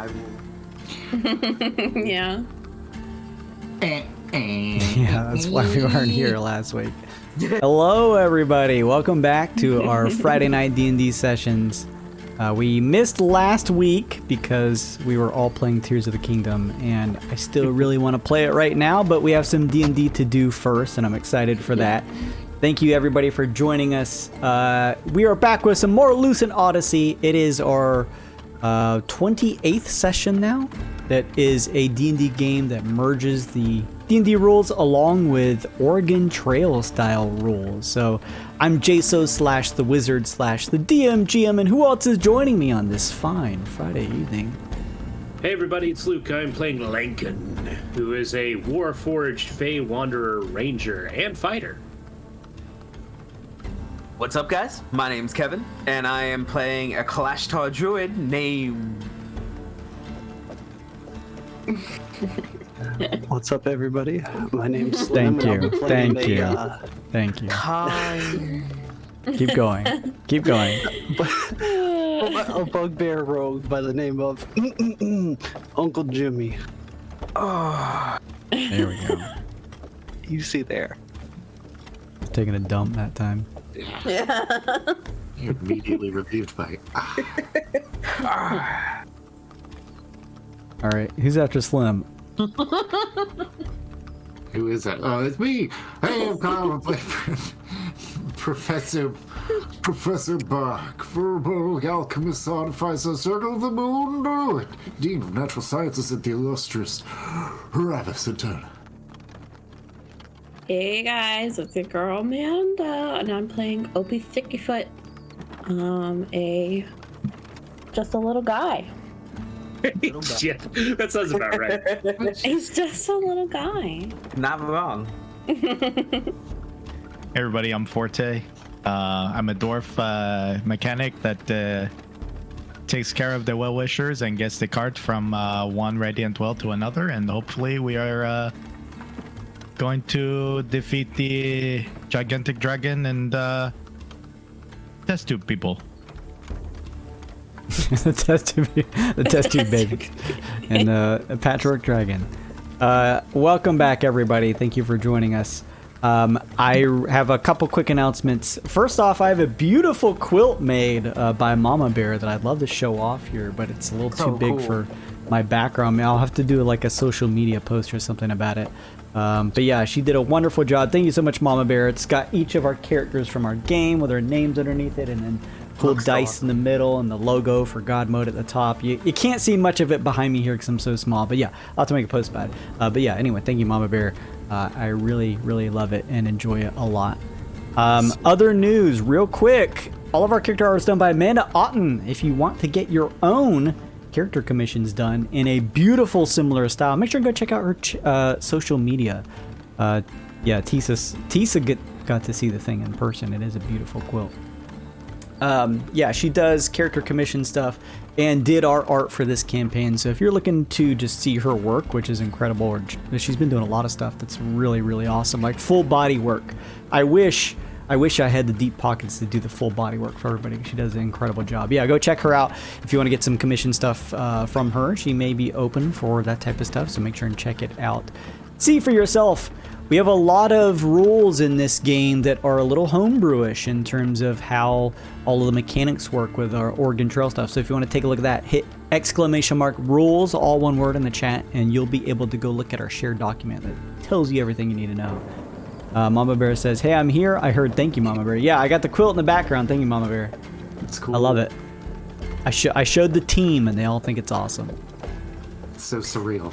I will. Yeah. Yeah, that's why we weren't here last week. Hello, everybody. Welcome back to our Friday night D&D sessions. We missed last week because we were all playing Tears of the Kingdom, and I still really want to play it right now, but we have some D&D to do first, and I'm excited for that. Thank you, everybody, for joining us. We are back with some more Lucent Odyssey. It is our 28th session now. That is a D&D game that merges the D&D rules along with Oregon Trail style rules. So I'm Jaso / the Wizard / the DM, GM, and who else is joining me on this fine Friday evening? Hey everybody, it's Luke. I'm playing Lankin, who is a Warforged Fey Wanderer Ranger and Fighter. What's up, guys? My name's Kevin, and I am playing a Kalashtar Druid named... What's up, everybody? My name's Slim. Thank you. Keep going. Keep going. A bugbear rogue by the name of Uncle Jimmy. Oh, there we go. You see there. Taking a dump that time. Yeah. You're immediately relieved by All right, who's after Slim? Who is that? Oh, it's me. Hey, I'm Kyle. I play Professor Bach, verbal alchemist, artificer, circle of the moon, druid, dean of natural sciences at the illustrious Ravis Eterna. Hey guys, it's your girl Amanda, and I'm playing Opie Stickyfoot. Just a little guy. Shit, that sounds about right. He's just a little guy. Not wrong. Hey everybody, I'm Forte. I'm a dwarf mechanic that takes care of the well-wishers and gets the cart from one radiant well to another, and hopefully we are going to defeat the gigantic dragon and test tube people. the test tube baby, and a patchwork dragon. Welcome back, everybody. Thank you for joining us. I have a couple quick announcements. First off, I have a beautiful quilt made by Mama Bear that I'd love to show off here, but it's a little too big for my background. I'll have to do like a social media post or something about it. But yeah, she did a wonderful job. Thank you so much, Mama Bear. It's got each of our characters from our game with their names underneath it, and then cool dice in the middle and the logo for God Mode at the top. You can't see much of it behind me here because I'm so small, but yeah, I'll have to make a post about it. But yeah, anyway, thank you, Mama Bear. I really, really love it and enjoy it a lot. Other news, real quick. All of our character art is done by Amanda Otten. If you want to get your own character commissions done in a beautiful, similar style, make sure and go check out her social media. Yeah, Tisa got to see the thing in person. It is a beautiful quilt. Yeah, she does character commission stuff and did our art for this campaign. So if you're looking to just see her work, which is incredible, or she's been doing a lot of stuff that's really, really awesome, like full body work. I wish I had the deep pockets to do the full body work for everybody. She does an incredible job. Yeah, go check her out if you want to get some commission stuff from her. She may be open for that type of stuff, so make sure and check it out. See for yourself. We have a lot of rules in this game that are a little homebrewish in terms of how all of the mechanics work with our Oregon Trail stuff. So if you want to take a look at that, hit !rules, all one word in the chat, and you'll be able to go look at our shared document that tells you everything you need to know. Mama Bear says, hey, I'm here. I heard. Thank you, Mama Bear. Yeah, I got the quilt in the background. Thank you, Mama Bear. It's cool. I love it. I showed the team, and they all think it's awesome. It's so surreal.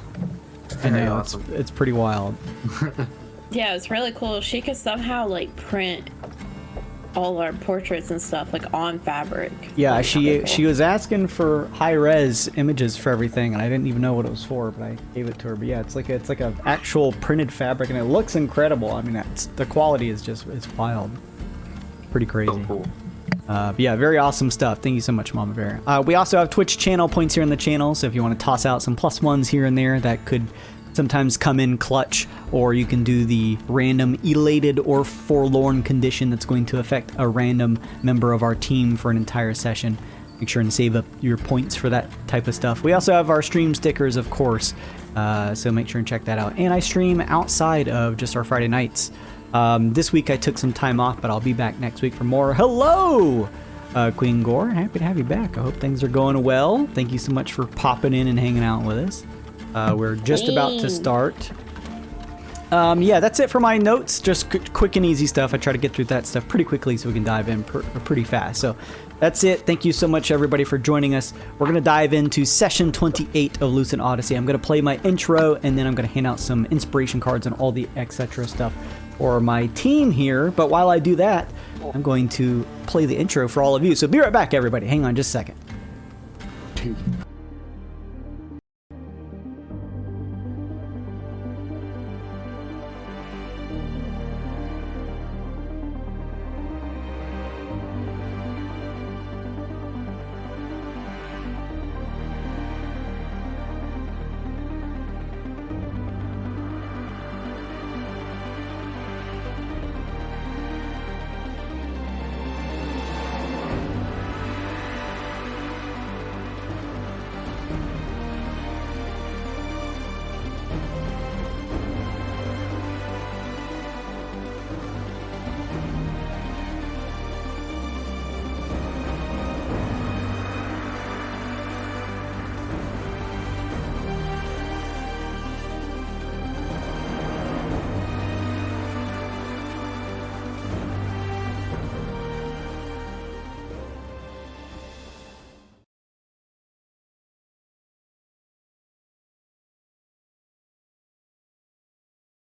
I know, awesome. It's pretty wild. Yeah, it's really cool. She could somehow like print all our portraits and stuff like on fabric. Yeah, she was asking for high res images for everything, and I didn't even know what it was for, but I gave it to her. But yeah, it's like a actual printed fabric, and it looks incredible. I mean, the quality is just, it's wild, pretty crazy. So cool. But yeah, very awesome stuff. Thank you so much, Mama Bear. We also have Twitch channel points here in the channel, so if you want to toss out some +1s here and there, that could sometimes come in clutch, or you can do the random elated or forlorn condition that's going to affect a random member of our team for an entire session. Make sure and save up your points for that type of stuff. We also have our stream stickers, of course, so make sure and check that out. And I stream outside of just our Friday nights. This week I took some time off, but I'll be back next week for more. Hello, Queen Gore. Happy to have you back. I hope things are going well. Thank you so much for popping in and hanging out with us. We're just about to start. Yeah, that's it for my notes. Just quick and easy stuff. I try to get through that stuff pretty quickly so we can dive in pretty fast. So that's it. Thank you so much, everybody, for joining us. We're going to dive into session 28 of Lucent Odyssey. I'm going to play my intro, and then I'm going to hand out some inspiration cards and all the etc. stuff for my team here. But while I do that, I'm going to play the intro for all of you. So be right back, everybody. Hang on just a second.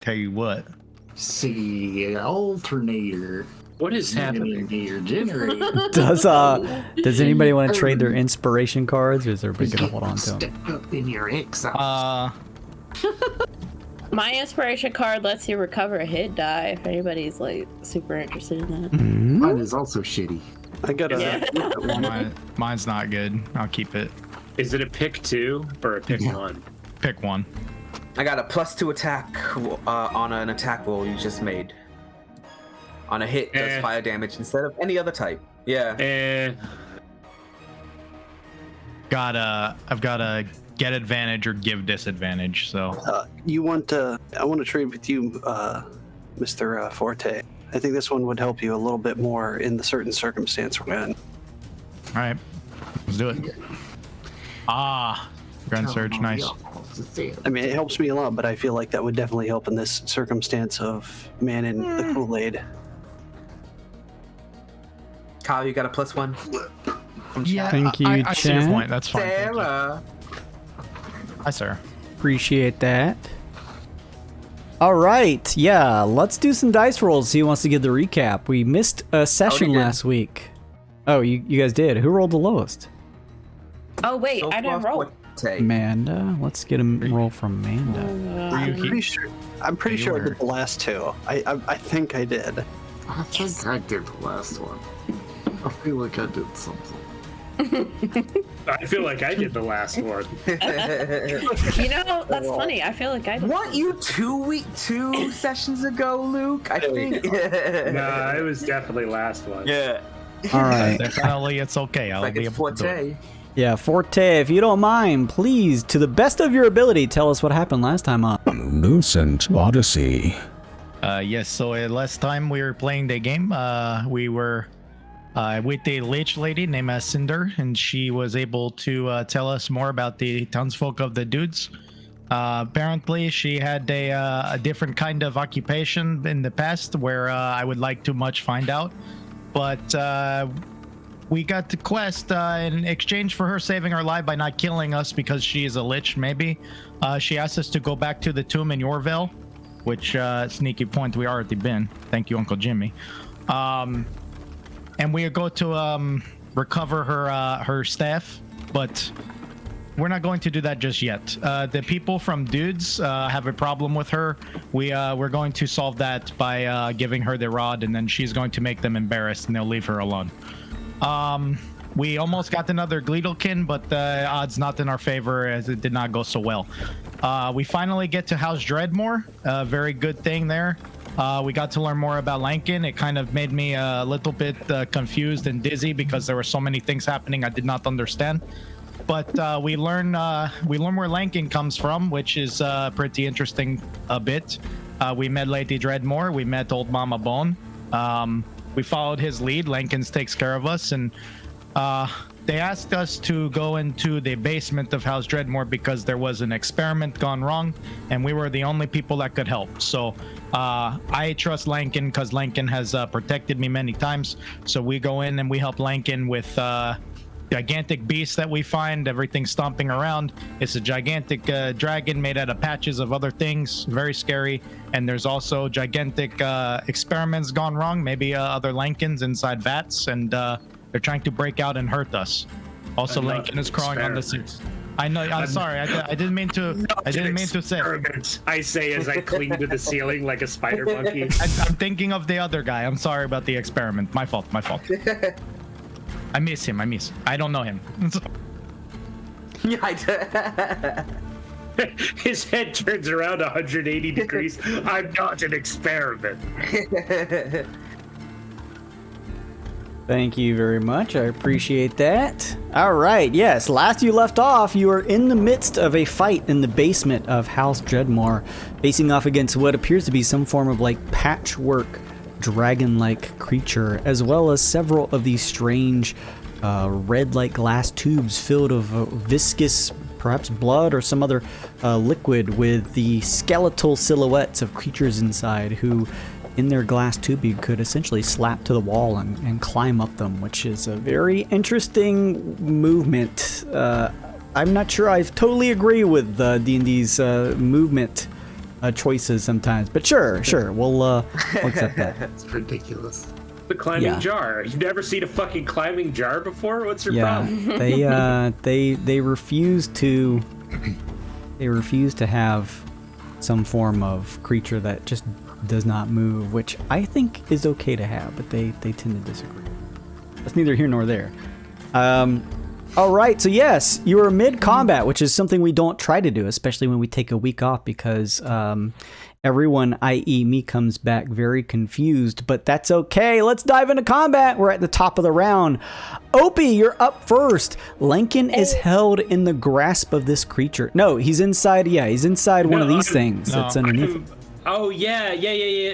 Tell you what. See, alternator. What is happening? Generator. Does anybody want to trade their inspiration cards, or is everybody gonna hold on to them? Step up in your exile. My inspiration card lets you recover a hit die if anybody's like super interested in that. Mine is also shitty. I got a. Mine's not good. I'll keep it. Is it a pick 2 or a pick 1? Pick one. I got a +2 attack on an attack roll you just made. On a hit, does fire damage instead of any other type. Yeah. I've got a get advantage or give disadvantage. So You want to? I want to trade with you, Mr. Forte. I think this one would help you a little bit more in the certain circumstance we're in. all right, let's do it. Grand Surge, nice. I mean, it helps me a lot, but I feel like that would definitely help in this circumstance of man in the Kool-Aid. Kyle, you got a +1? Yeah, Thank you, I see your chat. point. That's fine. Thank you. Sarah. Hi, sir. Appreciate that. All right, yeah, let's do some dice rolls. Who wants to give the recap? We missed a session did. last week. Oh, you guys did. Who rolled the lowest? Oh wait, I didn't roll. Amanda. Let's get a roll from Amanda. I'm pretty sure I did the last two. I think I did. I think I did the last one. I feel like I did something. I feel like I did the last one. You know, that's funny. I feel like I did. Weren't you 2 sessions ago, Luke? I think. Nah, it was definitely last one. Yeah. All right. Definitely, it's okay. I'll Like be it's able to do it. Forte. Yeah, Forte, if you don't mind, please, to the best of your ability, tell us what happened last time on Lucent Odyssey. Yes, so last time we were playing the game, we were with a lich lady named Cinder, and she was able to tell us more about the townsfolk of the dudes. Apparently, she had a different kind of occupation in the past where I would like to much find out. But we got the quest in exchange for her saving our life by not killing us because she is a lich, maybe. She asked us to go back to the tomb in Yorville, which, sneaky point, we already been. Thank you, Uncle Jimmy. And we go to recover her staff, but we're not going to do that just yet. The people from Dudes have a problem with her. We're going to solve that by giving her the rod, and then she's going to make them embarrassed, and they'll leave her alone. We almost got another Gleedlekin, but the odds not in our favor as it did not go so well. We finally get to House Dreadmore. Very good thing there. We got to learn more about Lankin. It kind of made me a little bit confused and dizzy because there were so many things happening I did not understand. But we learn where Lankin comes from, which is pretty interesting a bit. We met Lady Dreadmore. We met Old Mama Bone. We followed his lead. Lankins takes care of us, and they asked us to go into the basement of House Dreadmore because there was an experiment gone wrong, and we were the only people that could help. So I trust Lankin because Lankin has protected me many times. So we go in and we help Lankin with gigantic beast that we find, everything stomping around. It's a gigantic dragon made out of patches of other things, very scary. And there's also gigantic experiments gone wrong, maybe other Lankins inside vats, and they're trying to break out and hurt us. Also, Lankin is crawling on the ceiling. I know. I'm sorry. I didn't mean to. I didn't mean to say. I say as I cling to the ceiling like a spider monkey. I'm thinking of the other guy. I'm sorry about the experiment. My fault. My fault. I miss him. I don't know him. Yeah, I do. His head turns around 180 degrees. I'm not an experiment. Thank you very much. I appreciate that. All right. Yes. Last you left off, you were in the midst of a fight in the basement of House Dreadmore, facing off against what appears to be some form of like patchwork dragon-like creature, as well as several of these strange red-like glass tubes filled of viscous, perhaps blood or some other liquid, with the skeletal silhouettes of creatures inside who, in their glass tubing, could essentially slap to the wall and climb up them, which is a very interesting movement. I'm not sure I totally agree with D&D's movement choices sometimes, but sure, we'll accept that. It's ridiculous. The climbing jar. You've never seen a fucking climbing jar before? What's your problem? They refuse to have some form of creature that just does not move, which I think is okay to have, but they tend to disagree. That's neither here nor there. All right, so yes, you are mid-combat, which is something we don't try to do, especially when we take a week off, because everyone, i.e. me, comes back very confused, but that's okay. Let's dive into combat. We're at the top of the round. Opie, you're up first. Lankin is held in the grasp of this creature. No, he's inside. Yeah, he's inside one of these things that's underneath him. Oh, yeah.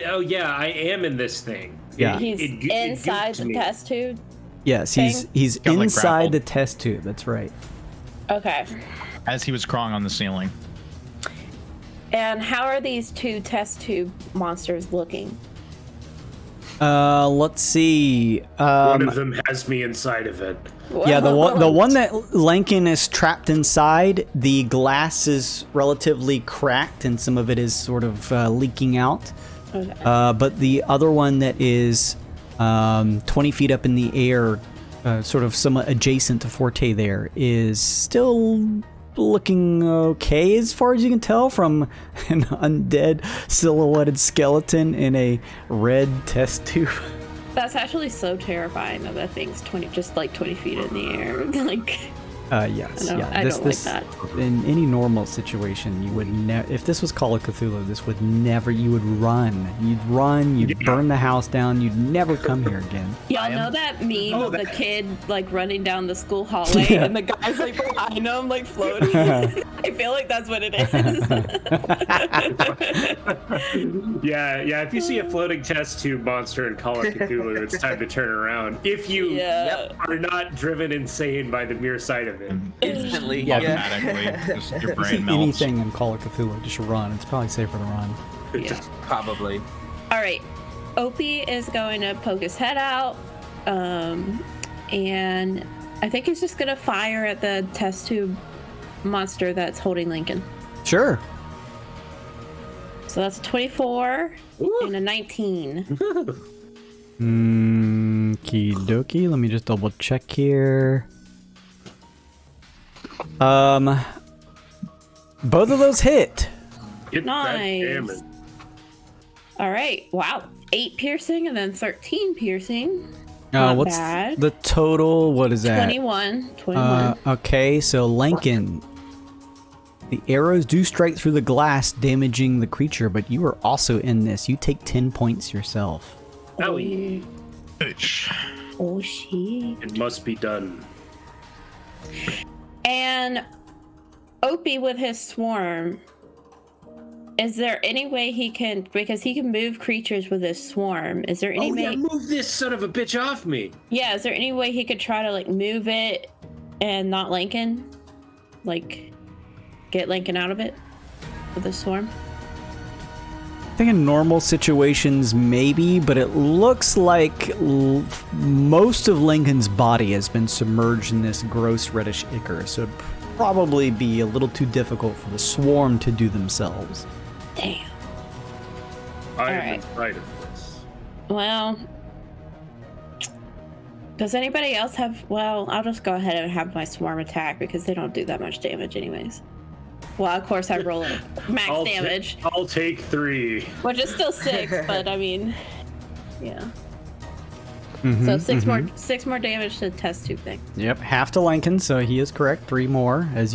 Oh, yeah, I am in this thing. Yeah. He's inside the test tube? Yes, he's inside the test tube. That's right. Okay. As he was crawling on the ceiling. And how are these two test tube monsters looking? Let's see. One of them has me inside of it. Yeah, the one that Lankin is trapped inside, the glass is relatively cracked and some of it is sort of leaking out. Okay. But the other one that is 20 feet up in the air, sort of somewhat adjacent to Forte there, is still looking okay as far as you can tell from an undead silhouetted skeleton in a red test tube. That's actually so terrifying that that thing's 20 feet in the air. Like, yes, I don't like that. In any normal situation, you would never. If this was Call of Cthulhu, this would never. You would run. You'd burn the house down. You'd never come here again. Y'all know that meme of the kid like running down the school hallway and the guy's like behind him, like floating. I feel like that's what it is. Yeah. If you see a floating test tube monster in Call of Cthulhu, it's time to turn around. If you are not driven insane by the mere sight of it. Instantly, Automatically, just your brain melts. Anything in Call of Cthulhu, just run. It's probably safer to run. Yeah. Probably. All right. Opie is going to poke his head out, and I think he's just going to fire at the test tube monster that's holding Lincoln. Sure. So that's a 24 and a 19. Okie dokie. Let me just double check here. Both of those hit. Nice. All right. Wow. 8 piercing and then 13 piercing. What's bad. The total? What is that? 21. Okay, so Lankin, The arrows do strike through the glass, damaging the creature, but you are also in this. You take 10 points yourself. Owie. Oh, shit. It must be done. And Opie with his swarm, is there any way he can, because he can move creatures with his swarm, is there any way? Move this son of a bitch off me. Yeah, is there any way he could try to like move it and not Lincoln? Like, get Lincoln out of it with the swarm? I think in normal situations, maybe, but it looks like most of Lincoln's body has been submerged in this gross reddish ichor, so it'd probably be a little too difficult for the swarm to do themselves. Damn. I am Alright. inside of this. Well, does anybody else have, well, I'll just go ahead and have my swarm attack because they don't do that much damage anyways. Well, of course I roll a max damage. I'll take 3. Which is still 6, but I mean, yeah. So 6 more damage to test tube thing. Yep, half to Lincoln, so he is correct. 3 more as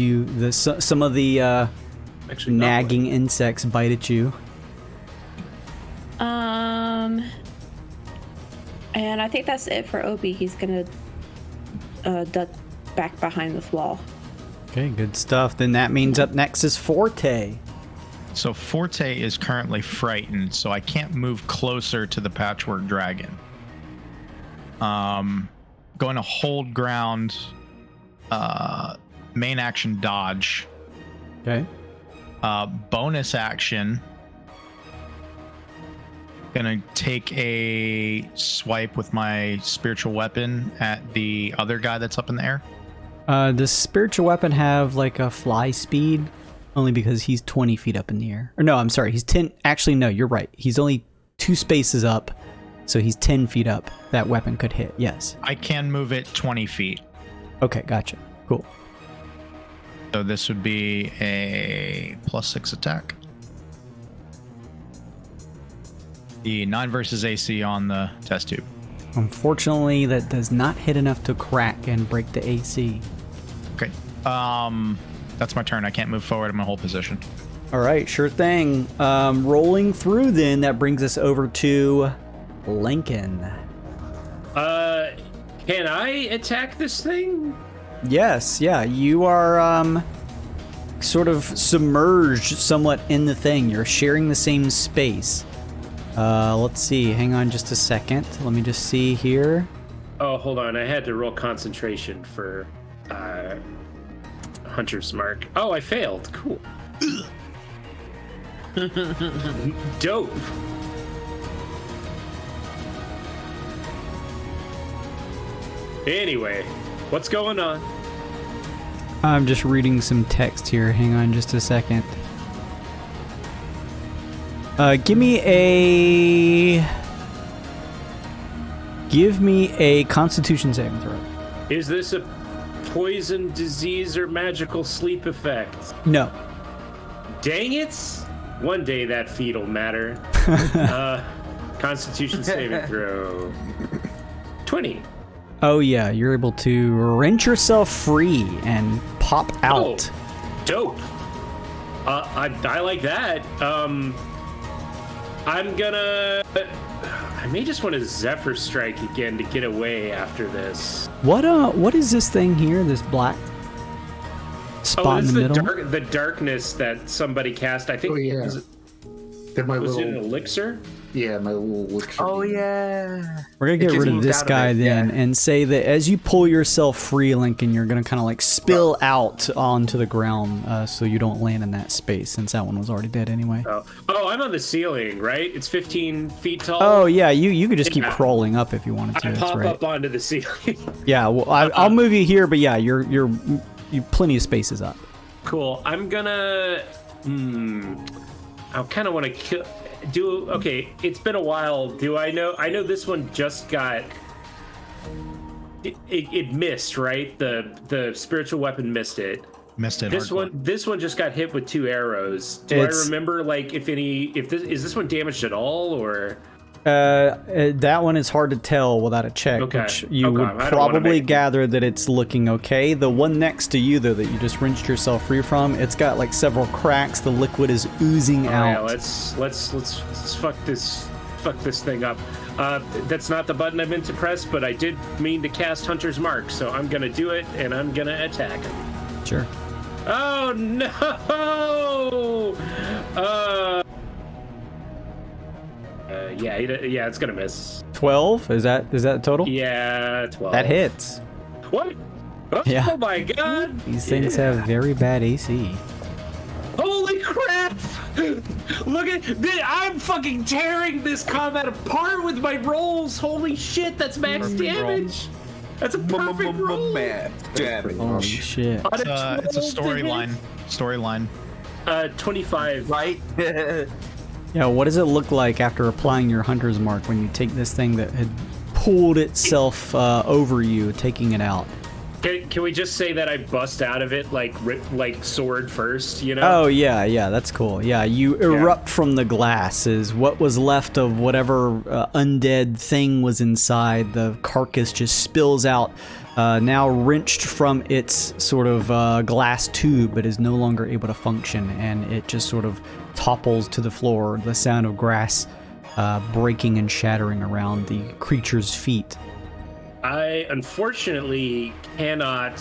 some of the Actually, nagging insects bite at you. And I think that's it for Opie. He's gonna duck back behind this wall. Okay, good stuff. Then that means up next is Forte. So Forte is currently frightened, so I can't move closer to the patchwork dragon. Going to hold ground, main action dodge. Okay. Bonus action. Gonna take a swipe with my spiritual weapon at the other guy that's up in the air. Does spiritual weapon have like a fly speed? Only because he's 20 feet up in the air. Or no, I'm sorry, he's 10. Actually, no, you're right. He's only 2 spaces up, so he's 10 feet up. That weapon could hit, yes. I can move it 20 feet. Okay, gotcha. Cool. So this would be a +6 attack. The 9 versus AC on the test tube. Unfortunately, that does not hit enough to crack and break the AC. Okay. That's my turn. I can't move forward. I'm in a hold position. All right, sure thing. Rolling through then, that brings us over to Lincoln. Can I attack this thing? Yes, yeah, you are sort of submerged somewhat in the thing. You're sharing the same space. Let's see. Hang on just a second. Let me just see here. Oh, hold on. I had to roll concentration for Hunter's Mark. Oh, I failed. Cool. Dope. Anyway, what's going on? I'm just reading some text here. Hang on just a second. Give me a Constitution saving throw. Is this a poison, disease, or magical sleep effect? No. Dang it! One day that feat'll matter. Constitution saving throw. 20. Oh yeah, you're able to wrench yourself free and pop out. Oh, dope. I like that. I'm gonna... I may just want to Zephyr Strike again to get away after this. What is this thing here? This black spot in the middle? The darkness that somebody cast. I think. Oh yeah. Was Did my it an little elixir? yeah, my little elixir. Oh yeah. We're gonna get It rid of moved this out of guy it, then yeah. and say that as you pull yourself free, Lincoln, you're gonna kind of like spill out onto the ground so you don't land in that space since that one was already dead anyway. Oh, I'm on the ceiling, right? It's 15 feet tall. Oh yeah, you could just keep Yeah. crawling up if you wanted to. I That's pop right. up onto the ceiling. Yeah, well I'll move you here, but yeah, you're plenty of spaces up. Cool. I'm gonna. I kind of want to kill. Okay, it's been a while. Do I know? I know this one just got. It missed, right? The spiritual weapon missed it. Missed it. This one just got hit with 2 arrows. Do I remember like if is this one damaged at all or? That one is hard to tell without a check, Okay. which you Okay. would I don't wanna probably make- gather that it's looking okay. The one next to you, though, that you just rinsed yourself free from, it's got like several cracks. The liquid is oozing Oh, out. yeah, let's fuck this thing up. That's not the button I meant to press, but I did mean to cast Hunter's Mark, so I'm gonna do it, and I'm gonna attack him. Sure. Oh no! Yeah, it's gonna miss. 12? Is that the total? Yeah, 12. That hits. What? Oh, Yeah. oh my god! These things have very bad AC. Holy crap! Look at this! I'm fucking tearing this combat apart with my rolls! Holy shit, that's max damage! That's a perfect roll! Man, damage. Holy shit. On a It's a 12 to hit? storyline. 25. Right? Yeah, what does it look like after applying your hunter's mark when you take this thing that had pulled itself over you, taking it out? Can we just say that I bust out of it like sword first, you know? Oh, yeah, that's cool. Yeah, you erupt from the glass. Is what was left of whatever undead thing was inside. The carcass just spills out, now wrenched from its sort of glass tube, but is no longer able to function, and it just sort of topples to the floor, the sound of grass breaking and shattering around the creature's feet. I unfortunately cannot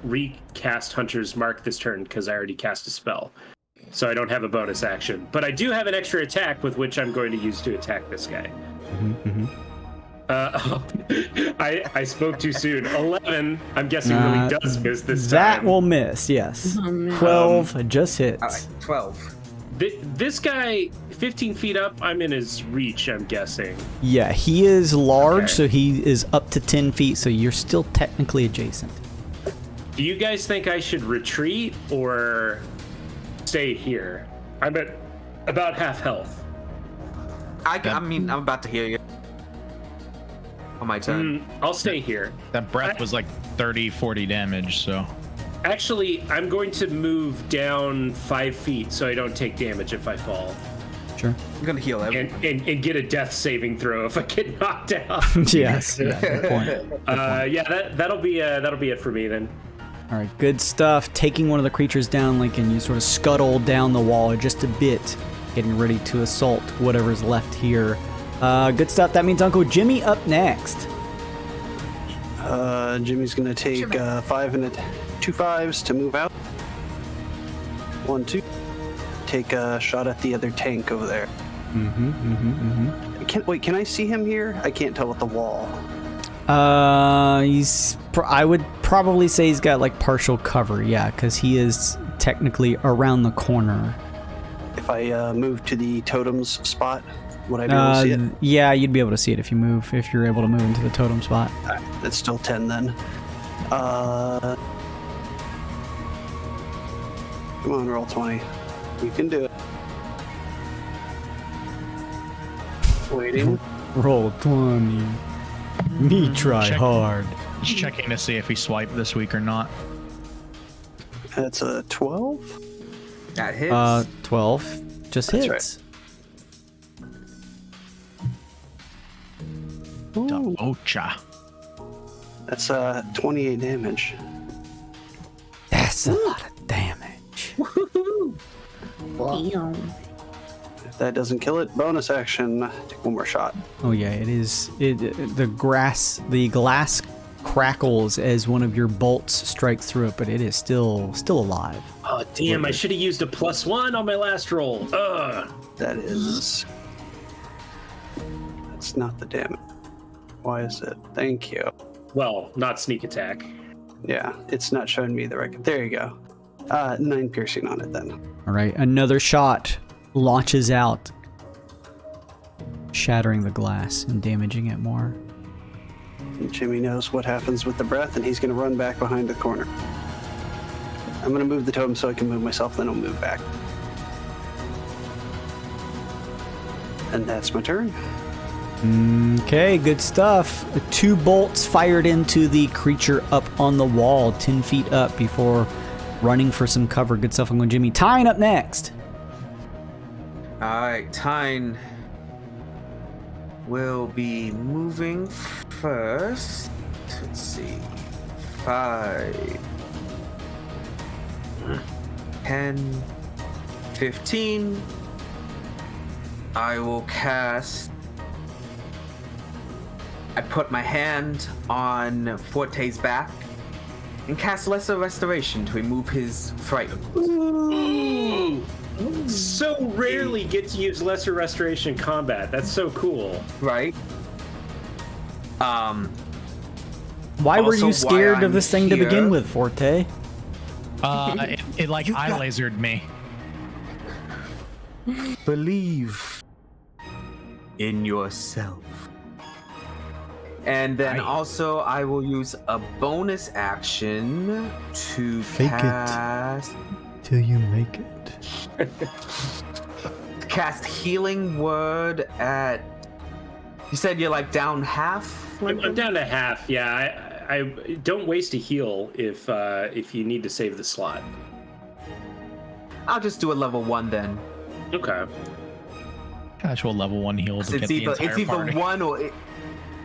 recast Hunter's Mark this turn because I already cast a spell. So I don't have a bonus action. But I do have an extra attack with which I'm going to use to attack this guy. I spoke too soon. 11, I'm guessing really does miss this time. That will miss, yes. 12 just hits. All right, 12. This guy, 15 feet up, I'm in his reach, I'm guessing. Yeah, he is large, Okay. so he is up to 10 feet, so you're still technically adjacent. Do you guys think I should retreat or stay here? I'm at about half health. I mean, I'm about to hear you. On my turn. I'll stay here. That breath was like 30, 40 damage, so. Actually, I'm going to move down 5 feet so I don't take damage if I fall. Sure. I'm gonna heal him. And get a death saving throw if I get knocked out. Yes, yeah, good point. Yeah, that'll be it for me then. All right, good stuff. Taking one of the creatures down, Lincoln, you sort of scuttle down the wall just a bit, getting ready to assault whatever's left here. Good stuff. That means Uncle Jimmy up next. Jimmy's gonna take 5 and 2 5s to move out. 1, 2. Take a shot at the other tank over there. Can I see him here? I can't tell with the wall. I would probably say he's got like partial cover, yeah, because he is technically around the corner. If I move to the totem's spot, would I be able to see it? Yeah, you'd be able to see it if you're able to move into the totem spot. Alright, that's still 10 then. Come on, roll 20. You can do it. Waiting. Roll 20. Me try Check. hard. Just checking to see if he swiped this week or not. That's a 12. That hits. 12 just That's hits. Ooh, Ocha. that's 28 damage. That's a lot of damage. Damn. If that doesn't kill it, bonus action. Take one more shot. Oh yeah, it is. The glass crackles as one of your bolts strikes through it, but it is still alive. Oh damn! I should have used a +1 on my last roll. Ugh. That is. That's not the damage. Why is it? Thank you. Well, not sneak attack. Yeah, it's not showing me the record. There you go. 9 piercing on it then. All right, another shot launches out, shattering the glass and damaging it more. And Jimmy knows what happens with the breath, and he's going to run back behind the corner. I'm going to move the totem so I can move myself, then I'll move back. And that's my turn. Okay, good stuff. 2 bolts fired into the creature up on the wall, 10 feet up before running for some cover. Good stuff, Uncle Jimmy. Tyne up next. All right, Tyne will be moving first. Let's see. 5, 10, 15. I will cast. I put my hand on Forte's back and cast Lesser Restoration to remove his fright. Ooh. So rarely get to use Lesser Restoration in combat. That's so cool. Right? Why were you scared of this thing to here- begin with, Forte? It like eye lasered me. Believe in yourself. And then also I will use a bonus action to Fake it. cast Till you make it. cast Healing Word at. You said you're like down half. I'm down to half. Yeah, I don't waste a heal if you need to save the slot. I'll just do a level 1 then. Okay. Actual level 1 heal to get It's the either entire party. 1 or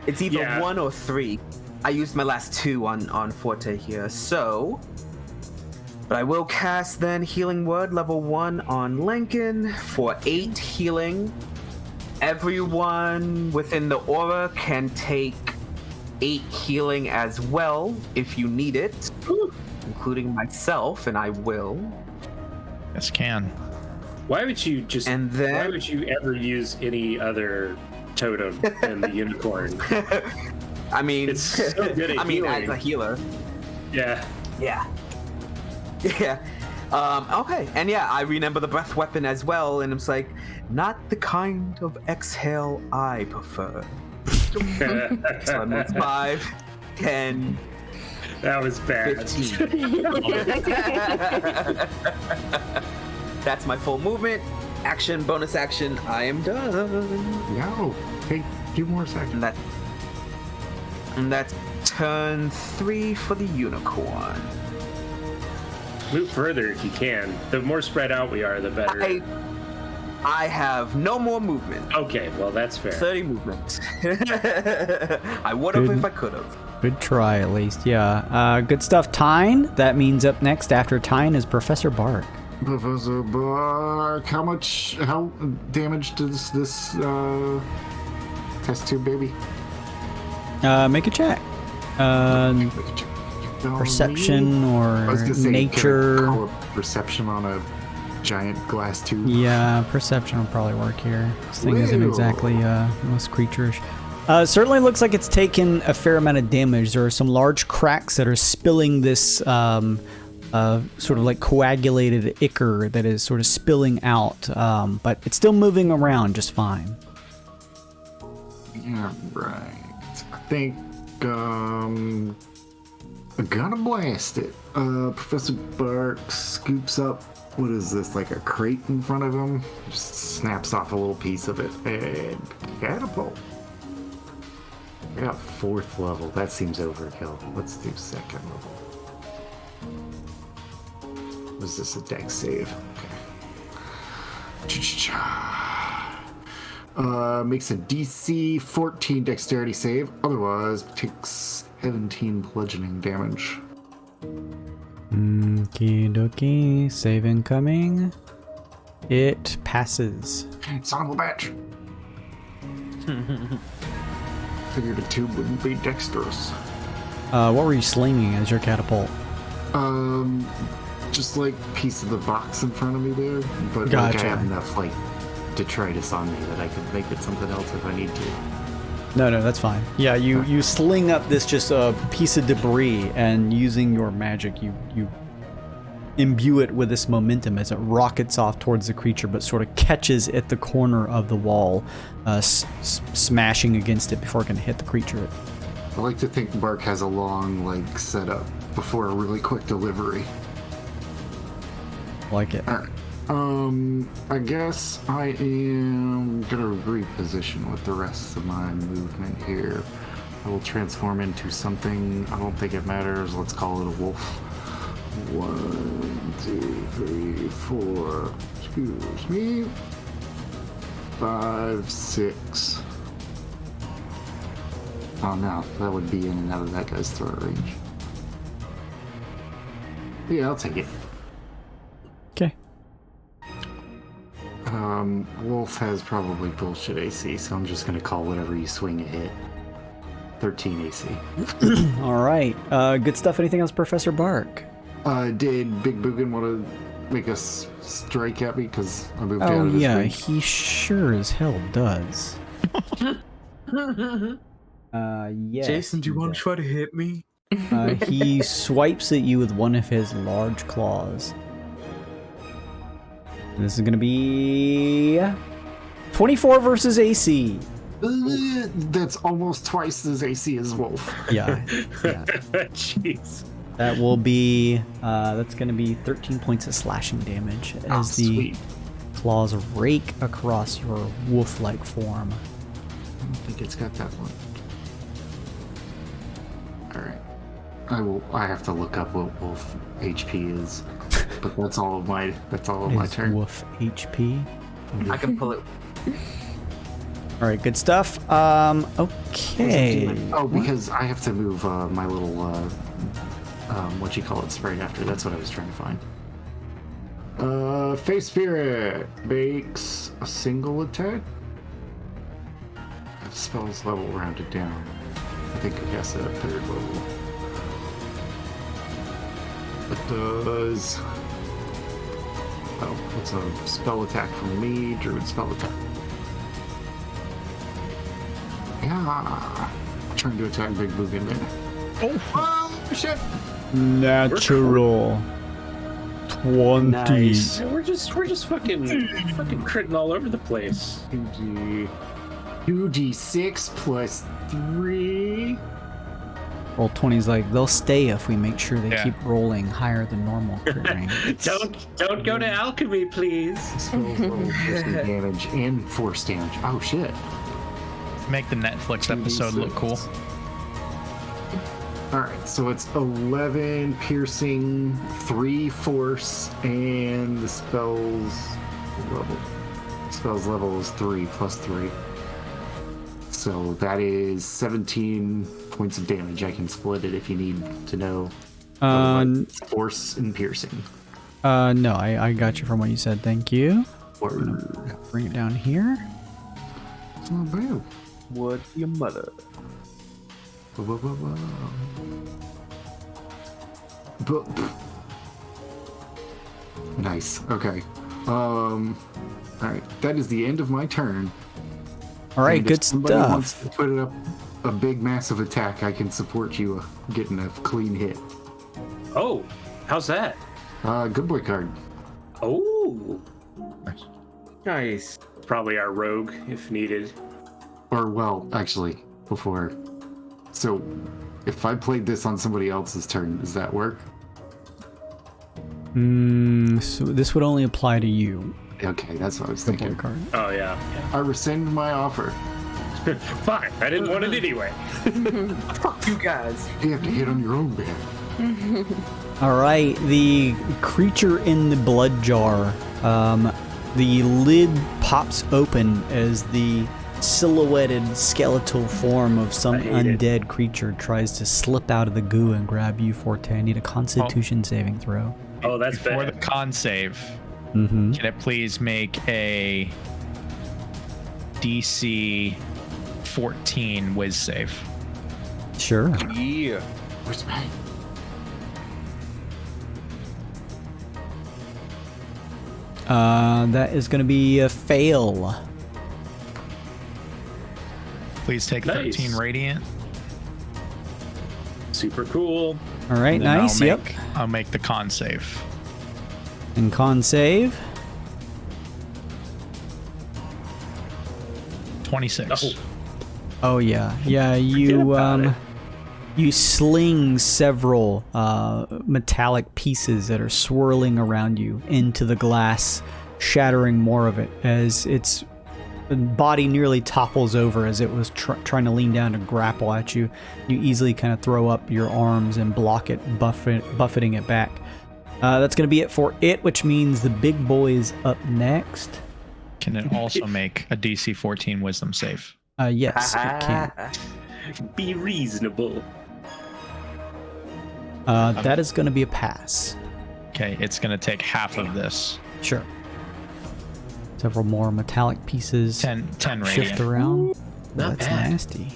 it's either Yeah. 1 or 3. I used my last 2 on Forte here, so. But I will cast then Healing Word level 1 on Lincoln for 8 healing. Everyone within the aura can take 8 healing as well if you need it, including myself, and I will. Yes, can. Why would you just? And then- why would you ever use any other totem than the unicorn? I mean, It's so good at I mean, healing. as a healer. Yeah. Yeah. Yeah. Okay. And yeah, I remember the breath weapon as well, and it's like, not the kind of exhale I prefer. So I moved 5, 10, That was bad. 15. That's my full movement. Action, bonus action, I am done. No, take 2 more seconds. And that's turn 3 for the unicorn. Move further if you can. The more spread out we are, the better. I have no more movement. Okay, well that's fair. 30 movement. I would have if I could have. Good try, at least. Yeah. Good stuff. Tyne. That means up next after Tyne is Professor Bark. Professor Bark, how damage does this test tube baby? Make a check. Perception I was or gonna say, nature. can I call a perception on a giant glass tube? Yeah, perception will probably work here. This thing isn't Woo. exactly most creaturish. Certainly looks like it's taken a fair amount of damage. There are some large cracks that are spilling this sort of like coagulated ichor that is sort of spilling out, but it's still moving around just fine. Yeah, right. I think I'm gonna blast it. Professor Bark scoops up, what is this, like a crate in front of him? Just snaps off a little piece of it and catapult. I got 4th level. That seems overkill. Let's do 2nd level. Was this a dex save? Okay. Makes a DC 14 dexterity save. Otherwise, takes 17 bludgeoning damage. Okie dokie. Save incoming. It passes. Son of a bitch. Figured a tube wouldn't be dexterous. What were you slinging as your catapult? Just like piece of the box in front of me there. But Gotcha. like I have enough like detritus on me that I can make it something else if I need to. No, that's fine. Yeah, you sling up this just a piece of debris, and using your magic, you imbue it with this momentum as it rockets off towards the creature, but sort of catches at the corner of the wall, smashing against it before it can hit the creature. I like to think Bark has a long like setup before a really quick delivery. Like it. I guess I am gonna reposition with the rest of my movement here. I will transform into something. I don't think it matters. Let's call it a wolf. 1, 2, 3, 4. Excuse me. 5, 6. Oh no, that would be in and out of that guy's throat range. Yeah, I'll take it. Okay. Wolf has probably bullshit AC, so I'm just gonna call whatever you swing a hit. 13 AC. All right. Good stuff. Anything else, Professor Bark? Did Big Boogan want to make a strike at me because I moved out Oh of his yeah, range? he sure as hell does. Yes. Jason, do you want to try to hit me? He swipes at you with one of his large claws. This is gonna be 24 versus AC. That's almost twice as AC as Wolf. Yeah. Jeez. That will be that's gonna be 13 points of slashing damage as the Sweet. claws rake across your wolf-like form. I don't think it's got that one. Alright. I have to look up what Wolf HP is. But that's all of my Is turn. wolf HP. I can pull it. All right, good stuff. Okay. Oh, because I have to move my little what you call it sprite after. That's what I was trying to find. Face Spirit makes a single attack. Spells level rounded down. I think I cast it at 3rd level. It does. Oh, it's a spell attack from me, Druid spell attack. Yeah. Trying to attack Big Boogan there. Oh, shit! Natural 20. Nice. Yeah, we're just fucking critting all over the place. 2d6 plus 3. Roll 20's like, they'll stay if we make sure they Yeah. keep rolling higher than normal crit range. Don't go to alchemy, please. Spells level piercing damage and force damage. Oh shit. Make the Netflix episode look cool. Alright, so it's 11 piercing, 3 force, and the spell's level is 3 plus 3. So that is 17 points of damage. I can split it if you need to know. Force and piercing. No, I got you from what you said. Thank you. Word. Bring it down here. It's not bad. What's your mother? Whoa, whoa, whoa, whoa. Nice. Okay. Alright. That is the end of my turn. All right, And good if somebody wants stuff. to put up a big, massive attack, I can support you getting a clean hit. Oh, how's that? Good boy card. Oh, Nice. probably our rogue if needed. Or, well, actually, before. So, if I played this on somebody else's turn, does that work? So this would only apply to you. Okay, that's what I was The boy thinking. card. Oh yeah. I rescind my offer. Fine. I didn't want it anyway. Fuck you guys. You have to hit on your own behalf. All right, the creature in the blood jar. The lid pops open as the silhouetted skeletal form of some undead creature tries to slip out of the goo and grab you, Forte. I need a Constitution saving throw. Oh, that's Before the bad. con save, Mm-hmm. can it please make a DC 14 whiz save? Sure. Yeah. Where's mine? That is going to be a fail. Please take Nice. 13 radiant. Super cool. All right, and then nice. I'll Yep. make, I'll make the con save. And con save. 26. Oh, Oh yeah, yeah. You sling several metallic pieces that are swirling around you into the glass, shattering more of it as its body nearly topples over as it was trying to lean down to grapple at you. You easily kind of throw up your arms and block it, buffeting it back. That's going to be it for it, which means the big boy is up next. Can it also make a DC 14 wisdom save? Yes, it can. Be reasonable. That is going to be a pass. Okay, it's gonna take half of this. Sure. Several more metallic pieces 10 shift radiant. around. Not That's bad. nasty.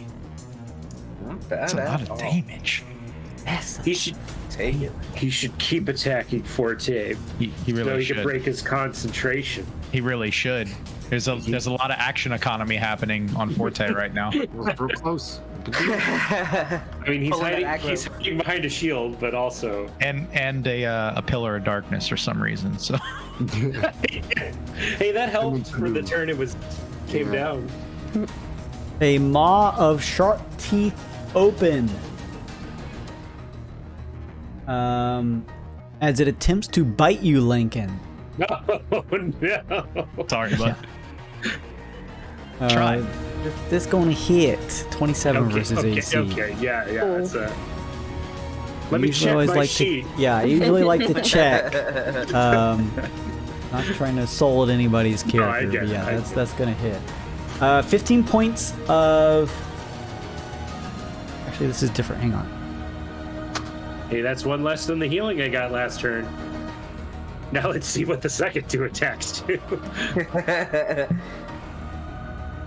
Not bad That's a lot at of all. damage. He should Take it. he should keep attacking Forte He so really he can should. break his concentration. He really should. There's a lot of action economy happening on Forte right now. We're close. I mean, he's Pulling that hiding, aggro. he's hiding behind a shield, but also And a pillar of darkness for some reason. So hey, that helped for the turn it came down. A maw of sharp teeth open. As it attempts to bite you, Lincoln. Oh no! sorry, but Uh, Try. This gonna hit 27 versus AC. Okay, yeah. It's I let me usually check always my like sheet. I usually like to check. Not trying to sold anybody's character, get but it, yeah, I that's gonna hit. 15 points of. Actually, this is different. Hang on. Hey, that's one less than the healing I got last turn. Now let's see what the second two attacks do.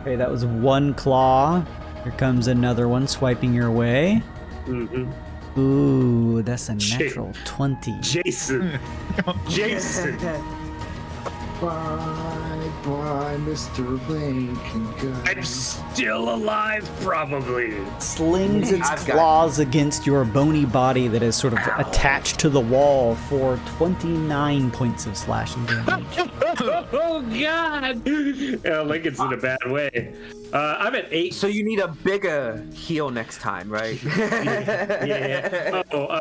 Okay, that was one claw. Here comes another one swiping your way. Mm-hmm. Ooh, that's a Shit. natural 20. Jason. Jason. Bye, Mr. Lincoln. I'm still alive, probably. Slings its I've got- claws against your bony body that is sort of attached to the wall for 29 points of slashing damage. Oh God! Lincoln's in a bad way. I'm at 8. So you need a bigger heal next time, right? Yeah. Oh,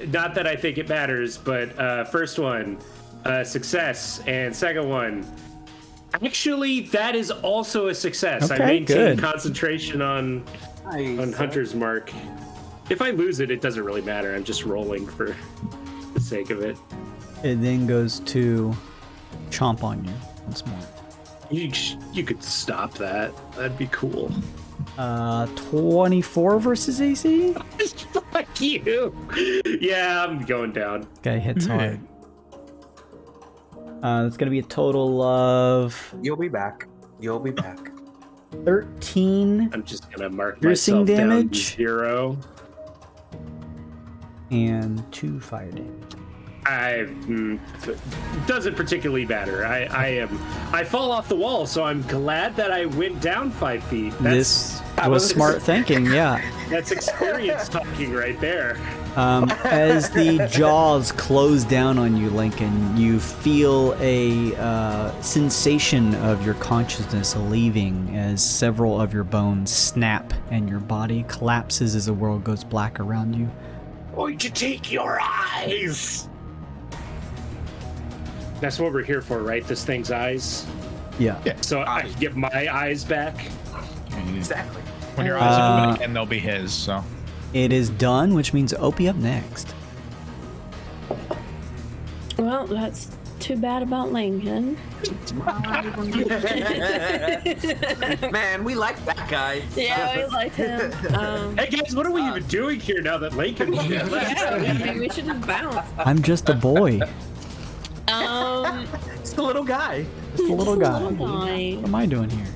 not that I think it matters, but first one, success, and second one. Actually, that is also a success. I Okay, maintain good. concentration on Hunter's Mark. If I lose it, it doesn't really matter. I'm just rolling for the sake of it. It then goes to chomp on you once more. You could stop that. That'd be cool. 24 versus AC? Fuck you. Yeah, I'm going down. Okay, hits hard. That's gonna be a total of You'll be back. You'll be back. 13 I'm just gonna mark Piercing myself down damage? to 0. and 2 fire damage. Doesn't particularly matter. I fall off the wall, so I'm glad that I went down 5 feet. This was smart thinking, yeah. That's experience talking right there. As the jaws close down on you, Lincoln, you feel a sensation of your consciousness leaving as several of your bones snap and your body collapses as the world goes black around you. Going to take your eyes. That's what we're here for, right? This thing's eyes. Yeah. So I can get my eyes back. Exactly. when your eyes open again, they'll be his. So It is done, which means Opie up next. Well, that's too bad about Lincoln. Man, we like that guy. Yeah, we like him. Hey guys, what are we even doing here now that Lincoln left? Yeah, maybe we should just bounce. I'm just a boy. Just a little guy. Just a little guy. Little guy. What am I doing here?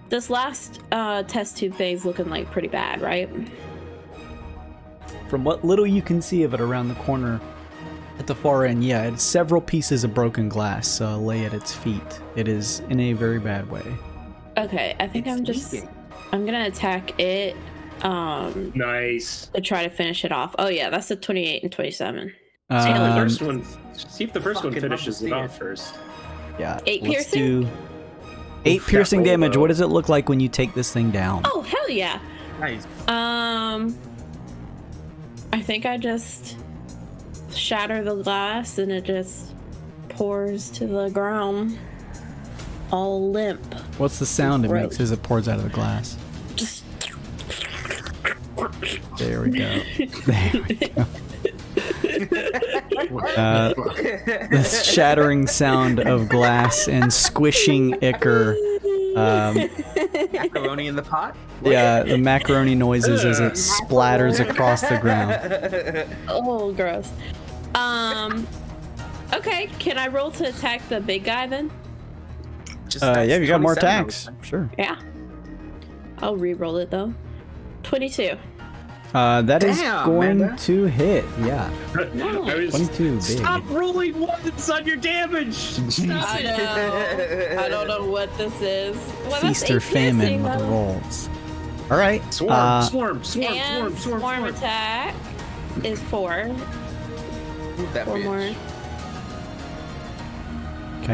This last test tube thing's looking like pretty bad, right? From what little you can see of it around the corner at the far end, yeah, it's several pieces of broken glass lay at its feet. It is in a very bad way. Okay, I think I'm gonna attack it Nice. to try to finish it off. Oh yeah, that's a 28 and 27. See if the Um, first one. See if the first one Fucking finishes love it to see off first. Yeah. 8 let's piercing? do 8 Oof, piercing that roll, damage. though. What does it look like when you take this thing down? Oh hell yeah. Nice. I think I just shatter the glass and it just pours to the ground, all limp. What's the sound it makes Gross. as it pours out of the glass? Just There we go. There we go. The shattering sound of glass and squishing ichor. Macaroni in the pot? Yeah, the macaroni noises as it splatters across the ground. Oh, gross. Okay, can I roll to attack the big guy then? Yeah, you got more 27 attacks. Sure. Yeah. I'll re-roll it though. 22. That is Damn, going Amanda. to hit. Yeah. Nice. 22 big. Stop rolling ones on your damage. I know. I don't know what this is. Well, that's Feast or 8 famine piercing, with the though. rolls. All right. Swarm, uh, swarm, swarm, And swarm, swarm attack is 4. Move that 4 bitch. more.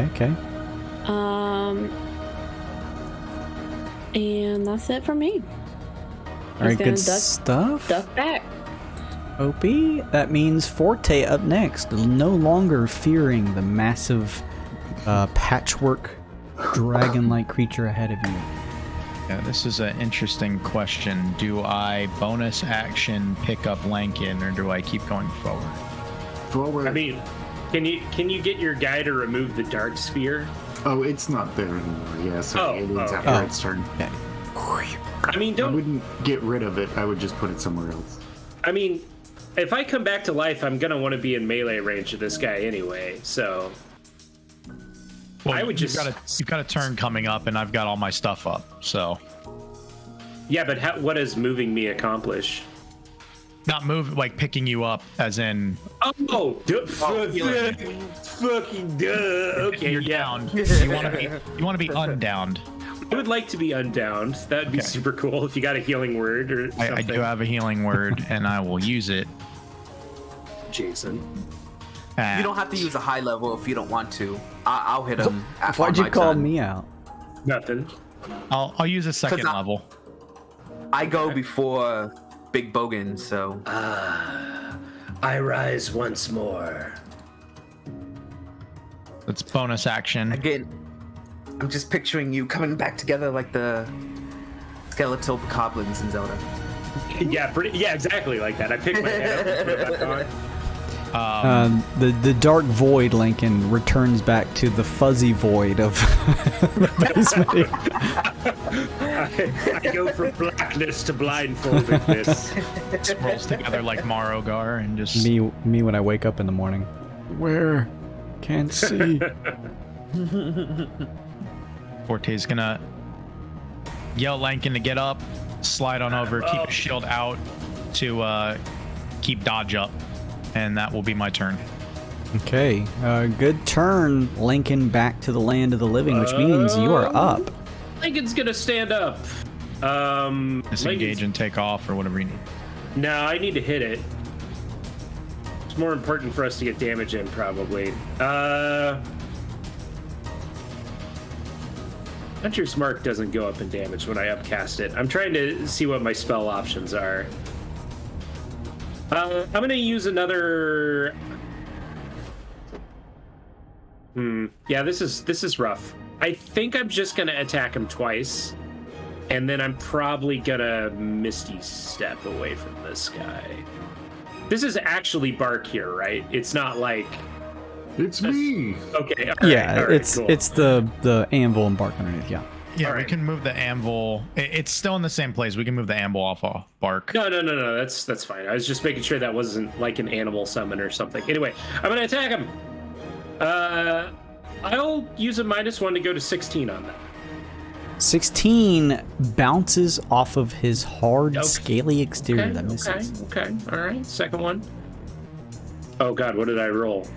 Okay. And that's it for me. All right, He's gonna good stuff. Duck back. Opie, that means Forte up next, no longer fearing the massive patchwork dragon-like creature ahead of you. Yeah, this is an interesting question. Do I bonus action pick up Lankin, or do I keep going forward? Forward. I mean, can you get your guy to remove the dark sphere? Oh, it's not there anymore. Yeah, so Oh, aliens oh, after okay. its turn. Okay. I mean, I don't. wouldn't get rid of it. I would just put it somewhere else. I mean, if I come back to life, I'm gonna want to be in melee range of this guy anyway. So Well, I would just. you've got a turn coming up, and I've got all my stuff up. So Yeah, but what does moving me accomplish? not move like picking you up, as in Oh, fucking duh. Okay, you're yeah. down. You want to be undowned. I would like to be undowned. That'd be Okay. super cool if you got a healing word or something. I do have a healing word, and I will use it. Jason. You don't have to use a high level if you don't want to. I'll hit him. Why'd you call me out? Nothing. I'll use a second 'Cause I- level. I go before Big Bogan, so I rise once more. It's bonus action. again, I'm just picturing you coming back together like the skeletal goblins in Zelda. Yeah, yeah, exactly like that. I picked my head up and put it back on. The dark void, Lincoln, returns back to the fuzzy void of the basement. I go from blackness to blindfoldedness. Rolls together like Marogar and just me when I wake up in the morning. Where? Can't see. Forte's gonna yell Lankin to get up, slide on over, keep his shield out to keep dodge up, and that will be my turn. Okay, good turn, Lincoln, back to the land of the living, which means you are up. Lincoln's gonna stand up. Disengage and take off, or whatever you need. No, I need to hit it. It's more important for us to get damage in, probably. Hunter's Mark doesn't go up in damage when I upcast it. I'm trying to see what my spell options are. I'm gonna use another. Yeah, this is rough. I think I'm just gonna attack him twice, and then I'm probably gonna Misty Step away from this guy. This is actually Bark here, right? It's not like. It's me. Okay. Yeah, all right, it's cool. the anvil and bark underneath. Yeah. Yeah, All we right. can move the anvil. It's still in the same place. We can move the anvil off of bark. No. That's fine. I was just making sure that wasn't like an animal summon or something. Anyway, I'm gonna attack him. I'll use a -1 to go to 16 on that. 16 bounces off of his hard, Okay. scaly exterior that misses. Okay. All right. Second one. Oh God, what did I roll?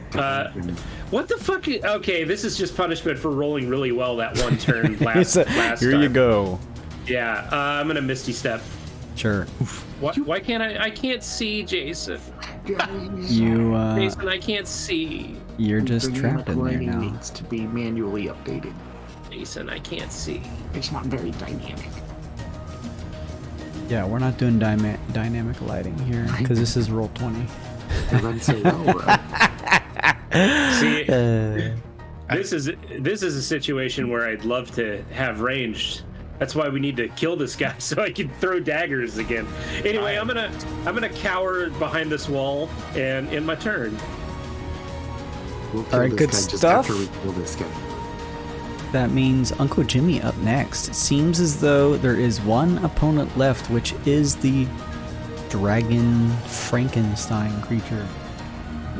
What the fuck? Okay, this is just punishment for rolling really well that one turn last Here time. you go. Yeah, I'm gonna Misty Step. Sure. Why can't I can't see Jason. You Jason, I can't see. you're just Dynamic trapped in there lighting now. needs to be manually updated. Jason, I can't see. It's not very dynamic. Yeah, we're not doing dynamic lighting here because this is roll 20. I'd say no. See, this is a situation where I'd love to have ranged. That's why we need to kill this guy so I can throw daggers again. Anyway, I'm gonna cower behind this wall and in my turn. We'll kill All right, this good guy just stuff. after we kill this guy. That means Uncle Jimmy up next. It seems as though there is one opponent left, which is the Dragon Frankenstein creature.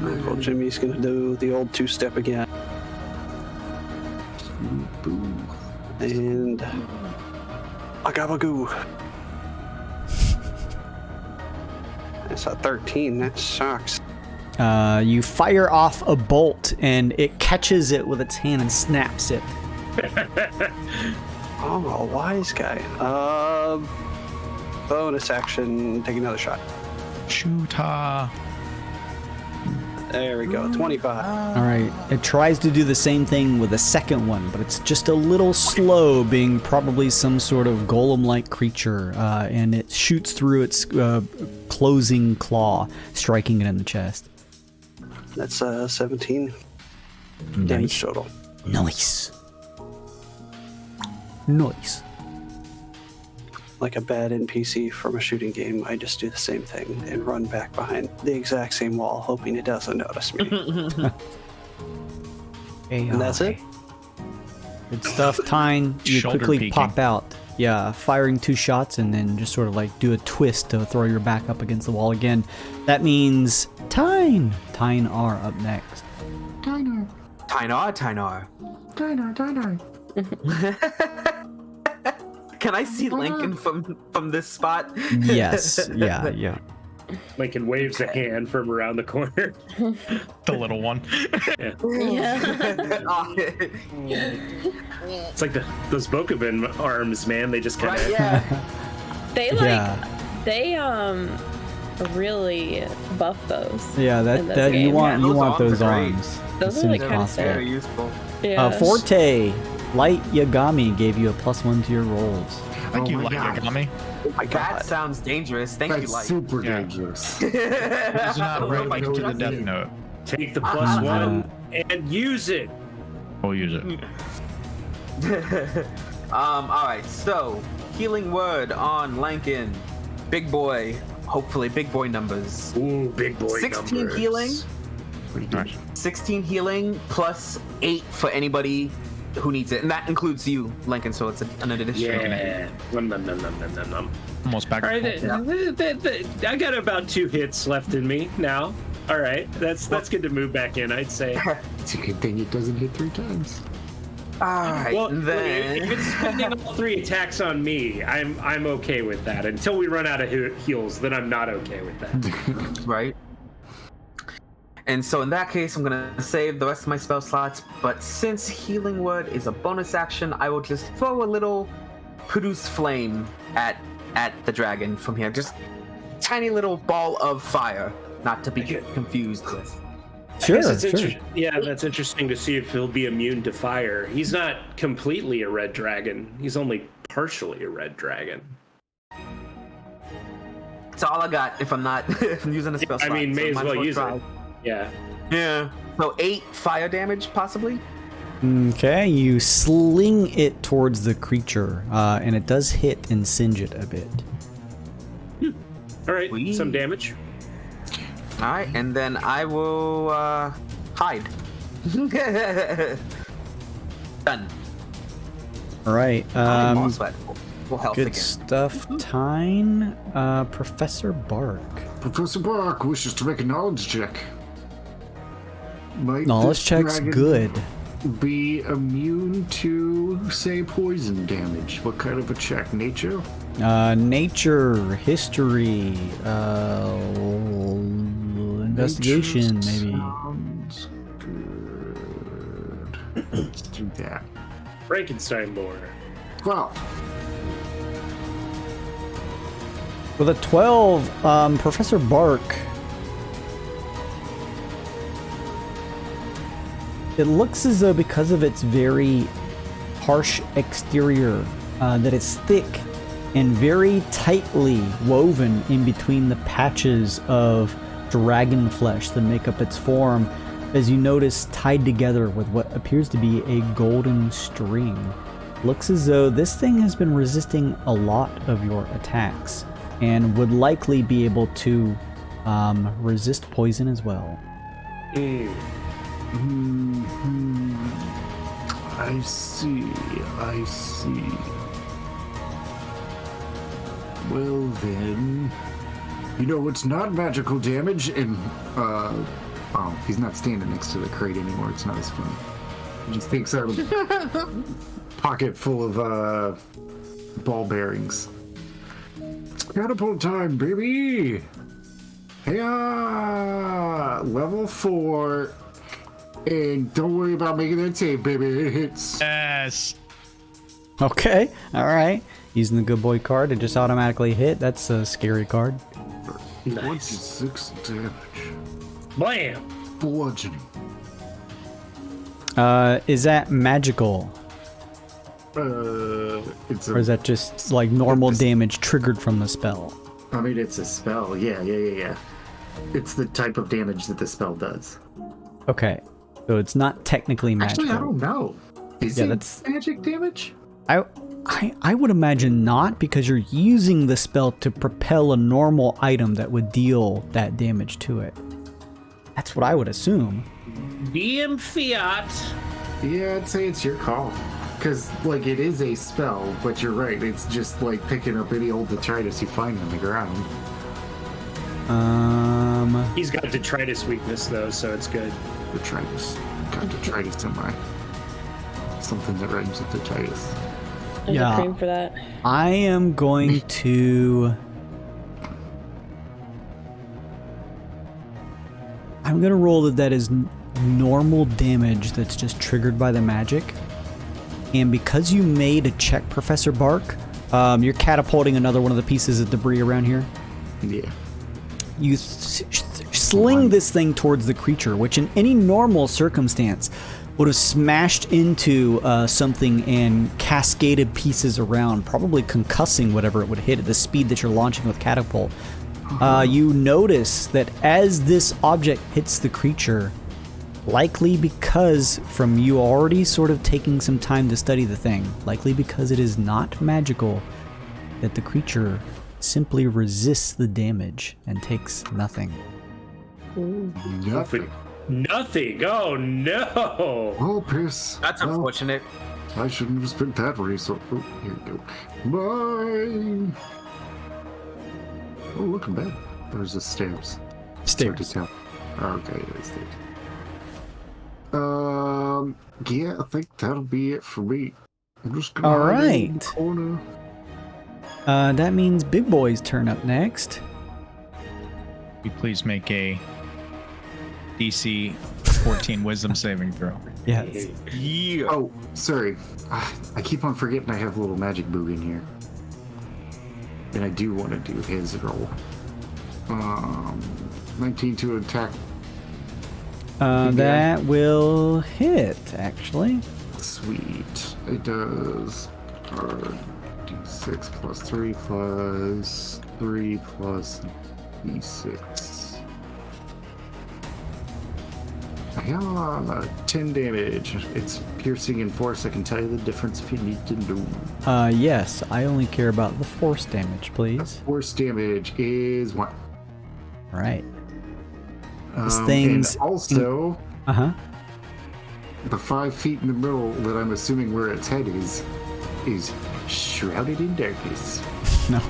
Uncle Jimmy's gonna do the old two-step again. Boo. And Agabagoo. That's a 13. That sucks. You fire off a bolt, and it catches it with its hand and snaps it. Oh, a wise guy. Bonus action. Take another shot. Shoot her. There we go. 25. All right. It tries to do the same thing with the second one, but it's just a little slow, being probably some sort of golem-like creature, and it shoots through its closing claw, striking it in the chest. That's 17 damage total. Nice. Nice. Like a bad NPC from a shooting game, I just do the same thing and run back behind the exact same wall, hoping it doesn't notice me. And that's it. Good stuff. Tyne, you Shoulder quickly peeking. pop out. Yeah, firing 2 shots and then just sort of like do a twist to throw your back up against the wall again. That means Tyne. Tyne R up next. Diner. Tynar. Diner. Can I see Lincoln from this spot? Yes. Yeah. Lincoln waves a hand from around the corner. The little one. It's like those Bokoban arms, man. They just kind of. Right, yeah. They Yeah. they really buff those. Yeah, in this that you game. want Yeah, those want those arms are great. arms. Those as are soon like as kinda possible. sick. Very useful. Yeah. Forte, Light Yagami gave you a +1 to your rolls. Thank Oh you, my Light God. Yagami. Oh my That god. sounds dangerous. Thank you, That's Light. super Yeah. dangerous. He's not Well, breaking like, to the just- death note. Take the +1 and use it. We'll use it. All right. So, healing word on Lincoln. Big boy. Hopefully, big boy numbers. Ooh, big boy 16 numbers. healing. Nice. 16 healing plus 8 for anybody who needs it, and that includes you, Lincoln. So it's an addition. Yeah. Nom. Almost back. All right, I got about 2 hits left in me now. All right, that's good to move back in, I'd say. It's a good thing it doesn't hit 3 times. All right. Well, and if it's then spending all 3 attacks on me, I'm okay with that. Until we run out of heals, then I'm not okay with that. right. And so in that case, I'm gonna save the rest of my spell slots. But since healing word is a bonus action, I will just throw a little produce flame at the dragon from here. Just tiny little ball of fire, not to be confused with. Sure, It's sure. Yeah, that's interesting to see if he'll be immune to fire. He's not completely a red dragon. He's only partially a red dragon. That's all I got. If I'm not if I'm using a spell I slot. mean, so may as might well use try. it. Yeah. Yeah. So 8 fire damage, possibly. Okay, you sling it towards the creature, and it does hit and singe it a bit. All right, Whee. some damage. All right, and then I will hide. Done. All right. All sweat. Full health Good again. stuff. Tyne, Professor Bark. Professor Bark wishes to make a knowledge check. Might Knowledge this check's dragon good. be immune to, say, poison damage? What kind of a check? Nature? Nature, history, investigation, Nature maybe. Sounds good. Let's do that. Frankenstein lore. 12. With a 12, Professor Bark. It looks as though, because of its very harsh exterior, that it's thick and very tightly woven in between the patches of dragon flesh that make up its form, as you notice tied together with what appears to be a golden string. Looks as though this thing has been resisting a lot of your attacks and would likely be able to resist poison as well. I see. Well then, it's not magical damage, and oh, he's not standing next to the crate anymore. It's not as funny. He just takes out a pocket full of ball bearings. Catapult time, baby! Hey, level 4. And don't worry about making that save, baby. It hits. Yes. Okay, all right. Using the good boy card to just automatically hit. That's a scary card. Nice. 26 damage. Blam. Bludgeoning. Is that magical? It's Or is that just like normal damage triggered from the spell? I mean, it's a spell. Yeah. It's the type of damage that the spell does. Okay, so it's not technically magical. Actually, I don't know. Is it magic damage? I would imagine not, because you're using the spell to propel a normal item that would deal that damage to it. That's what I would assume. DM Fiat. Yeah, I'd say it's your call. Because, like, it is a spell, but you're right. It's just like picking up any old detritus you find on the ground. He's got detritus weakness, though, so it's good. Detritus. Got detritus in my... Something that rhymes with detritus. There's a cream for that. I am going to... I'm going to roll that is normal damage that's just triggered by the magic. And because you made a check, Professor Bark, you're catapulting another one of the pieces of debris around here. Yeah. You sling this thing towards the creature, which in any normal circumstance would have smashed into something and cascaded pieces around, probably concussing whatever it would hit at the speed that you're launching with catapult. You notice that as this object hits the creature, likely because from you already sort of taking some time to study the thing, likely because it is not magical, that the creature simply resists the damage and takes nothing. Nothing. Nothing. Oh no. Oh, piss. That's unfortunate. I shouldn't have spent that resource. Oh, here you go. Bye. Oh, look at that. There's the stairs. Stairs. Oh, okay, there's stairs. Yeah, I think that'll be it for me. I'm just gonna hide in the corner. That means Big Boy's turn up next. Will you please make a DC 14 Wisdom saving throw? Yes. Yeah. Oh, sorry. I keep on forgetting I have a little magic boog in here. And I do want to do his roll. 19 to attack. That will hit, actually. Sweet. It does d6 plus 3 plus 3 plus d6. Yeah, 10 damage. It's piercing and force. I can tell you the difference if you need to know. Yes, I only care about the force damage, please. Force damage is 1. Right. This thing's... And also... Uh-huh. The 5 feet in the middle that I'm assuming where its head is shrouded in darkness.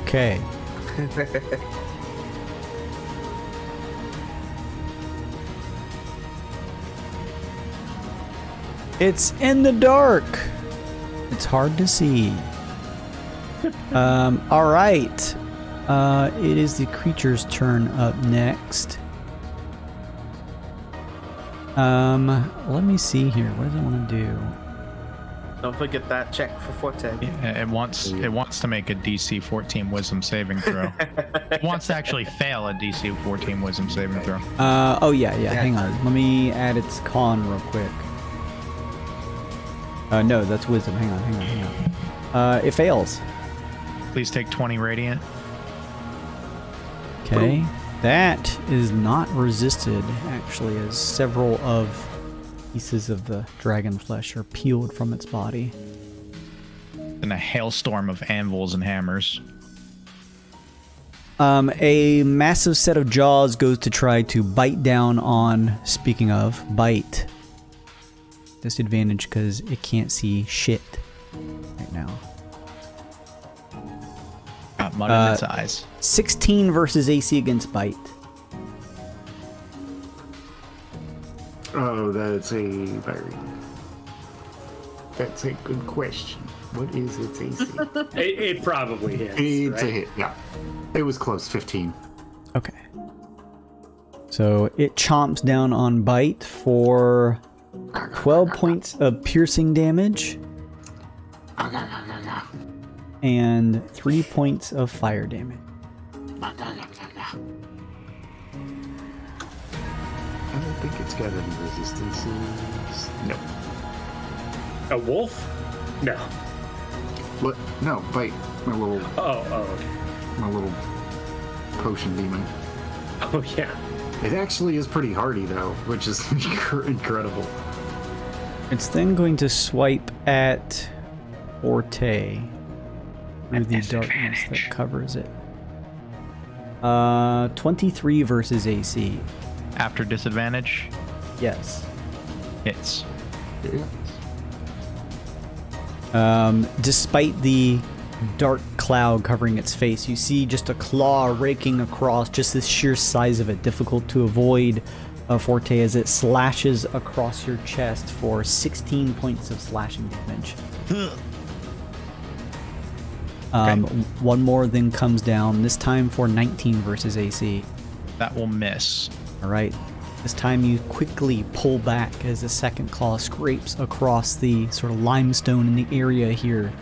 Okay. It's in the dark. It's hard to see. All right. It is the creature's turn up next. Let me see here. What does it want to do? Don't forget that check for Forte. Yeah, it wants to make a DC 14 Wisdom saving throw. It wants to actually fail a DC 14 Wisdom saving throw. Oh yeah. Hang on. Let me add its con real quick. No, that's wisdom. Hang on. It fails. Please take 20 radiant. Okay. That is not resisted, actually, as several of pieces of the dragon flesh are peeled from its body. In a hailstorm of anvils and hammers. A massive set of jaws goes to try to bite down on, speaking of, bite Disadvantage because it can't see shit right now. Got mud in its eyes. 16 versus AC against bite. Oh, that's a good question. What is its AC? It probably hits. It's a right? hit, yeah. It was close, 15. Okay. So it chomps down on bite for 12 points of piercing damage and 3 points of fire damage. I don't think it's got any resistances. No. A wolf? No. What? No, bite. My little Okay. potion demon. Oh, yeah. It actually is pretty hardy, though, which is incredible. It's then going to swipe at Forte through the darkness that covers it. 23 versus AC. After disadvantage, Yes. hits. Despite the dark cloud covering its face, you see just a claw raking across, just the sheer size of it, difficult to avoid, Forte, as it slashes across your chest for 16 points of slashing damage. One more then comes down, this time for 19 versus AC. That will miss. All right. This time you quickly pull back as the second claw scrapes across the sort of limestone in the area here,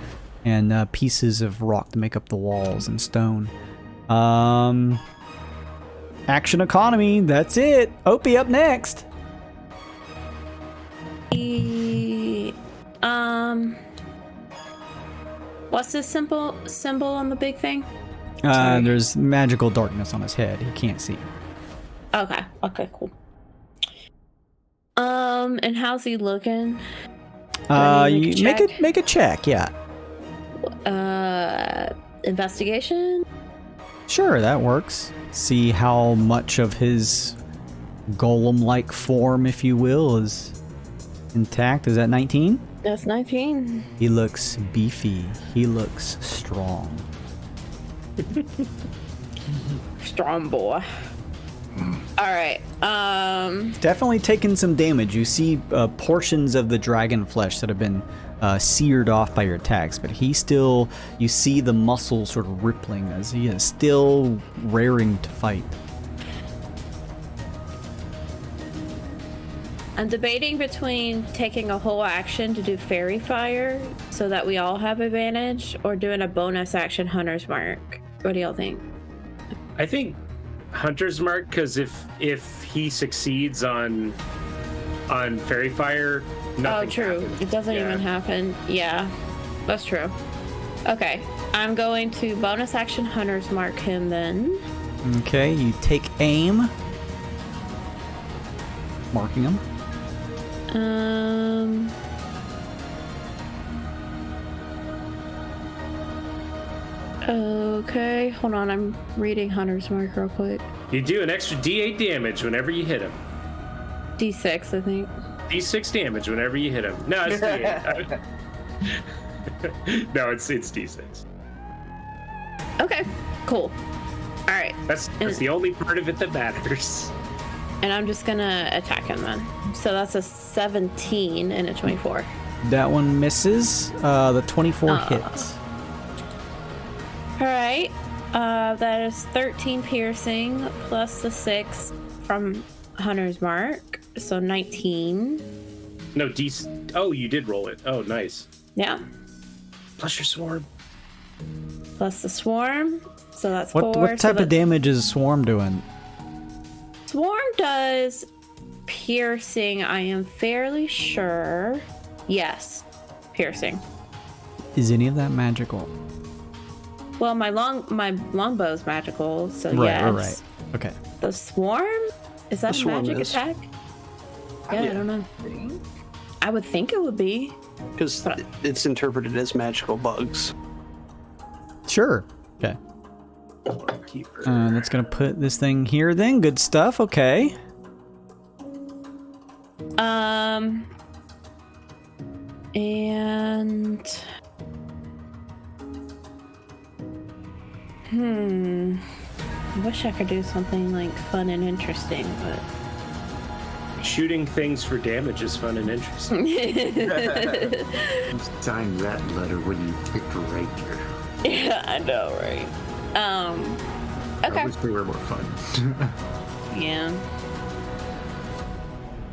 and pieces of rock to make up the walls and stone. Action economy, that's it. Opie up next. What's the symbol on the big thing? There's magical darkness on his head. He can't see. Okay, cool. And how's he looking? You make a check, yeah. Investigation? Sure, that works. See how much of his golem-like form, if you will, is intact. Is that 19? That's 19. He looks beefy. He looks strong. Strong boy. All right. Definitely taking some damage. You see portions of the dragon flesh that have been seared off by your attacks, but he still, you see the muscles sort of rippling as he is still raring to fight. I'm debating between taking a whole action to do fairy fire so that we all have advantage, or doing a bonus action hunter's mark. What do y'all think? I think Hunter's Mark, because if he succeeds on Fairy Fire, nothing true. happens. It doesn't even happen. Yeah, that's true. Okay, I'm going to bonus action Hunter's Mark him then. Okay, you take aim. Marking him. Okay, hold on. I'm reading Hunter's Mark real quick. You do an extra D8 damage whenever you hit him. D6, I think. D6 damage whenever you hit him. No, it's D8. No, it's D6. Okay, cool. All right. That's the only part of it that matters. And I'm just gonna attack him then. So that's a 17 and a 24. That one misses. The 24 hits. All right. That is 13 piercing plus the 6 from Hunter's Mark. So 19. No, Oh, you did roll it. Oh, nice. Yeah. Plus your swarm. Plus the swarm. So that's 4. What type of damage is Swarm doing? Swarm does piercing, I am fairly sure. Yes, piercing. Is any of that magical? Well, my longbow is magical, so yes. Right. Okay. The swarm? Is that a magic attack? Yeah, I don't know. I would think it would be. Because it's interpreted as magical bugs. Sure. Okay. That's gonna put this thing here then. Good stuff. Okay. And I wish I could do something like fun and interesting, but Shooting things for damage is fun and interesting. Sign that letter when you picked Ranger. yeah, I know, right? I Okay. wish they were more fun. Yeah.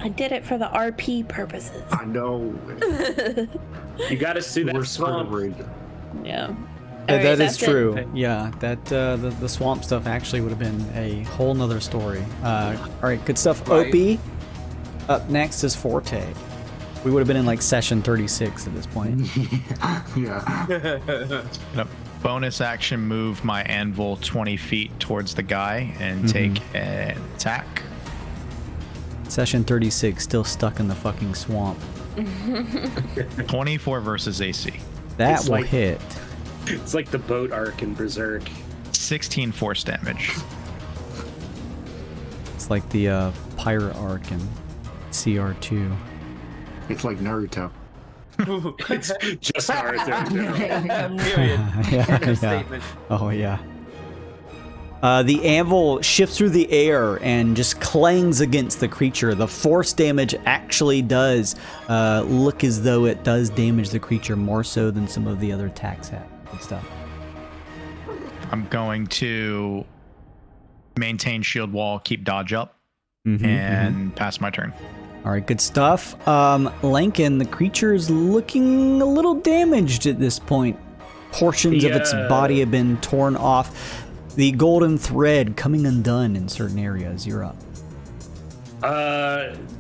I did it for the RP purposes. I know. You got us through We're that swamp. Ranger. Yeah. Yeah, Alright, that is that's it. true. Yeah, that the swamp stuff actually would have been a whole nother story. All right, good stuff. Right. Opie. Up next is Forte. We would have been in like session 36 at this point. Yeah. Gonna bonus action move my anvil 20 feet towards the guy and take an attack. Session 36, still stuck in the fucking swamp. 24 versus AC. That It's will like- hit. It's like the boat arc in Berserk. 16 force damage. It's like the pirate arc in CR2. It's like Naruto. It's just Naruto. Period. yeah. Statement. Oh yeah. The anvil shifts through the air and just clangs against the creature. The force damage actually does look as though it does damage the creature more so than some of the other attacks have. Good stuff. I'm going to maintain shield wall, keep dodge up, Mhm, and pass my turn. All right, good stuff. Lincoln, the creature is looking a little damaged at this point. Portions of its Yeah. body have been torn off. The golden thread coming undone in certain areas. You're up.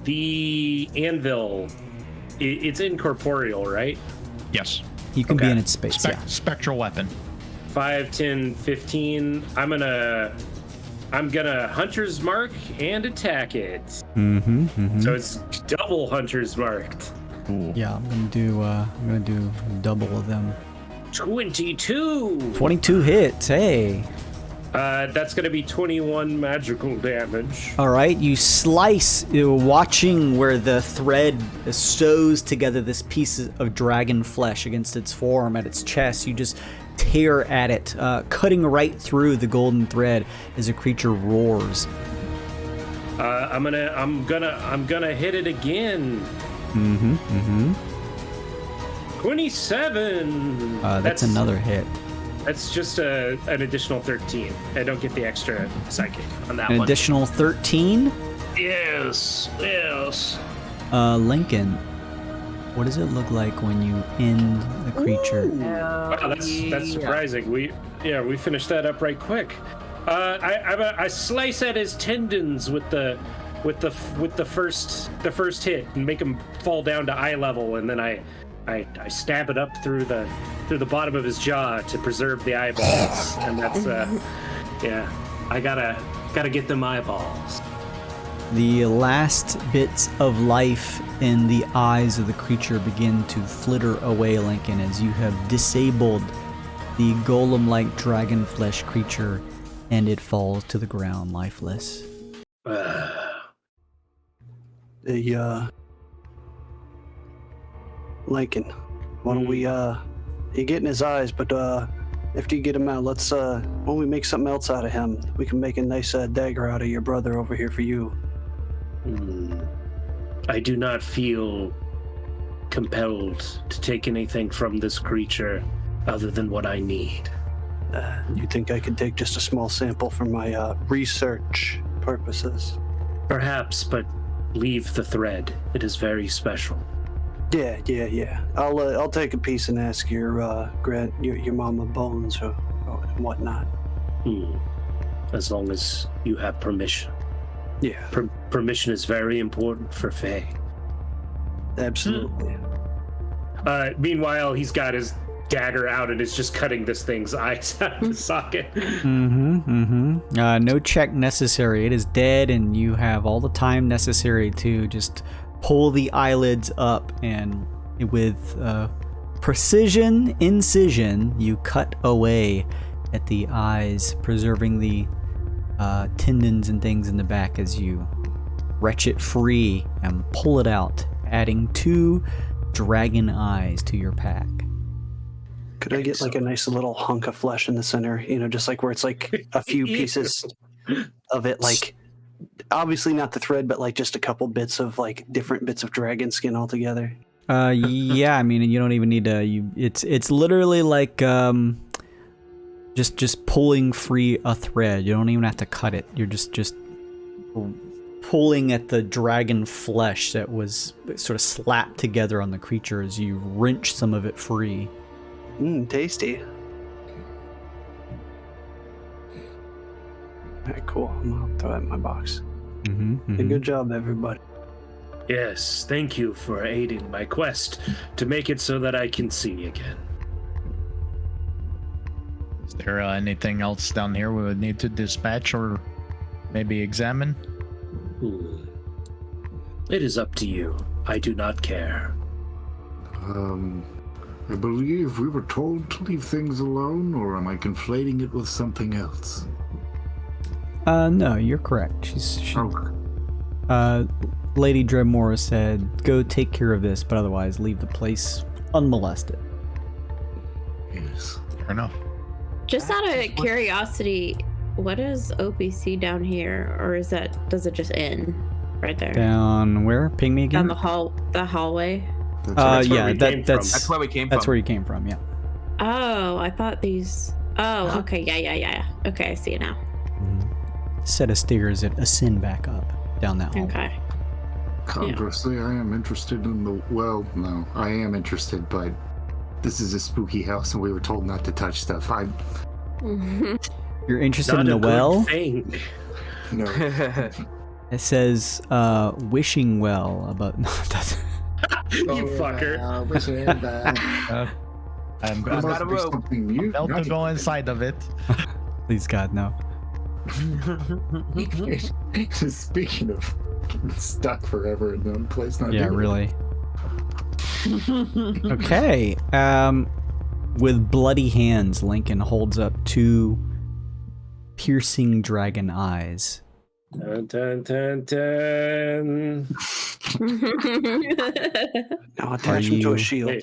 The anvil, it's incorporeal, right? Yes. You can be Okay. in its space. Yeah. Spectral weapon. 5, 10, 15. I'm gonna Hunter's Mark and attack it. So it's double Hunter's Marked. Yeah, I'm gonna do double of them. 22. 22 hits. Hey. That's gonna be 21 magical damage. All right, you slice, watching where the thread sews together this piece of dragon flesh against its forearm at its chest. You just tear at it, cutting right through the golden thread as the creature roars. I'm gonna hit it again. 27. That's another hit. That's just an additional 13. I don't get the extra psychic on that An one. additional 13. Yes. Lincoln, what does it look like when you end the creature? Wow, that's surprising. We finished that up right quick. I slice at his tendons with the first hit and make him fall down to eye level, and then I stab it up through the bottom of his jaw to preserve the eyeballs, and that's I gotta get them eyeballs. The last bits of life in the eyes of the creature begin to flitter away, Lincoln, as you have disabled the golem-like dragon flesh creature, and it falls to the ground lifeless. Lincoln, why don't we you get in his eyes, but after you get him out, let's why don't we make something else out of him? We can make a nice dagger out of your brother over here for you. I do not feel compelled to take anything from this creature other than what I need. You think I could take just a small sample for my research purposes? Perhaps, but leave the thread. It is very special. Yeah. I'll take a piece and ask your mama Bones or whatnot. As long as you have permission. Yeah, Permission is very important for Faye. absolutely. Meanwhile, he's got his dagger out and is just cutting this thing's eyes out of the socket. No check necessary. It is dead, and you have all the time necessary to just pull the eyelids up, and with precision incision, you cut away at the eyes, preserving the tendons and things in the back as you wrench it free and pull it out, adding 2 dragon eyes to your pack. Could I get like a nice little hunk of flesh in the center? You know, just like where it's like a few pieces of it, like obviously not the thread, but like just a couple bits of like different bits of dragon skin all together. Yeah, I mean, you don't even need to. It's literally like just pulling free a thread. You don't even have to cut it. You're just pulling at the dragon flesh that was sort of slapped together on the creature as you wrench some of it free. Tasty. Alright, cool. I'm gonna throw that in my box. Hey, good job, everybody. Yes, thank you for aiding my quest to make it so that I can see again. Is there anything else down here we would need to dispatch or maybe examine? It is up to you. I do not care. I believe we were told to leave things alone, or am I conflating it with something else? No, you're correct. Lady Dreadmore said, go take care of this, but otherwise leave the place unmolested. Yes. Fair enough. Just out of curiosity, what is OPC down here, or does it just end right there? Down where? Ping me again? Down the hallway. That's where we came from. That's where you came from, yeah. Oh, I thought these. Oh, okay, yeah. Okay, I see it now. Set of stairs that ascend back up down that hall. Okay. Conversely, I am interested in the. Well, no, I am interested, but this is a spooky house, and we were told not to touch stuff. You're interested Not in the a good well? thing. No. It says, wishing well about. No, that's. You fucker. I'm There going must be something new. to go inside of it. Please, God, no. Speaking of stuck forever in one place, not Yeah, doing really. Okay. With bloody hands, Lincoln holds up 2 piercing dragon eyes. Dun, dun, dun, dun. Now attach them to a shield.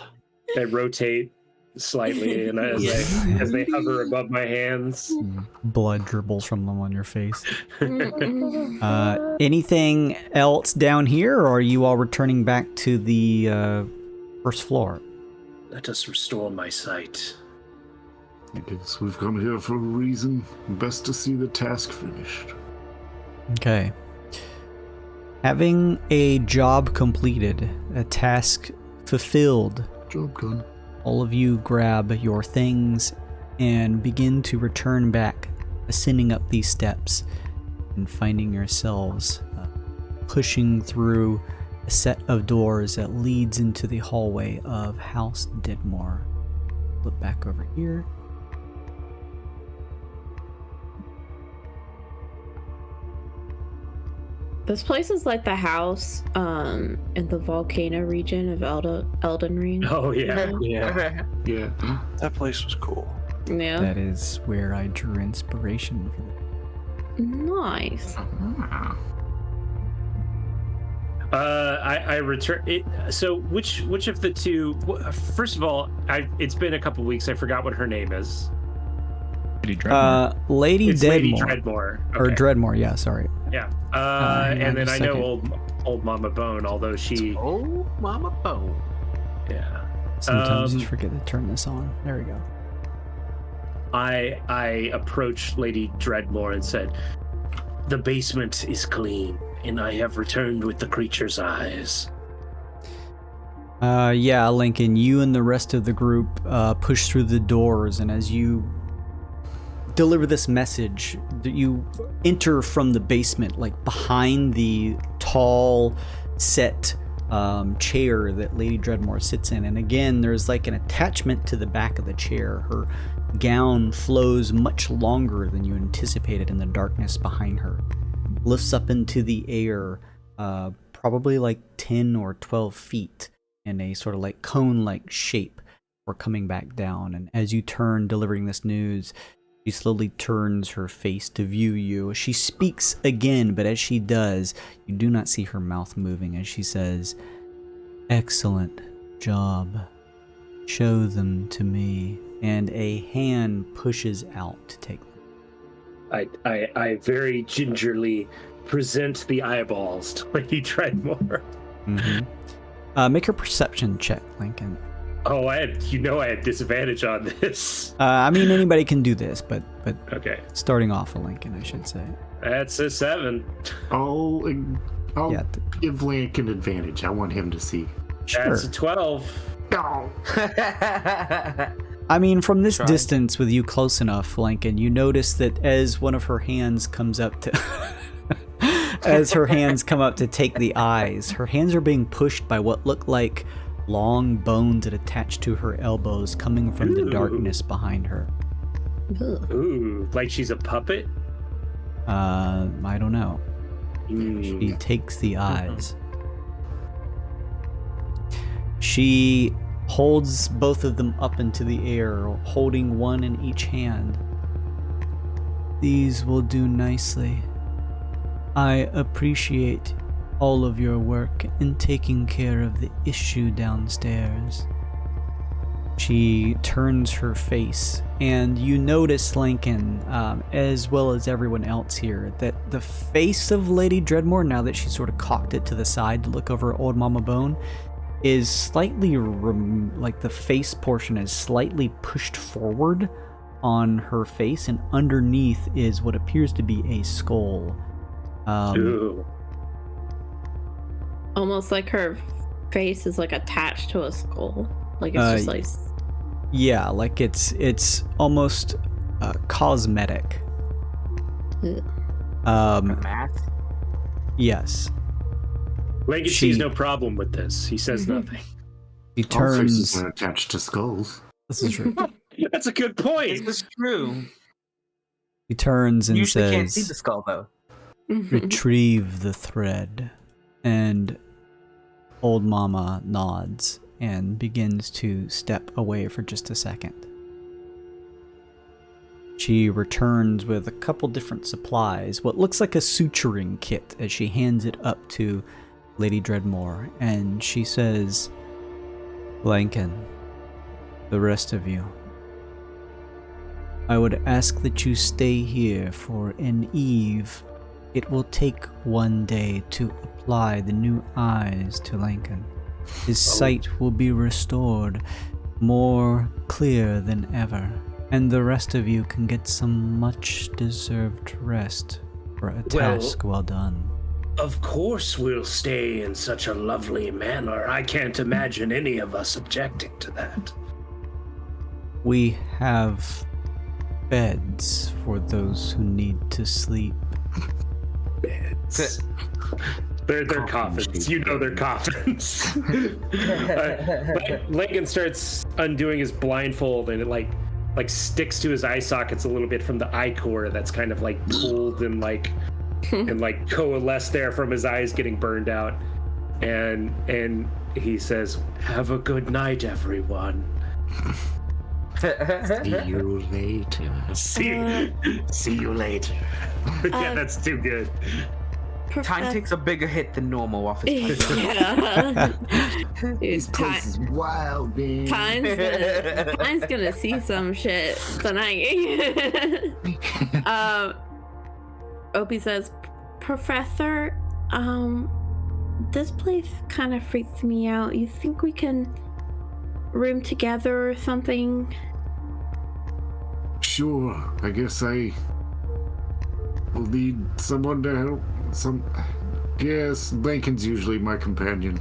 They rotate slightly, and as they hover above my hands, Blood dribbles from them on your face. Anything else down here, or are you all returning back to the first floor? let us restore my sight. I guess we've come here for a reason. Best to see the task finished. Okay. Having a job completed, a task fulfilled, Job done. all of you grab your things and begin to return back, ascending up these steps and finding yourselves pushing through a set of doors that leads into the hallway of House Deadmore. Flip back over here. This place is like the house in the volcano region of Elden Ring. Oh yeah. Yeah. Yeah. That place was cool. Yeah. That is where I drew inspiration for that. Nice. I return it. So which of the two? First of all, it's been a couple weeks. I forgot what her name is. Lady Dreadmore. Lady It's Deadmore. Lady Dreadmore. Or Okay. Dreadmore, yeah, sorry. Yeah. hang on And then just I a know second. old Mama Bone, although she. Oh, Mama Bone. Yeah. Sometimes just forget to turn this on. There we go. I approached Lady Dreadmore and said, "The basement is clean, and I have returned with the creature's eyes." Yeah, Lincoln, you and the rest of the group push through the doors, and as you deliver this message, you enter from the basement, like behind the tall set chair that Lady Dreadmore sits in. And again, there's like an attachment to the back of the chair. Her gown flows much longer than you anticipated in the darkness behind her. Lifts up into the air, probably like 10 or 12 feet in a sort of like cone-like shape before coming back down. And as you turn, delivering this news, she slowly turns her face to view you. She speaks again, but as she does, you do not see her mouth moving as she says, "Excellent. job. Show them to me. And a hand pushes out to take them. I very gingerly present the eyeballs to Lady Dreadmore. Mm-hmm. Make a perception check, Lincoln. Oh, I had disadvantage on this. I mean, anybody can do this, but okay. Starting off a Lincoln, I should say. That's a 7. I'll give Lincoln advantage. I want him to see. Sure. That's a 12. No. I mean, from this distance with you close enough, Lincoln, you notice that as one of her hands comes up to... as her hands come up to take the eyes, her hands are being pushed by what look like long bones that attach to her elbows coming from the darkness behind her. Ooh, like she's a puppet? I don't know. She takes the eyes. She holds both of them up into the air, holding one in each hand. These will do nicely. I appreciate all of your work in taking care of the issue downstairs. She turns her face, and you notice, Lincoln, as well as everyone else here, that the face of Lady Dreadmore, now that she sort of cocked it to the side to look over Old Mama Bone, is slightly, like the face portion is slightly pushed forward on her face, and underneath is what appears to be a skull. Almost like her face is like attached to a skull. Like it's just like... Yeah, like it's almost cosmetic. Mask? Yes. Lincoln sees no problem with this. He says nothing. He All faces turns... are attached to skulls. This is true. That's a good point. This is true. He turns and Usually says... can't see the skull, though. Retrieve the thread. And Old Mama nods and begins to step away for just a second. She returns with a couple different supplies, what looks like a suturing kit, as she hands it up to Lady Dreadmore, and she says, Lincoln, the rest of you, I would ask that you stay here for an eve. It will take one day to apply the new eyes to Lincoln. His sight will be restored, more clear than ever, and the rest of you can get some much-deserved rest for a task well done. Of course we'll stay in such a lovely manner. I can't imagine any of us objecting to that. We have beds for those who need to sleep. Beds. They're coffins. You know they're coffins. Lincoln starts undoing his blindfold, and it like sticks to his eye sockets a little bit from the eye cord that's kind of like pulled and like coalesced there from his eyes getting burned out. And he says, "Have a good night, everyone." See you later. See you later. Yeah, that's too good. Time takes a bigger hit than normal off his place. Yeah. This place is wild, man. Time's gonna see some shit tonight. Opie says, Professor, this place kind of freaks me out. You think we can room together or something? Sure, I guess I will need someone to help. Yes, Lincoln's usually my companion.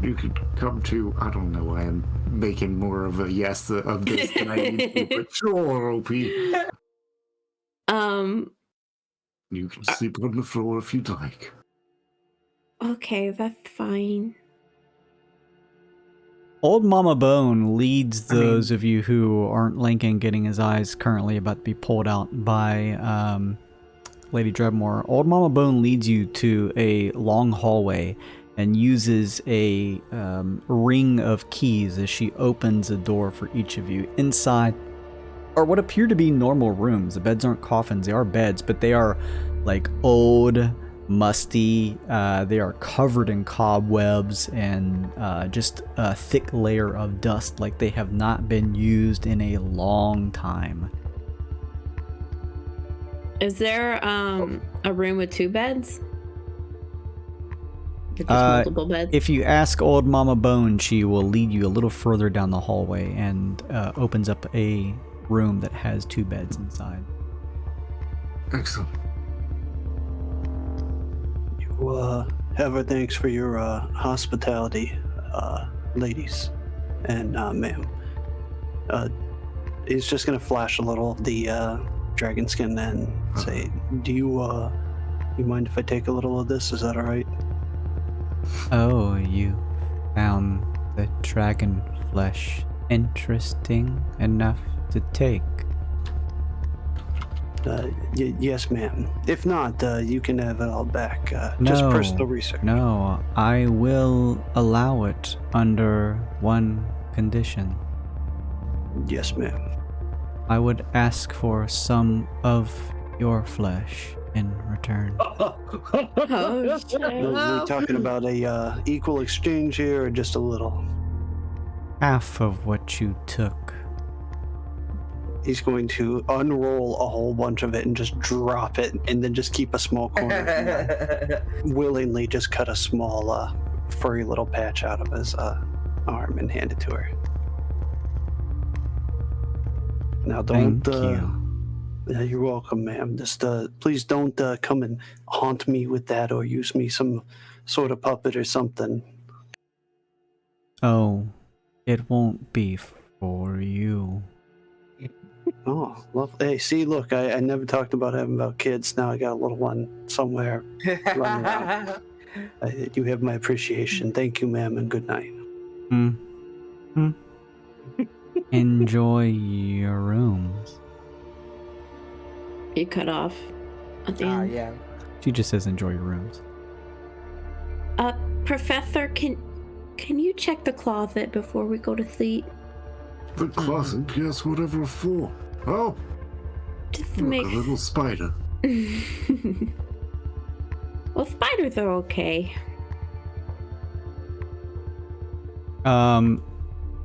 You could come to, I don't know, I am making more of a yes of this than I need to, but sure, OP. You can sleep on the floor if you'd like. Okay, that's fine. Old Mama Bone leads those of you who aren't Lincoln getting his eyes currently about to be pulled out by Lady Dreadmore. Old Mama Bone leads you to a long hallway and uses a ring of keys as she opens a door for each of you. Inside are what appear to be normal rooms. The beds aren't coffins, they are beds, but they are like old, musty. They are covered in cobwebs and just a thick layer of dust, like they have not been used in a long time. Is there a room with 2 beds? Or just multiple beds? If you ask Old Mama Bone, she will lead you a little further down the hallway and opens up a room that has 2 beds inside. Excellent. Have our thanks for your hospitality, ladies and ma'am. He's just gonna flash a little of the dragon skin and say, "Do you mind if I take a little of this? Is that all right?" Oh, you found the dragon flesh interesting enough to take? Yes, ma'am. If not, you can have it all back. No, just personal research. No, I will allow it under one condition. Yes, ma'am. I would ask for some of your flesh in return. Oh, shit. Are we talking about a equal exchange here, or just a little? Half of what you took. He's going to unroll a whole bunch of it and just drop it, and then just keep a small corner. Willingly just cut a small, furry little patch out of his arm and hand it to her. Now, don't. Thank you. Yeah, you're welcome, ma'am. Just please don't come and haunt me with that, or use me some sort of puppet or something. Oh, it won't be for you. Oh, love. Hey, see, look, I never talked about having about kids. Now I got a little one somewhere running around. You have my appreciation. Thank you, ma'am, and good night. Enjoy your rooms. You cut off at the end. Yeah. She just says enjoy your rooms. Professor, can you check the closet before we go to sleep? The closet? Yes, whatever for. Oh, Just to look, make. a little spider. Well, spiders are okay.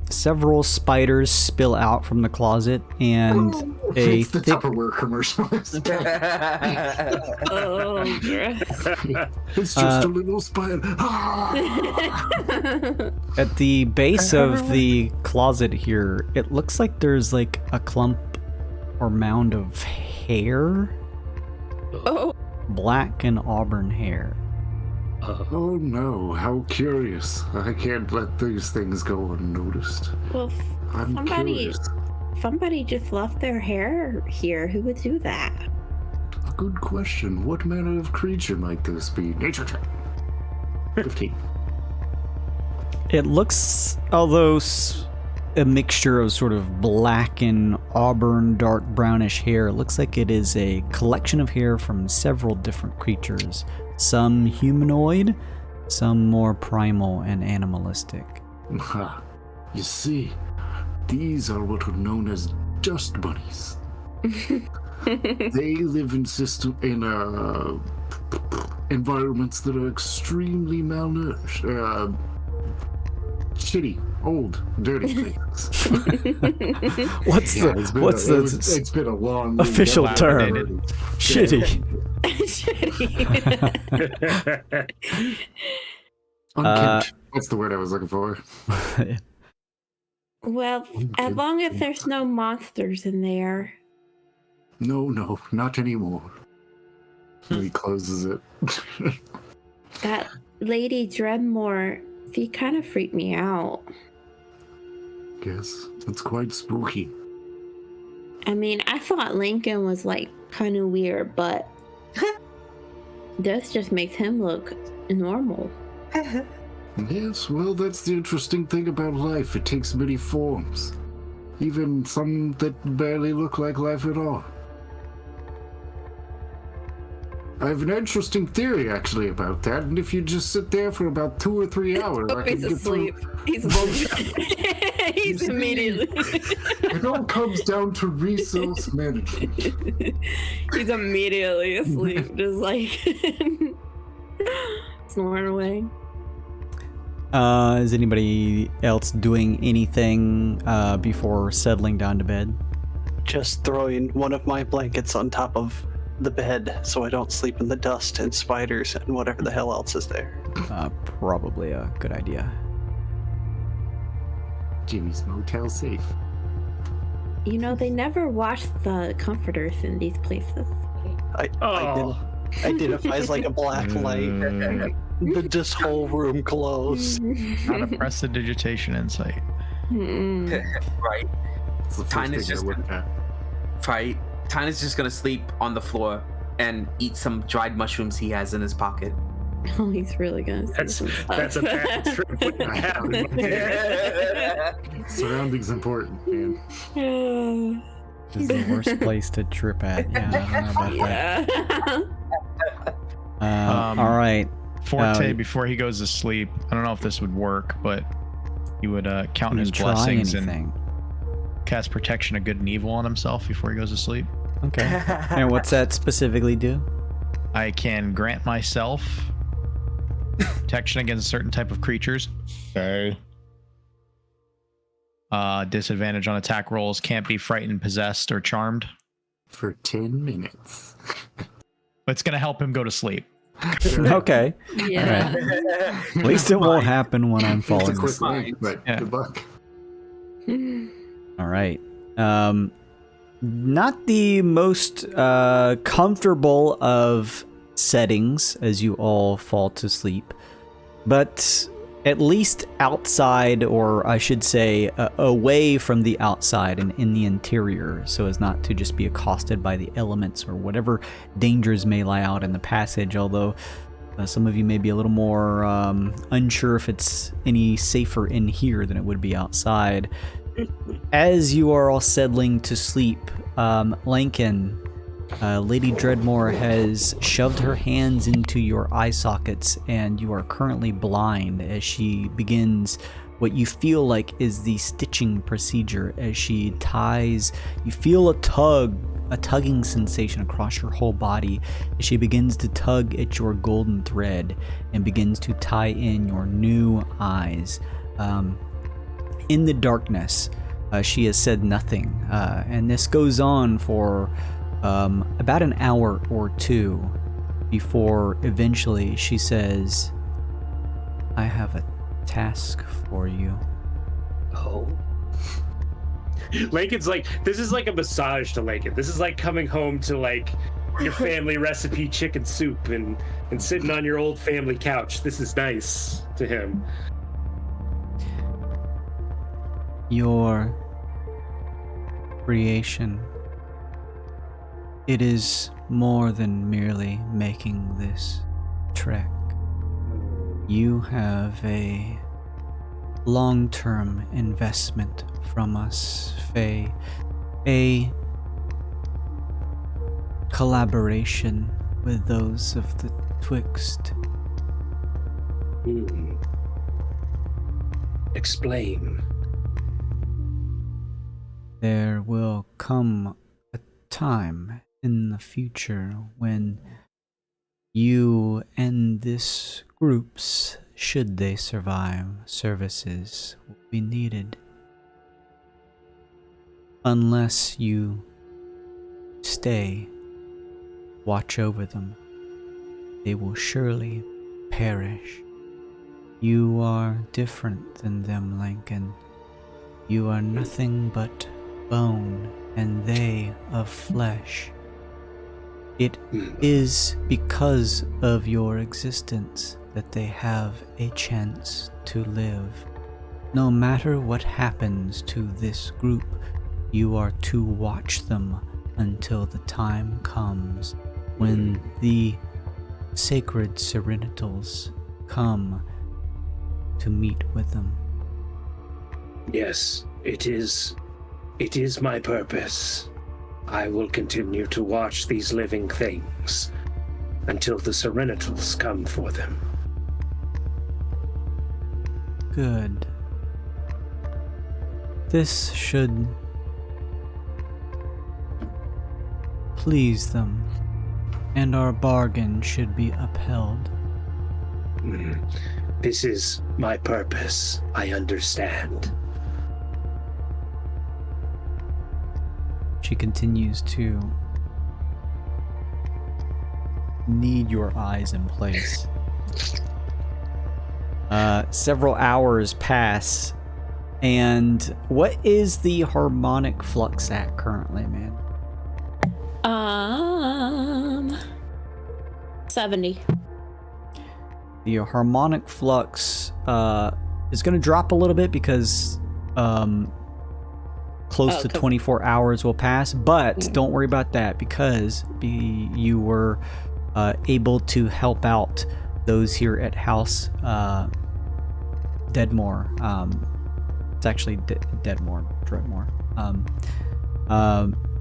Several spiders spill out from the closet, and a It's the thick Tupperware commercial. Oh, It's just a little spider. at the base of the closet here, it looks like there's like a clump or mound of hair, Oh, black and auburn hair. Oh no, how curious. I can't let these things go unnoticed. well, I'm curious. somebody just left their hair here. Who would do that? A good question. What manner of creature might this be? Nature check. 15. It looks, although a mixture of sort of black and auburn, dark brownish hair, it looks like it is a collection of hair from several different creatures. Some humanoid, some more primal and animalistic. Ha. You see, these are what are known as dust bunnies. They live in environments that are extremely malnourished, shitty, old, dirty things. What's It's been a long official term? Dilapidated. Shitty. Unkempt. That's the word I was looking for. Well, as long as there's no monsters in there. No, not anymore. He closes it. That Lady Dreadmore, she kind of freaked me out. Yes, it's quite spooky. I mean, I thought Lincoln was like kind of weird, but this just makes him look normal. Yes, well, that's the interesting thing about life. It takes many forms. Even some that barely look like life at all. I have an interesting theory, actually, about that, and if you just sit there for about 2 or 3 hours, I can He's get asleep. through... He's asleep. He's immediately. It all comes down to resource management. He's immediately asleep, just like. snoring away. Is anybody else doing anything before settling down to bed? Just throwing one of my blankets on top of the bed so I don't sleep in the dust and spiders and whatever the hell else is there. Probably a good idea. Jimmy's Motel safe. You know, they never wash the comforters in these places. I identifies like a black light. This whole room glows. Not a prestidigitation insight. Right. It's the first Tyna's thing I just looked at. right. Tyna's just gonna sleep on the floor and eat some dried mushrooms he has in his pocket. Oh, he's really gonna. That's a bad trip. What the hell? Surroundings important, man. This is the worst place to trip at. Yeah, I don't know about that. Yeah. All right. Forte, before he goes to sleep, I don't know if this would work, but he would count his Try blessings anything. and cast protection of good and evil on himself before he goes to sleep. Okay. And what's that specifically do? I can grant myself protection against a certain type of creatures. Okay. Disadvantage on attack rolls. Can't be frightened, possessed, or charmed. For 10 minutes. But it's going to help him go to sleep. Okay. Yeah. All right. At least it won't happen when I'm It's a falling quick asleep. link, but Yeah. good luck. All right. Not the most comfortable of settings as you all fall to sleep, but at least outside, or I should say away from the outside and in the interior, so as not to just be accosted by the elements or whatever dangers may lie out in the passage, although some of you may be a little more unsure if it's any safer in here than it would be outside. As you are all settling to sleep, Lankin, Lady Dreadmore has shoved her hands into your eye sockets, and you are currently blind as she begins what you feel like is the stitching procedure. As she ties, you feel a tugging sensation across your whole body as she begins to tug at your golden thread and begins to tie in your new eyes. In the darkness, she has said nothing, and this goes on for about an hour or two before eventually she says, "I have a task for you." Oh. Lincoln's like, this is like a massage to Lincoln. This is like coming home to like your family recipe chicken soup and sitting on your old family couch. This is nice to him. Your creation, it is more than merely making this trek. You have a long-term investment from us, Faye. A collaboration with those of the Twixt. Explain. There will come a time in the future when you and this group's, should they survive, services will be needed. Unless you stay, watch over them, they will surely perish. You are different than them, Lankin. You are nothing but bone, and they of flesh. It is because of your existence that they have a chance to live. No matter what happens to this group, you are to watch them until the time comes when the sacred serenitals come to meet with them. Yes, it is my purpose. I will continue to watch these living things until the serenitals come for them. Good. This should please them, and our bargain should be upheld. This is my purpose. I understand. She continues to knead your eyes in place. Several hours pass, and what is the harmonic flux at currently, man? 70. The harmonic flux is going to drop a little bit because close to 24 hours will pass, but don't worry about that because you were able to help out those here at House Deadmore. It's actually Deadmore, Dreadmore.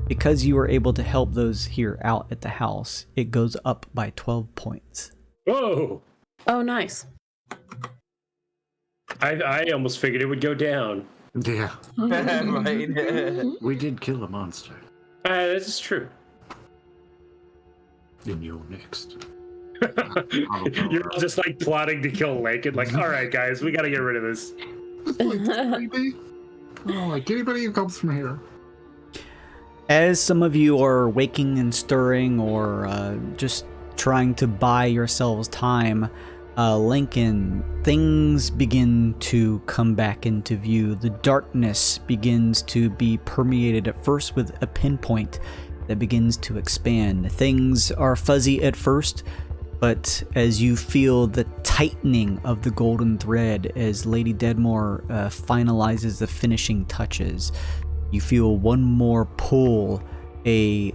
Because you were able to help those here out at the house, it goes up by 12 points. Whoa! Oh, nice. I almost figured it would go down. Yeah, Right. we did kill a monster. This is true. And you're next. You're just like plotting to kill Lincoln. Like, all right, guys, we got to get rid of this. Maybe. Oh, like anybody who comes from here. As some of you are waking and stirring or just trying to buy yourselves time, Lincoln, things begin to come back into view. The darkness begins to be permeated at first with a pinpoint that begins to expand. Things are fuzzy at first, but as you feel the tightening of the golden thread as Lady Deadmore finalizes the finishing touches, you feel one more pull. A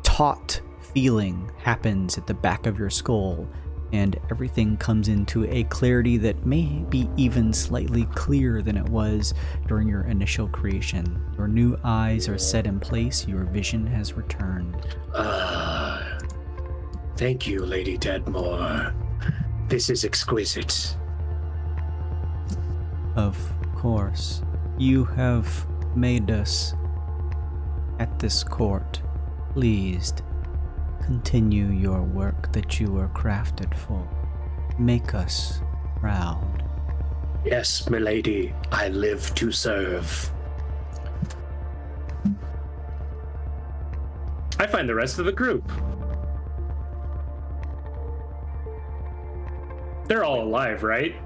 taut feeling happens at the back of your skull, and everything comes into a clarity that may be even slightly clearer than it was during your initial creation. Your new eyes are set in place, your vision has returned. Thank you, Lady Deadmore. This is exquisite. Of course, you have made us at this court pleased. Continue your work that you were crafted for. Make us proud. Yes, milady, I live to serve. I find the rest of the group. They're all alive, right?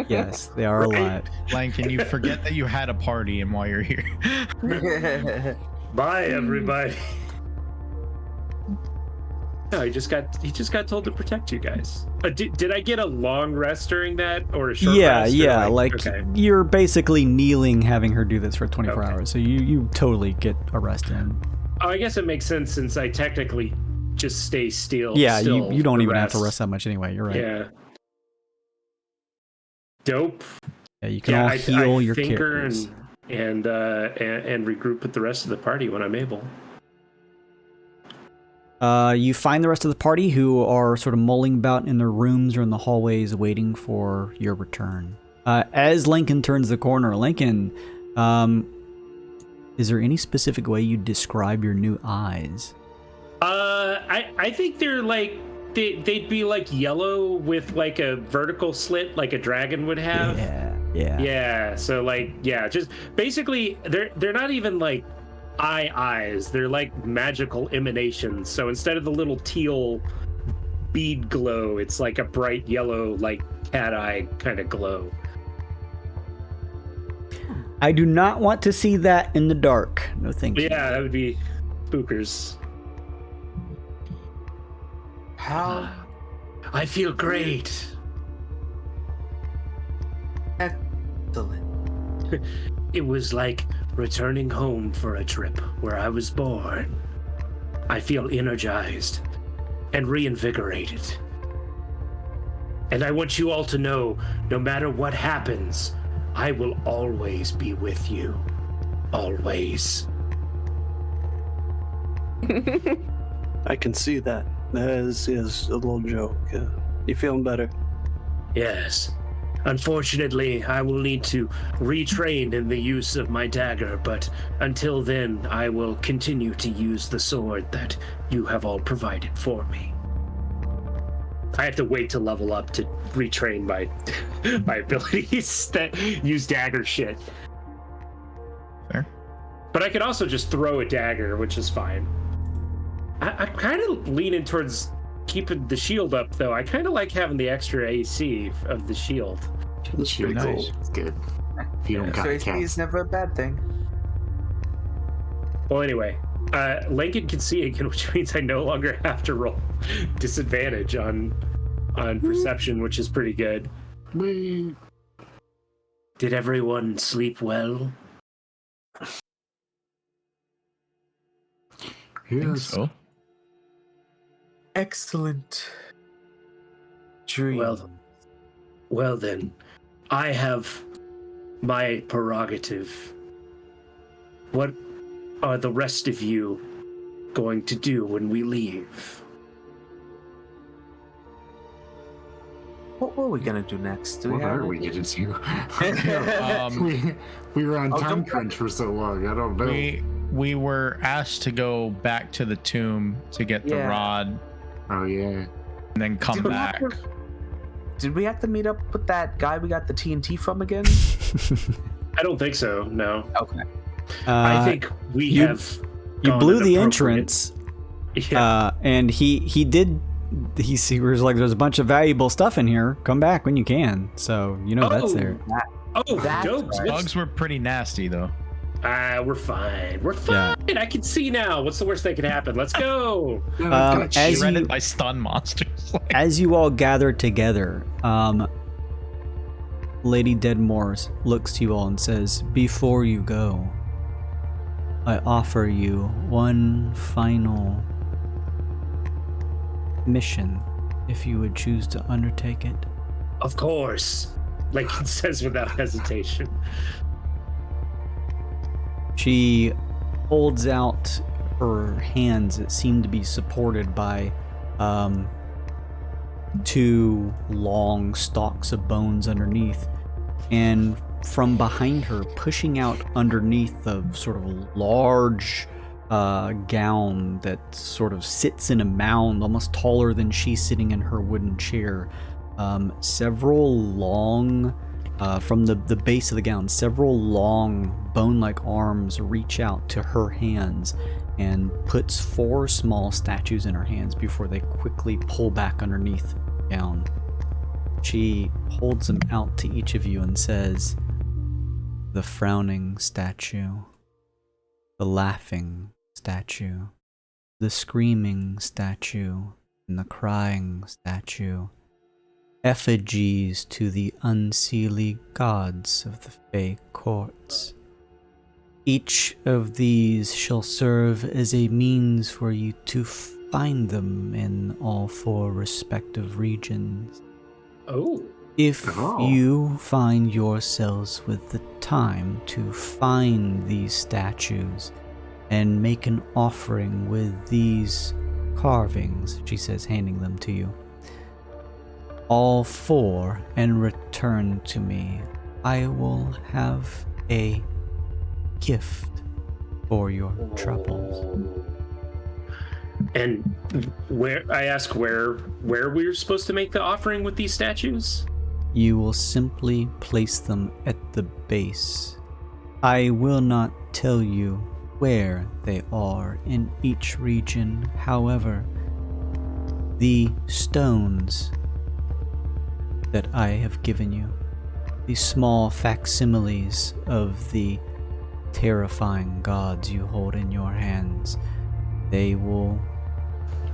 Yes, they are alive. Lincoln, you forget that you had a party and while you're here. Bye, everybody. No, he just got told to protect you guys. Did I get a long rest during that, or a short rest? Yeah, okay. You're basically kneeling having her do this for 24 Okay. hours, so you totally get a rest in. Oh, I guess it makes sense since I technically just stay still. Yeah, still you don't for even have to rest that much anyway, you're right. Yeah. Dope. Yeah, you can all heal your thinker characters. and regroup with the rest of the party when I'm able. You find the rest of the party who are sort of mulling about in their rooms or in the hallways waiting for your return. As Lincoln turns the corner, Lincoln, is there any specific way you describe your new eyes? I think they're like they'd be like yellow with like a vertical slit like a dragon would have. Yeah. So like just basically they're not even like eyes. They're like magical emanations. So instead of the little teal bead glow, it's like a bright yellow like cat eye kind of glow. I do not want to see that in the dark. No thank you. Yeah, that would be spookers. How I feel great. excellent. It was like returning home for a trip where I was born. I feel energized and reinvigorated. And I want you all to know, no matter what happens, I will always be with you. Always. I can see that. That is a little joke. You feeling better? Yes. Unfortunately, I will need to retrain in the use of my dagger, but until then, I will continue to use the sword that you have all provided for me. I have to wait to level up to retrain my my abilities that use dagger shit. Fair. But I could also just throw a dagger, which is fine. I'm kind of leaning towards keeping the shield up, though. I kind of like having the extra AC of the shield. That's pretty Nice. cool. It's good. If you don't So got AC is cast. never a bad thing. Well, anyway, Lincoln can see again, which means I no longer have to roll disadvantage on perception, which is pretty good. Wait. Did everyone sleep well? I think Yes. so. Excellent dream. Well then, I have my prerogative. What are the rest of you going to do when we leave? What were we gonna do next? Do What have are we any- gonna do? Um, we were on Oh, time don't- crunch for so long. I don't know. we were asked to go back to the tomb to get the Yeah. rod Oh yeah. and then come Did we back. have to- Did we have to meet up with that guy we got the TNT from again? I don't think so. No, Okay. I think we you- have. you gone blew the inappropriate- entrance, Yeah. and he was like, "There's a bunch of valuable stuff in here. Come back when you can." So that's there. Oh, That's dope. right. Bugs were pretty nasty though. We're fine. We're Yeah. fine. I can see now. What's the worst that could happen? Let's go. As Shredded you by stun monsters. as you all gather together, Lady Deadmore looks to you all and says, "Before you go, I offer you one final mission, if you would choose to undertake it." Of course. Like it says without hesitation. She holds out her hands that seem to be supported by two long stalks of bones underneath. And from behind her, pushing out underneath a sort of large gown that sort of sits in a mound, almost taller than she's sitting in her wooden chair, several long, from the base of the gown, several long bone-like arms reach out to her hands and puts 4 small statues in her hands before they quickly pull back underneath the gown. She holds them out to each of you and says, "The frowning statue, the laughing statue, the screaming statue, and the crying statue, effigies to the unseelie gods of the Fey courts. Each of these shall serve as a means for you to find them in all 4 respective regions. Oh. If Oh. you find yourselves with the time to find these statues and make an offering with these carvings," she says, handing them to you, "all 4, and return to me, I will have a gift for your troubles." And where we're supposed to make the offering with these statues? You will simply place them at the base. I will not tell you where they are in each region. However, the stones that I have given you, the small facsimiles of the terrifying gods you hold in your hands, they will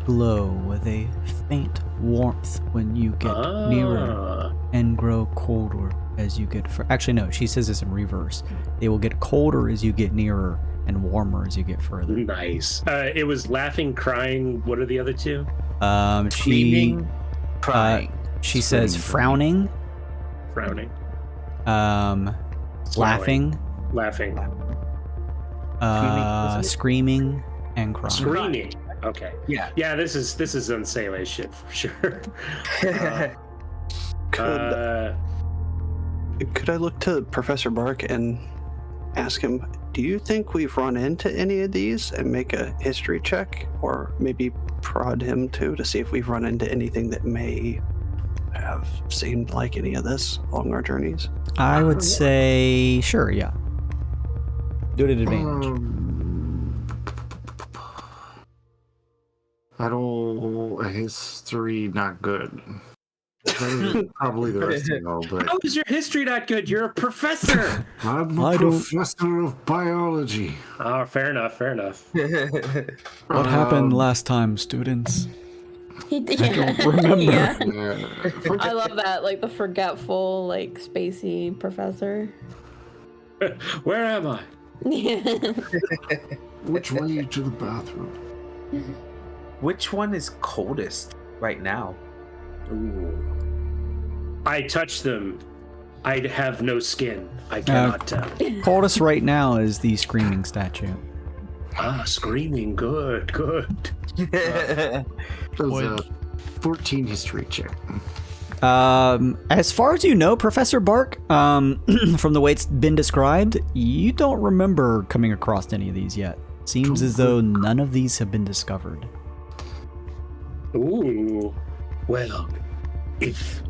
glow with a faint warmth when you get nearer, and grow colder as you get actually no, she says this in reverse. They will get colder as you get nearer and warmer as you get further. Nice. It was laughing, crying. What are the other 2? Screaming, crying. She says frowning, Frowning. laughing, Laughing. wasn't it? screaming, and crying. Screaming. Okay. Yeah. Yeah, this is Unsaleh shit for sure. Could I look to Professor Bark and ask him, do you think we've run into any of these and make a history check? Or maybe prod him too to see if we've run into anything that may have seemed like any of this along our journeys? I would say, sure, yeah. Do it at advantage. I don't. History not good. Probably the rest of y'all, but How is your history not good? You're a professor. I'm a I don't- professor of biology. Oh, fair enough. What happened last time, students? I don't remember. Yeah. Yeah. I love that, like the forgetful, like spacey professor. Where am I? Yeah. Which way to the bathroom? Which one is coldest right now? Ooh. I touch them. I have no skin. I cannot tell. Coldest right now is the screaming statue. Screaming. Good. That was a 14 history check. As far as you know, Professor Bark, from the way it's been described, you don't remember coming across any of these yet. Seems as though none of these have been discovered. Ooh. Well, if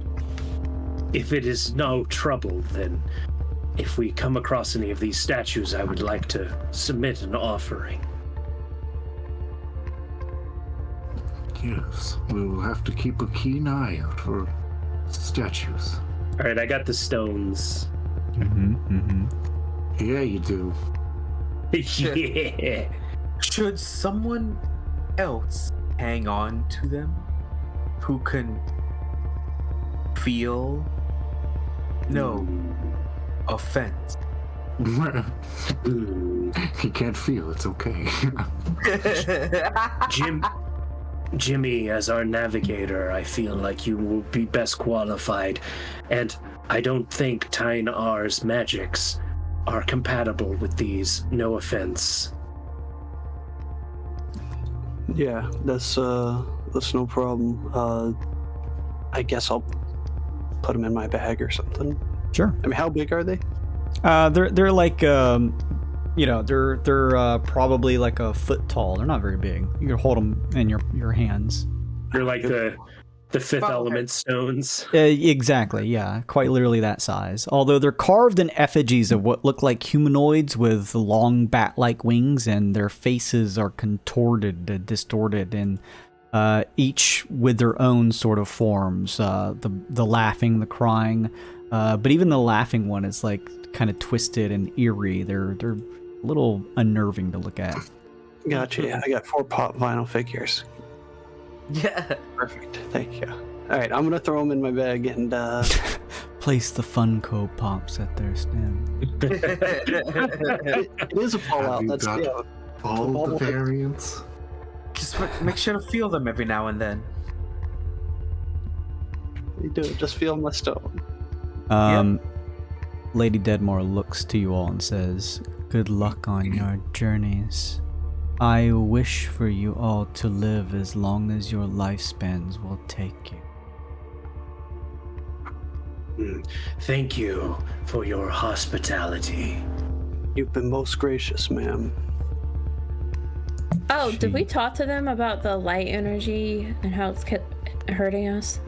it is no trouble, then if we come across any of these statues, I would like to submit an offering. Yes, we will have to keep a keen eye out for statues. All right, I got the stones. Yeah, you do. Yeah. Should someone else hang on to them who can feel no offense? He can't feel, it's okay. Jimmy, as our navigator, I feel like you will be best qualified, and I don't think Tyne R's magics are compatible with these. No offense. Yeah, that's no problem. I guess I'll put them in my bag or something. Sure. I mean, how big are they? They're like they're probably like a foot tall. They're not very big. You can hold them in your hands. You're like the fifth element stones. Exactly, yeah. Quite literally that size. Although they're carved in effigies of what look like humanoids with long bat-like wings, and their faces are contorted, distorted, and each with their own sort of forms. The laughing, the crying, but even the laughing one is like kind of twisted and eerie. They're a little unnerving to look at. Gotcha. Yeah, I got 4 pop vinyl figures. Yeah. Perfect. Thank you. All right, I'm gonna throw them in my bag and Place the Funko Pops at their stand. it is a Fallout. Have you That's got all the variants. Just make sure to feel them every now and then. You do it. Just feel my stone. Lady Deadmore looks to you all and says, "Good luck on your journeys. I wish for you all to live as long as your lifespans will take you." Thank you for your hospitality. You've been most gracious, ma'am. Oh, did we talk to them about the light energy and how it's hurting us?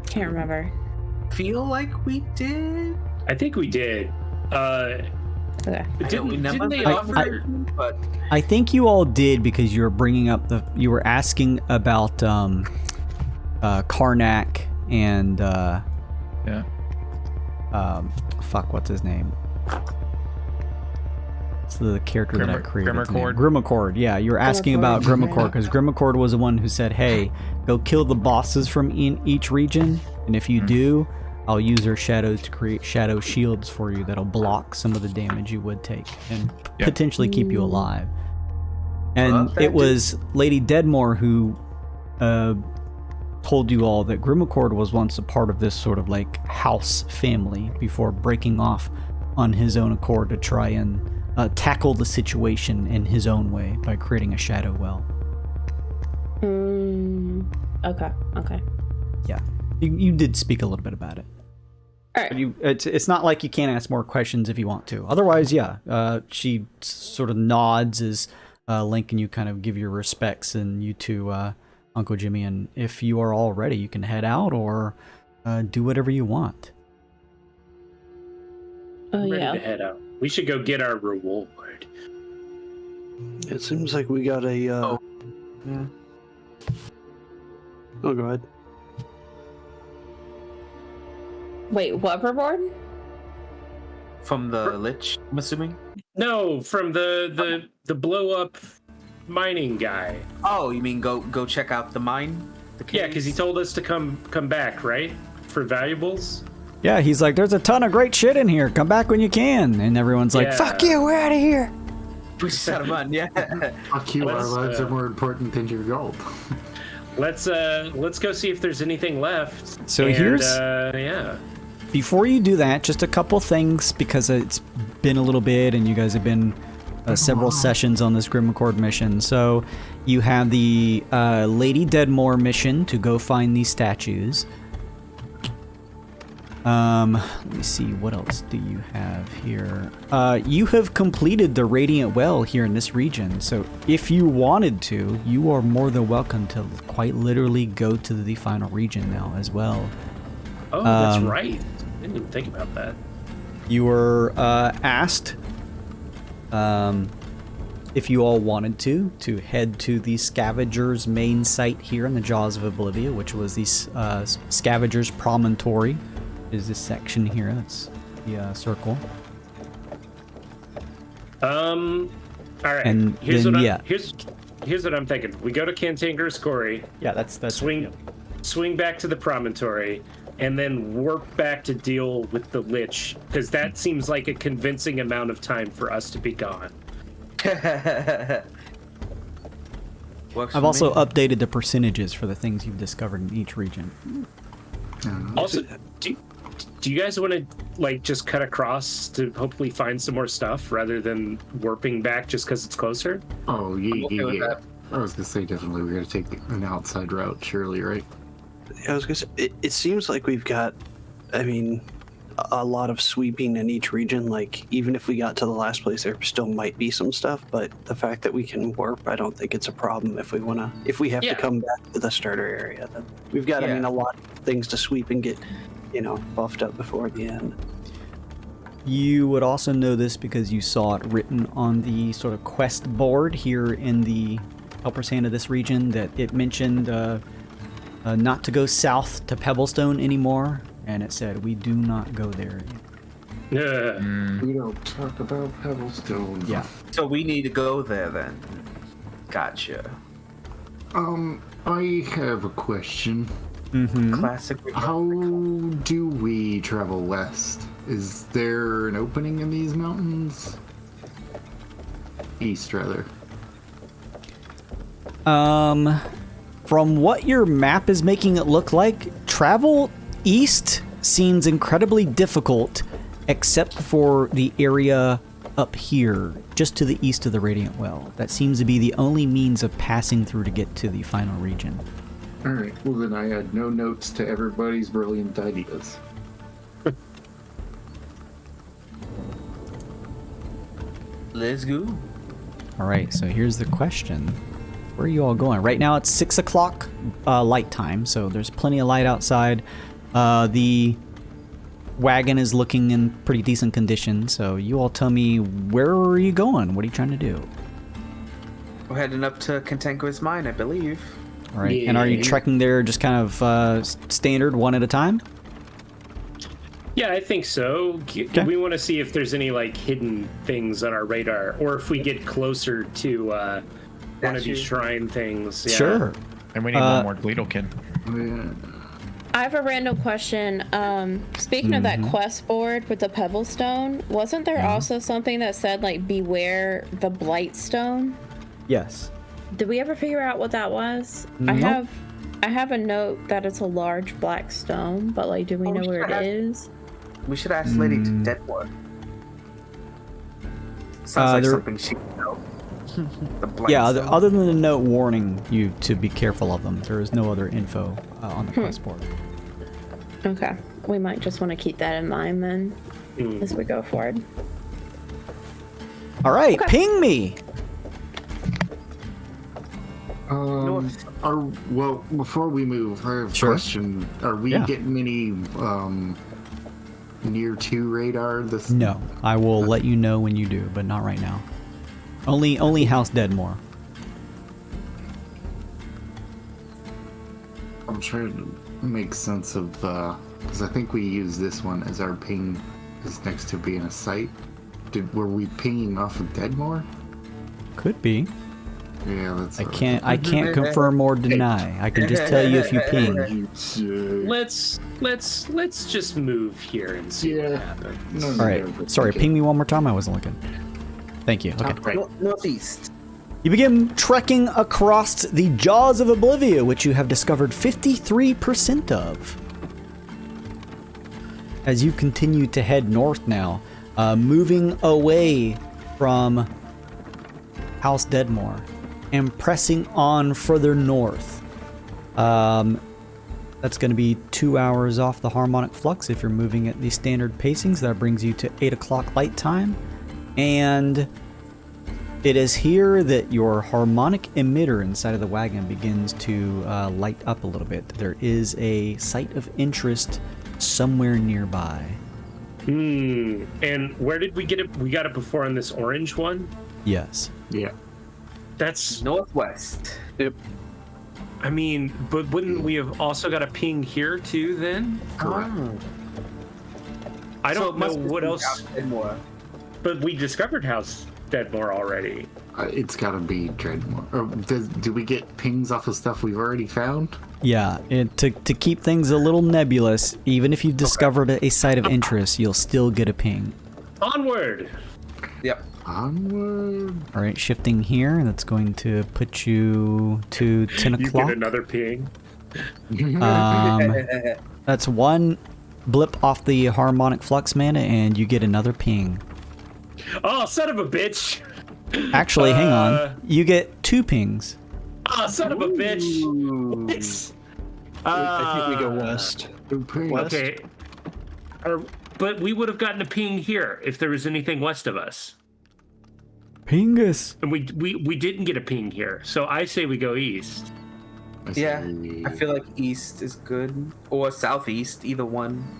Can't remember. Feel like we did. I think we did. Okay. Didn't they offer? But I think you all did because you were bringing up you were asking about Karnak and what's his name? It's the character that I created. Grimmacord. Yeah, you were asking about Grimmacord because Grimmacord was the one who said, "Hey, go kill the bosses from each region, and if you do, I'll use their shadows to create shadow shields for you that'll block some of the damage you would take and potentially keep you alive." And it was Lady Deadmore who told you all that Grimmacord was once a part of this sort of like house family before breaking off on his own accord to try and tackle the situation in his own way by creating a shadow well. Okay. Yeah. You did speak a little bit about it. All right. It's not like you can't ask more questions if you want to. Otherwise, yeah. She sort of nods as Link and you kind of give your respects, and you to Uncle Jimmy. And if you are all ready, you can head out or do whatever you want. Oh, Ready yeah. to head out. We should go get our reward. It seems like we got a. Yeah. Oh, go ahead. Wait, what reward? From the Lich, I'm assuming? No, from the blow up mining guy. Oh, you mean go check out the mine? Yeah, because he told us to come back, right? For valuables. Yeah, he's like, there's a ton of great shit in here. Come back when you can. And everyone's like, Yeah. fuck you, we're out of here. We just had a run, yeah. Fuck you, our Let's, lives are more important than your gold. Let's go see if there's anything left. So And, here's- yeah. Before you do that, just a couple things, because it's been a little bit and you guys have been several sessions on this Grim Accord mission. So you have the Lady Deadmore mission to go find these statues. Let me see, what else do you have here? You have completed the Radiant Well here in this region, so if you wanted to, you are more than welcome to quite literally go to the final region now as well. Oh, that's right. I didn't even think about that. You were asked if you all wanted to head to the Scavengers' main site here in the Jaws of Oblivia, which was the Scavengers' Promontory. Is this section here? That's the circle. All right. And here's then, what yeah. Here's what I'm thinking. We go to Cantanker's Quarry. Yeah, that's Swing back to the promontory, and then warp back to deal with the Lich, because that seems like a convincing amount of time for us to be gone. Works I've for also me. updated the percentages for the things you've discovered in each region. Also, do you guys want to like just cut across to hopefully find some more stuff rather than warping back just because it's closer? Oh, yeah, okay with yeah. that. I was gonna say definitely we're gonna take an outside route, surely, right? I was gonna say, it seems like we've got, I mean, a lot of sweeping in each region. Like, even if we got to the last place, there still might be some stuff, but the fact that we can warp, I don't think it's a problem if we have Yeah. to come back to the starter area. We've got, I mean, a lot of things to sweep and get, buffed up before the end. You would also know this because you saw it written on the sort of quest board here in the Helper's Hand of this region, that it mentioned not to go south to Pebblestone anymore, and it said we do not go there. Yeah. We don't talk about Pebblestone. Yeah. So we need to go there then. Gotcha. I have a question. Classic. How do we travel west? Is there an opening in these mountains? East, rather. From what your map is making it look like, travel east seems incredibly difficult, except for the area up here, just to the east of the Radiant Well. That seems to be the only means of passing through to get to the final region. Alright, well then I had no notes to everybody's brilliant ideas. Let's go. All right, so here's the question. Where are you all going? Right now it's 6 o'clock light time, so there's plenty of light outside. The wagon is looking in pretty decent condition, so you all tell me, where are you going? What are you trying to do? We're heading up to Cantanker's Mine, I believe. All right, and are you trekking there just kind of standard, one at a time? Yeah, I think so. Okay. We want to see if there's any like hidden things on our radar, or if we get closer to one of these shrine things. Yeah. Sure. And we need one more Gleedlekin. I have a random question. Speaking of that quest board with the Pebblestone, wasn't there also something that said like beware the Blightstone? Yes. Did we ever figure out what that was? Nope. I have a note that it's a large black stone, but like, do we know where it is? We should ask Lady Deadwood. Sounds like something she would know. The Blight Yeah, Stone. other than the note warning you to be careful of them, there is no other info on the quest board. Okay. we might just want to keep that in mind then as we go forward. All right, ping me. Well, before we move, I have a Sure. question. Are we getting any near 2 radar? No, I will let you know when you do, but not right now. Only House Deadmore. I'm trying to make sense of because I think we use this one as our ping is next to being a site. Were we pinging off of Deadmore? Could be. Yeah, that's. I can't confirm or deny. I can just tell you if you ping. Let's just move here and see what happens. All right. Sorry, ping me one more time. I wasn't looking. Thank you. Okay. Right. Northeast. You begin trekking across the jaws of Oblivia, which you have discovered 53% of. As you continue to head north now, moving away from House Deadmore and pressing on further north. That's going to be 2 hours off the harmonic flux if you're moving at the standard pacings. That brings you to 8 o'clock light time. And it is here that your harmonic emitter inside of the wagon begins to light up a little bit. There is a site of interest somewhere nearby. And where did we get it? We got it before on this orange one? Yes. Yeah. That's Northwest. Yep. I mean, but wouldn't we have also got a ping here too then? I don't know what else. But we discovered House Deadmore already. It's got to be Dreadmore. Or do we get pings off of stuff we've already found? Yeah, to keep things a little nebulous, even if you've discovered a site of interest, you'll still get a ping. Onward! Yep. Onward. All right, shifting here, that's going to put you to 10 You o'clock. get another ping. That's one blip off the harmonic flux mana, and you get another ping. Oh, son of a bitch! Actually, hang on. You get 2 pings. Oh, son of a bitch! I think we go west. Okay. But we would have gotten a ping here if there was anything west of us. Pingus. And we didn't get a ping here, so I say we go east. Yeah, I feel like east is good, or southeast, either one.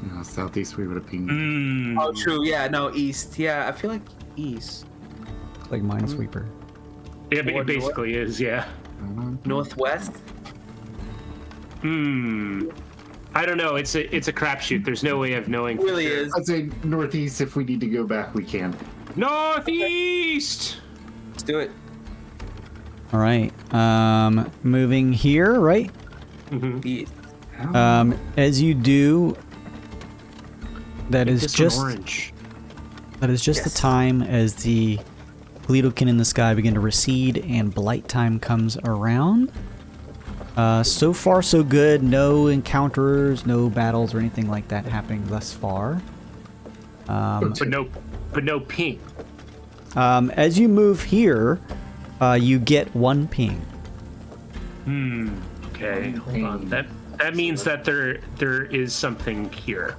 No, southeast we would have pinged. Oh, true. Yeah, no, east. Yeah, I feel like east. Like Minesweeper. Yeah, but it basically is, yeah. Northwest. I don't know. It's a crapshoot. There's no way of knowing. It really is. I'd say northeast. If we need to go back, we can. Northeast. Let's do it. All right. Moving here, right? East. As you do, that is This just one orange. that is just the time as the Gleedokin in the sky begin to recede and blight time comes around. So far, so good. No encounters, no battles or anything like that happening thus far. But no ping. As you move here, you get 1 ping. Okay, hold on. That means that there is something here.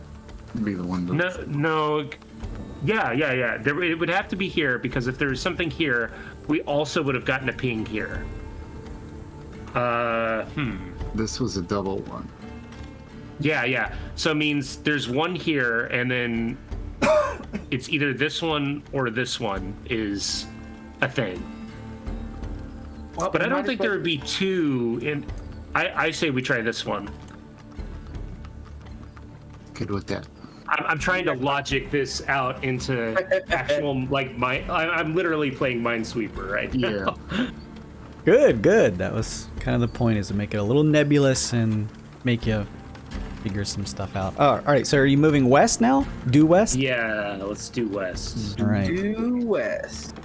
Be the one. No. Yeah. It would have to be here because if there's something here, we also would have gotten a ping here. This was a double one. Yeah. So it means there's one here, and then it's either this one or this one is a thing. Well, But I don't think there would be 2 in. I say we try this one. Good with that. I'm trying to logic this out into actual I'm literally playing Minesweeper right now. Yeah. Good. That was kind of the point, is to make it a little nebulous and make you figure some stuff out. Oh, all right. So are you moving west now? Due west? Yeah, let's do west. All right. Due west.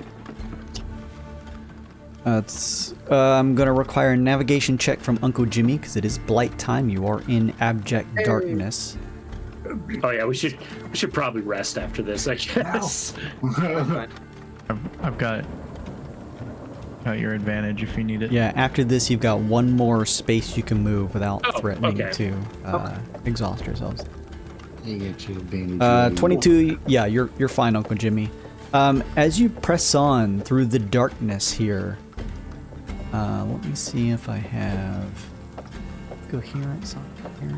I'm going to require a navigation check from Uncle Jimmy because it is blight time. You are in abject darkness. Oh yeah, we should probably rest after this, I guess. I've got out your advantage if you need it. Yeah, after this, you've got one more space you can move without threatening okay. to exhaust yourselves. You get your advantage. 22. Yeah, you're fine, Uncle Jimmy. As you press on through the darkness here, let me see if I have coherent song here.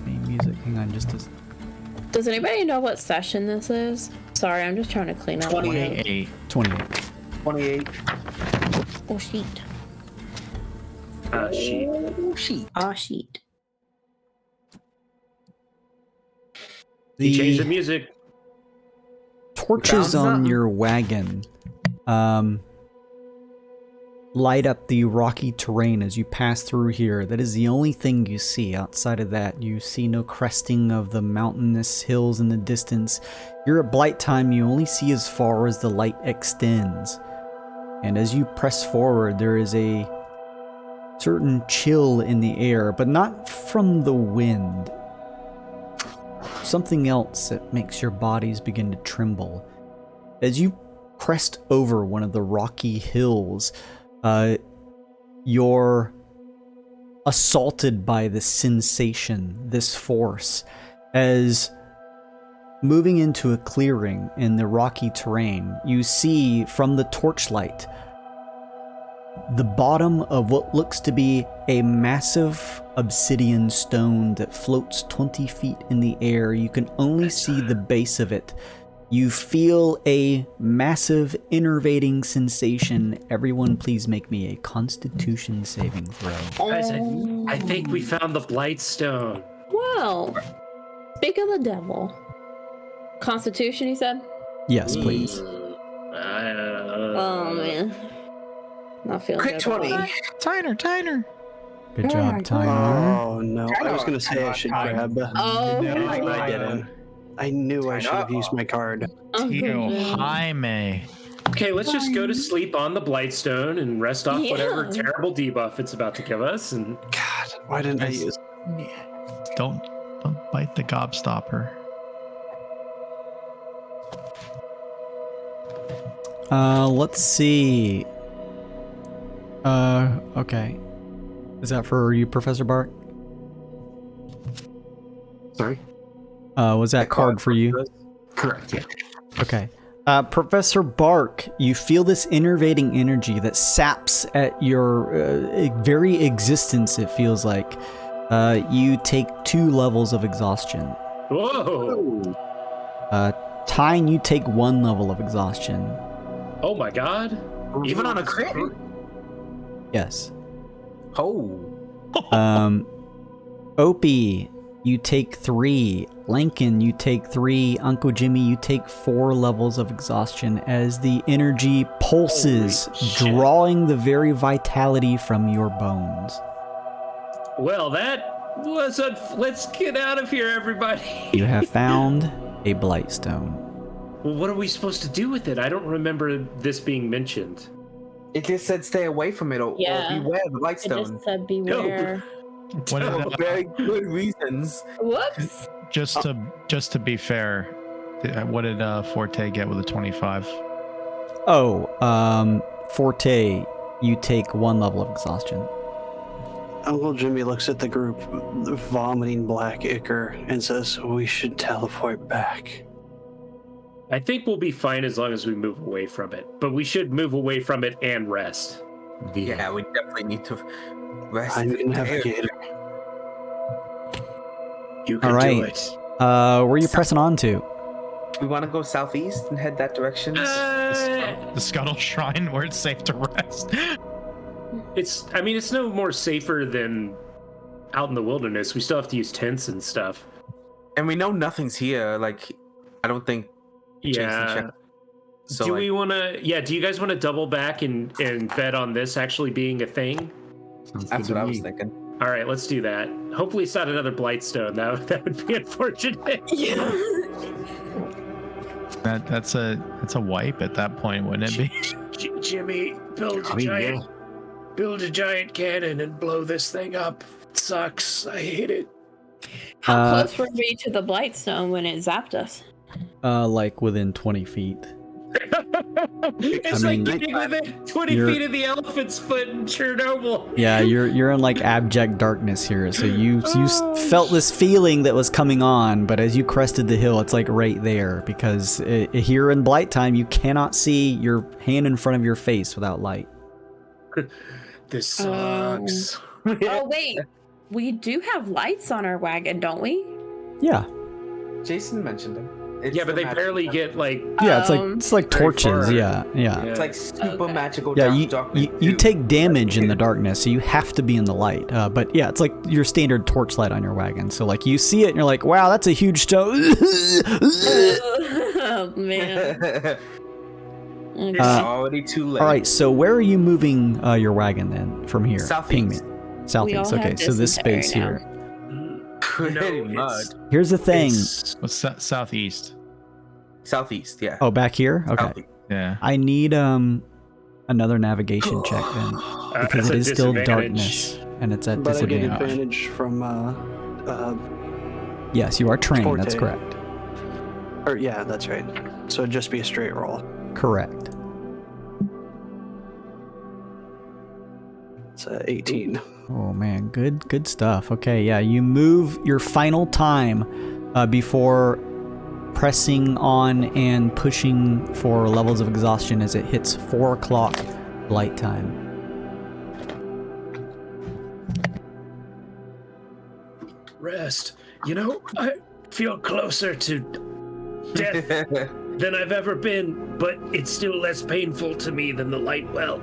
Main music. Hang on, just a. Does anybody know what session this is? Sorry, I'm just trying to clean up. 28. 28. Oh, sheet. Sheet. Oh, sheet. You change the music. Torches on your wagon light up the rocky terrain as you pass through here. That is the only thing you see. Outside of that, you see no cresting of the mountainous hills in the distance. You're at blight time, you only see as far as the light extends. And as you press forward, there is a certain chill in the air, but not from the wind. Something else that makes your bodies begin to tremble. As you crest over one of the rocky hills, you're assaulted by this sensation, this force, as moving into a clearing in the rocky terrain, you see from the torchlight the bottom of what looks to be a massive obsidian stone that floats 20 feet in the air. You can only see the base of it. You feel a massive enervating sensation. Everyone please make me a Constitution saving throw. Guys, I think we found the Blightstone. Well, speak of the devil. Constitution, you said? Yes, please. Oh, man. Not feeling Crit good. 20. Tyner. Good job, Tyler. Oh no! I was gonna say I should grab. Oh, my I didn't. I knew I should have used my card. Tito Jaime. Okay, let's just go to sleep on the Blightstone and rest off whatever terrible debuff it's about to give us. And God, why didn't I use? Don't bite the gobstopper. Let's see. Okay. Is that for you, Professor Bart? Sorry? Was that card for you? Correct, yeah. Okay. Professor Bark, you feel this enervating energy that saps at your very existence, it feels like. You take 2 levels of exhaustion. whoa! Tyne, you take 1 level of exhaustion. Oh my God! Even on a crit? Yes. Oh. Opie, you take 3. Lincoln, you take 3. Uncle Jimmy, you take 4 levels of exhaustion as the energy pulses, drawing the very vitality from your bones. Well, that was let's get out of here, everybody. You have found a Blightstone. Well, what are we supposed to do with it? I don't remember this being mentioned. It just said stay away from it or beware the It Blightstone. just said beware. What did, For very good reasons. Whoops. just to be fair, what did Forte get with a 25? Forte, you take 1 level of exhaustion. Uncle Jimmy looks at the group, vomiting black ichor, and says, "We should teleport back." I think we'll be fine as long as we move away from it. But we should move away from it and rest. Yeah, we definitely need to rest. I'm a navigator. You can All do right. it. Where are you pressing on to? We want to go southeast and head that direction. The Scuttle Shrine where it's safe to rest. It's no more safer than out in the wilderness. We still have to use tents and stuff. And we know nothing's here. Like, I don't think. Jason Yeah. checked. So Do like, we want to? Yeah. Do you guys want to double back and bet on this actually being a thing? That's what I was thinking. All right, let's do that. Hopefully, it's not another Blightstone. That would be unfortunate. Yeah. That's a wipe at that point, wouldn't it be? Jimmy, build a giant cannon and blow this thing up. It sucks. I hate it. How close were we to the Blightstone when it zapped us? Like within 20 feet. It's like getting within 20 feet of the elephant's foot in Chernobyl. Yeah, you're in like abject darkness here. So you felt this feeling that was coming on, but as you crested the hill, it's like right there because here in Blight time, you cannot see your hand in front of your face without light. This sucks. Oh wait, we do have lights on our wagon, don't we? Yeah. Jason mentioned them. Yeah, but they barely get like. Yeah, it's like torches. far. Yeah. It's like super magical. Yeah, darkness you too. take damage in the darkness, so you have to be in the light. But yeah, it's like your standard torchlight on your wagon. So like you see it and you're like, wow, that's a huge stone. Oh man. It's already too late. All right, so where are you moving your wagon then from here? Southeast. Ping me. Southeast. Okay, so this space here. Pretty much. Here's the thing. What's southeast? Southeast, yeah. Oh, back here? Okay. Southeast. Yeah. I need another navigation check then. Because it is still darkness. And it's at But I get disadvantage. advantage from Yes, you are trained, that's Forte. correct. or yeah, that's right. So it'd just be a straight roll. Correct. It's 18. Oh man, good stuff. Okay, yeah, you move your final time before pressing on and pushing for levels of exhaustion as it hits 4 o'clock light time. Rest. You know, I feel closer to death than I've ever been, but it's still less painful to me than the light well.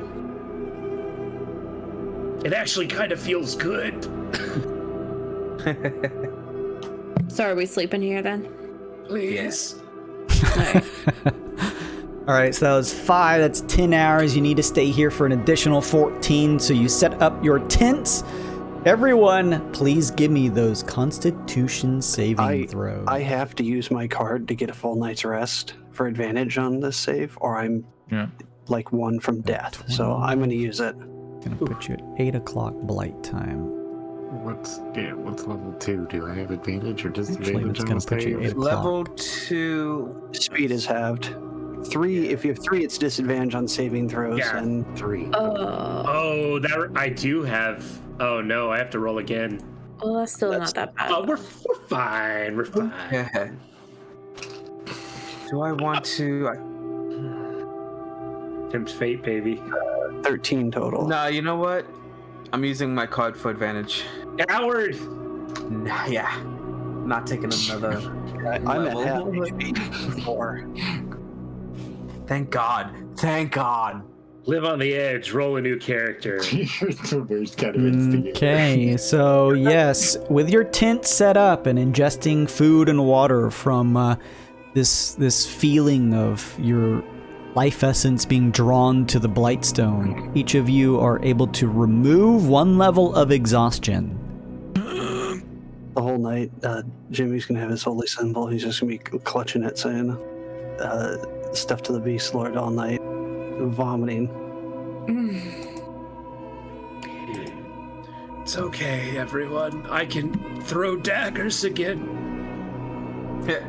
It actually kind of feels good. So are we sleeping here then? Please. All right, so that was 5. That's 10 hours. You need to stay here for an additional 14. So you set up your tents. Everyone, please give me those Constitution saving throws. I have to use my card to get a full night's rest for advantage on this save, or I'm like 1 from death. So I'm going to use it. Gonna put you at 8 o'clock blight time. What's level 2? Do I have advantage or Actually, disadvantage it's on gonna the put you at 8 save? o'clock. Level 2. Speed is halved. 3, if you have 3, it's disadvantage on saving throws. Yeah. And 3. Oh, that I do have. Oh no, I have to roll again. Well, that's still not that bad. Oh, we're fine. We're fine. Yeah. Do I want to? Tempt fate, baby. 13 total. No, you know what? I'm using my card for advantage. Coward. Nah, yeah. Not taking another. I'm at half level. HP. 4. Thank God. Thank God. Live on the edge. Roll a new character. Reverse kind of instigator. Okay, so yes, with your tent set up and ingesting food and water from this feeling of your life essence being drawn to the Blightstone, each of you are able to remove 1 level of exhaustion. The whole night, Jimmy's going to have his holy symbol. He's just going to be clutching it, saying stuff to the Beast Lord all night. Vomiting. It's okay, everyone. I can throw daggers again. Yeah.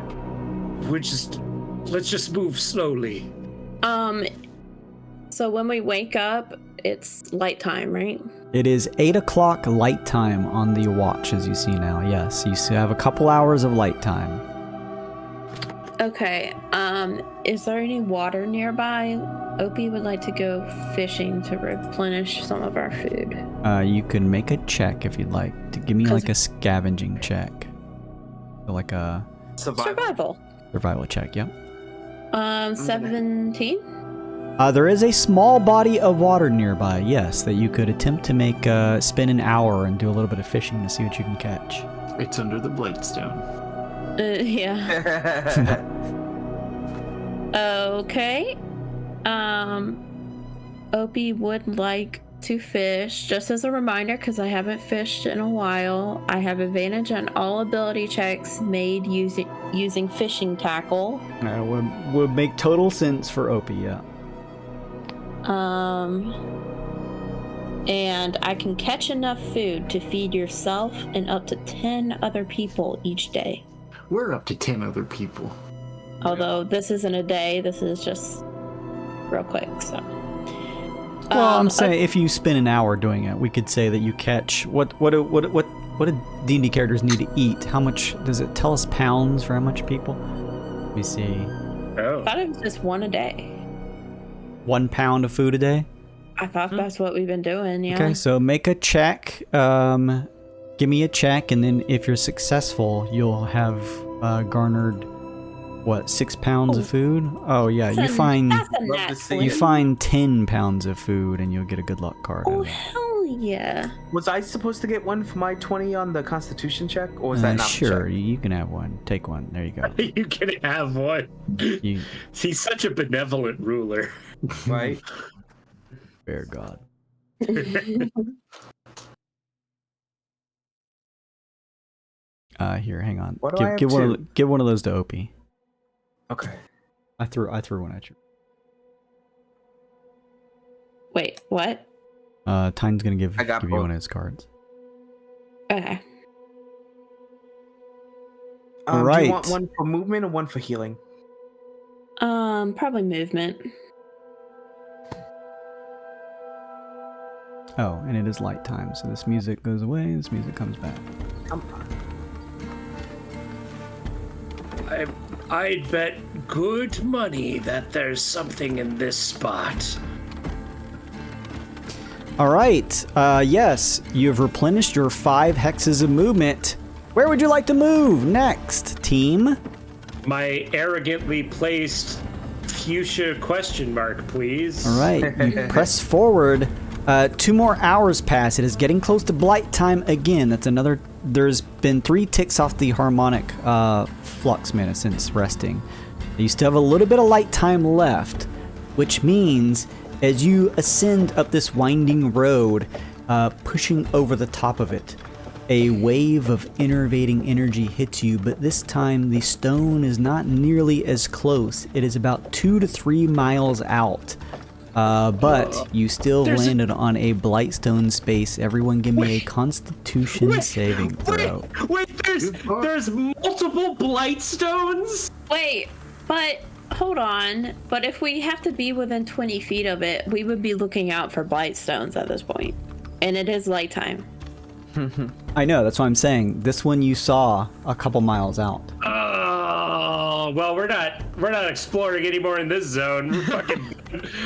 Let's just move slowly. So when we wake up, it's light time, right? It is 8 o'clock light time on the watch, as you see now. Yes, you have a couple hours of light time. Okay. Is there any water nearby? Opie would like to go fishing to replenish some of our food. You can make a check if you'd like. To give me like a scavenging check. Like a Survival. survival check, yep. 17? There is a small body of water nearby, yes, that you could attempt to make spend an hour and do a little bit of fishing to see what you can catch. It's under the Blightstone. Yeah. Okay. Opie would like to fish. Just as a reminder, because I haven't fished in a while, I have advantage on all ability checks made using fishing tackle. Would make total sense for Opie, yeah. And I can catch enough food to feed yourself and up to 10 other people each day. We're up to 10 other people. Although this isn't a day, this is just real quick. So. Well, I'm saying if you spend an hour doing it, we could say that you catch what do D&D characters need to eat? How much does it tell us pounds for how much people? Let me see. Oh. I thought it was just one a day. 1 pound of food a day? I thought that's what we've been doing, yeah. Okay, so make a check. Give me a check, and then if you're successful, you'll have garnered, 6 pounds of food? Oh yeah, That's a nat you 20. find 10 pounds of food, and you'll get a good luck card. Oh, hell yeah. Was I supposed to get one for my 20 on the Constitution check, or was that not the Sure, check? you can have one. Take one. There you go. You can have one. He's such a benevolent ruler. Right? Fair God. Here, hang on. What do I have give to? give one of those to Opie. Okay. I threw one at you. Wait, what? Tyne's gonna give I got you both. one of his cards. Okay. Do Right. you want one for movement or one for healing? Probably movement. Oh, and it is light time, so this music goes away, this music comes back. I'd bet good money that there's something in this spot. All right. Yes, you've replenished your 5 hexes of movement. Where would you like to move next, team? My arrogantly placed fuchsia question mark, please. All right. You press forward. 2 more hours pass. It is getting close to blight time again. That's another. There's been 3 ticks off the harmonic flux mana since resting. You still have a little bit of light time left, which means as you ascend up this winding road, pushing over the top of it, a wave of innervating energy hits you, but this time the stone is not nearly as close. It is about 2 to 3 miles out. But you still landed on a Blightstone space. Everyone give me a Constitution saving throw. Wait, there's multiple Blightstones? Wait, but hold on. But if we have to be within 20 feet of it, we would be looking out for Blightstones at this point. And it is light time. I know, that's what I'm saying. This one you saw a couple miles out. Oh, well, we're not exploring anymore in this zone.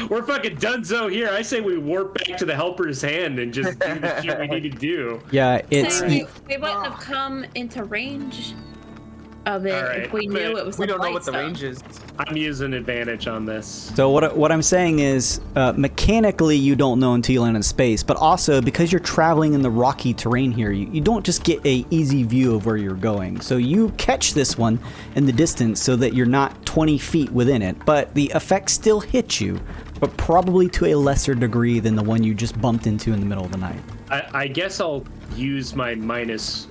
We're fucking donezo here. I say we warp back to the Helper's Hand and just do the shit we need to do. Yeah, it's... So we wouldn't have come into range of it All right, if we knew it was We a don't know what the Blightstone. range is. I'm using advantage on this. So what I'm saying is, mechanically you don't know until you land in space, but also because you're traveling in the rocky terrain here, you don't just get a easy view of where you're going. So you catch this one in the distance so that you're not 20 feet within it, but the effects still hit you, but probably to a lesser degree than the one you just bumped into in the middle of the night. I guess I'll use my my last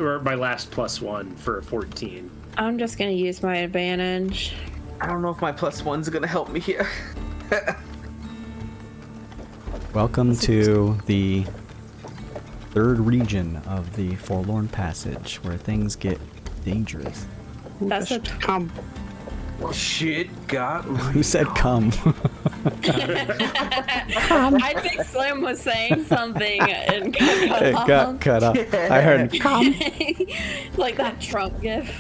+1 for a 14. I'm just going to use my advantage. I don't know if my +1's gonna help me here. Welcome to the 3rd region of the Forlorn Passage, where things get dangerous. That's a Come. Well, shit got Who said come? I think Slim was saying something and It got cut off. I heard come. like that Trump gif.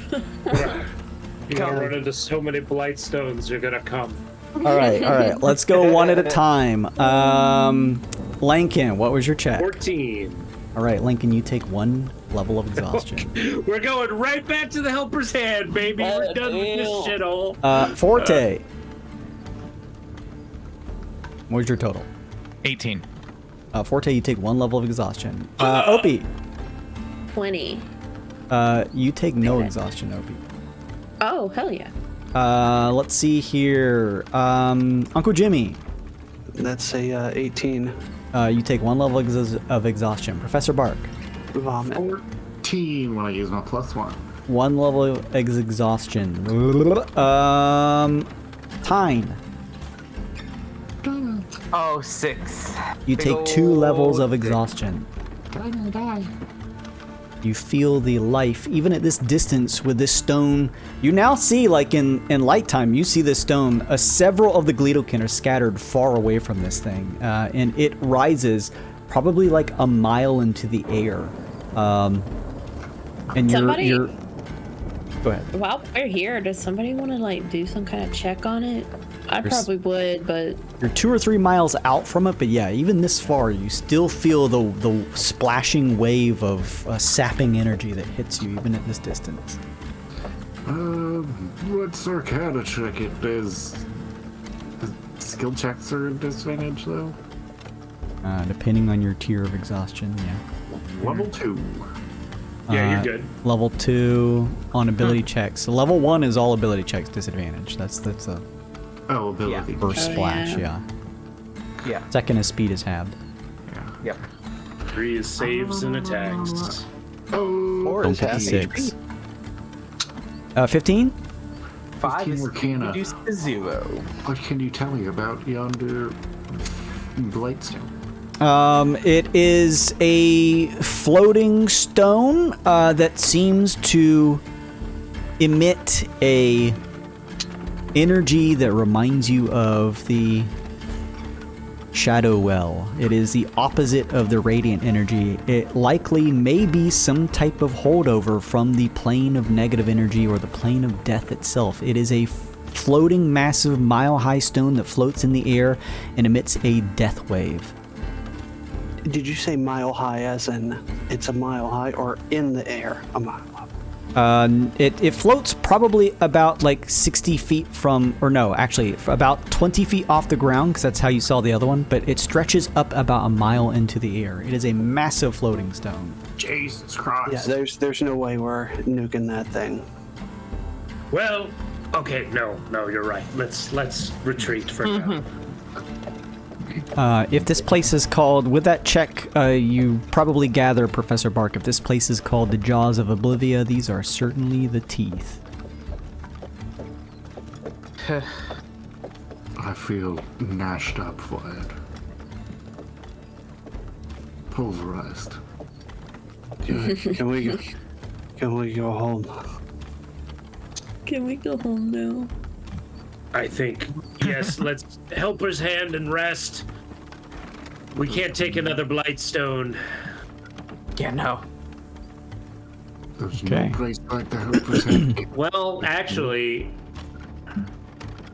You're gonna run into so many Blightstones, you're gonna come. All right. Let's go one at a time. Lincoln, what was your check? 14. All right, Lincoln, you take 1 level of exhaustion. We're going right back to the Helper's Hand, baby. We're done with this shithole. Forte. What's your total? 18. Forte, you take 1 level of exhaustion. Opie, 20. you take no exhaustion, Opie. Oh, hell yeah. Let's see here. Uncle Jimmy, That's a 18. you take 1 level of exhaustion. Professor Bark, Vomit. 14 when I use my +1. 1 level of exhaustion. Tyne, Oh, 6. you Big take 2 ol' levels of six. exhaustion. You feel the life, even at this distance with this stone. You now see, like in light time, you see this stone. Several of the Gleedokin are scattered far away from this thing, and it rises probably like a mile into the air. And you're go ahead. While we're here, does somebody want to like do some kind of check on it? I probably would, but You're 2 or 3 miles out from it, but yeah, even this far, you still feel the splashing wave of sapping energy that hits you even at this distance. What's Arcana check? It is. Skill checks are a disadvantage, though? Depending on your tier of exhaustion, yeah. Level 2. Yeah, you're good. Level 2 on ability checks. So level 1 is all ability checks disadvantage. That's a Oh, ability. first splash, yeah. Second is speed is halved. Yep. 3 is saves and attacks. Oh, 4 is half 6. HP. 15? 5 is Arcana. reduced to 0. What can you tell me about yonder Blightstone? It is a floating stone that seems to emit a energy that reminds you of the Shadow Well. It is the opposite of the radiant energy. It likely may be some type of holdover from the plane of negative energy or the plane of death itself. It is a floating, massive, mile-high stone that floats in the air and emits a death wave. Did you say mile high as in it's a mile high or in the air a mile up? It floats probably about like 60 feet from, or no, actually about 20 feet off the ground, because that's how you saw the other one, but it stretches up about a mile into the air. It is a massive floating stone. Jesus Christ. Yeah, there's no way we're nuking that thing. Well, okay, no, you're right. Let's retreat for now. If this place is called, with that check, you probably gather, Professor Bark, if this place is called the Jaws of Oblivia, these are certainly the teeth. I feel gnashed up, Vlad. Pulverized. Can we go home? can we go home now? I think, yes, let's helper's hand and rest. We can't take another Blightstone. Yeah, no. There's Okay. no place like the helper's hand. Well, actually,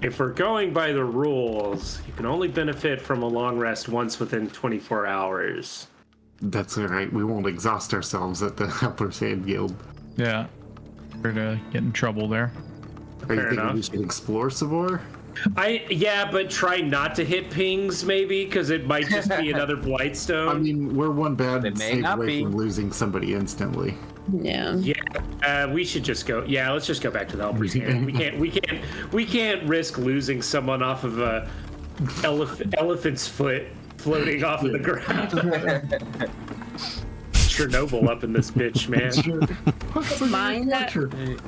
if we're going by the rules, you can only benefit from a long rest once within 24 hours. That's alright, we won't exhaust ourselves at the helper's hand guild. Yeah. We're gonna get in trouble there. Are you Fair thinking we enough. should explore some more? Yeah, but try not to hit pings, maybe, because it might just be another Blightstone. I mean, we're one bad It may save not away be. from losing somebody instantly. Yeah. Yeah, we should just go. Yeah, let's just go back to the helper's hand. We can't risk losing someone off of a elephant's foot floating off of the ground. Chernobyl up in this bitch, man. Mine that-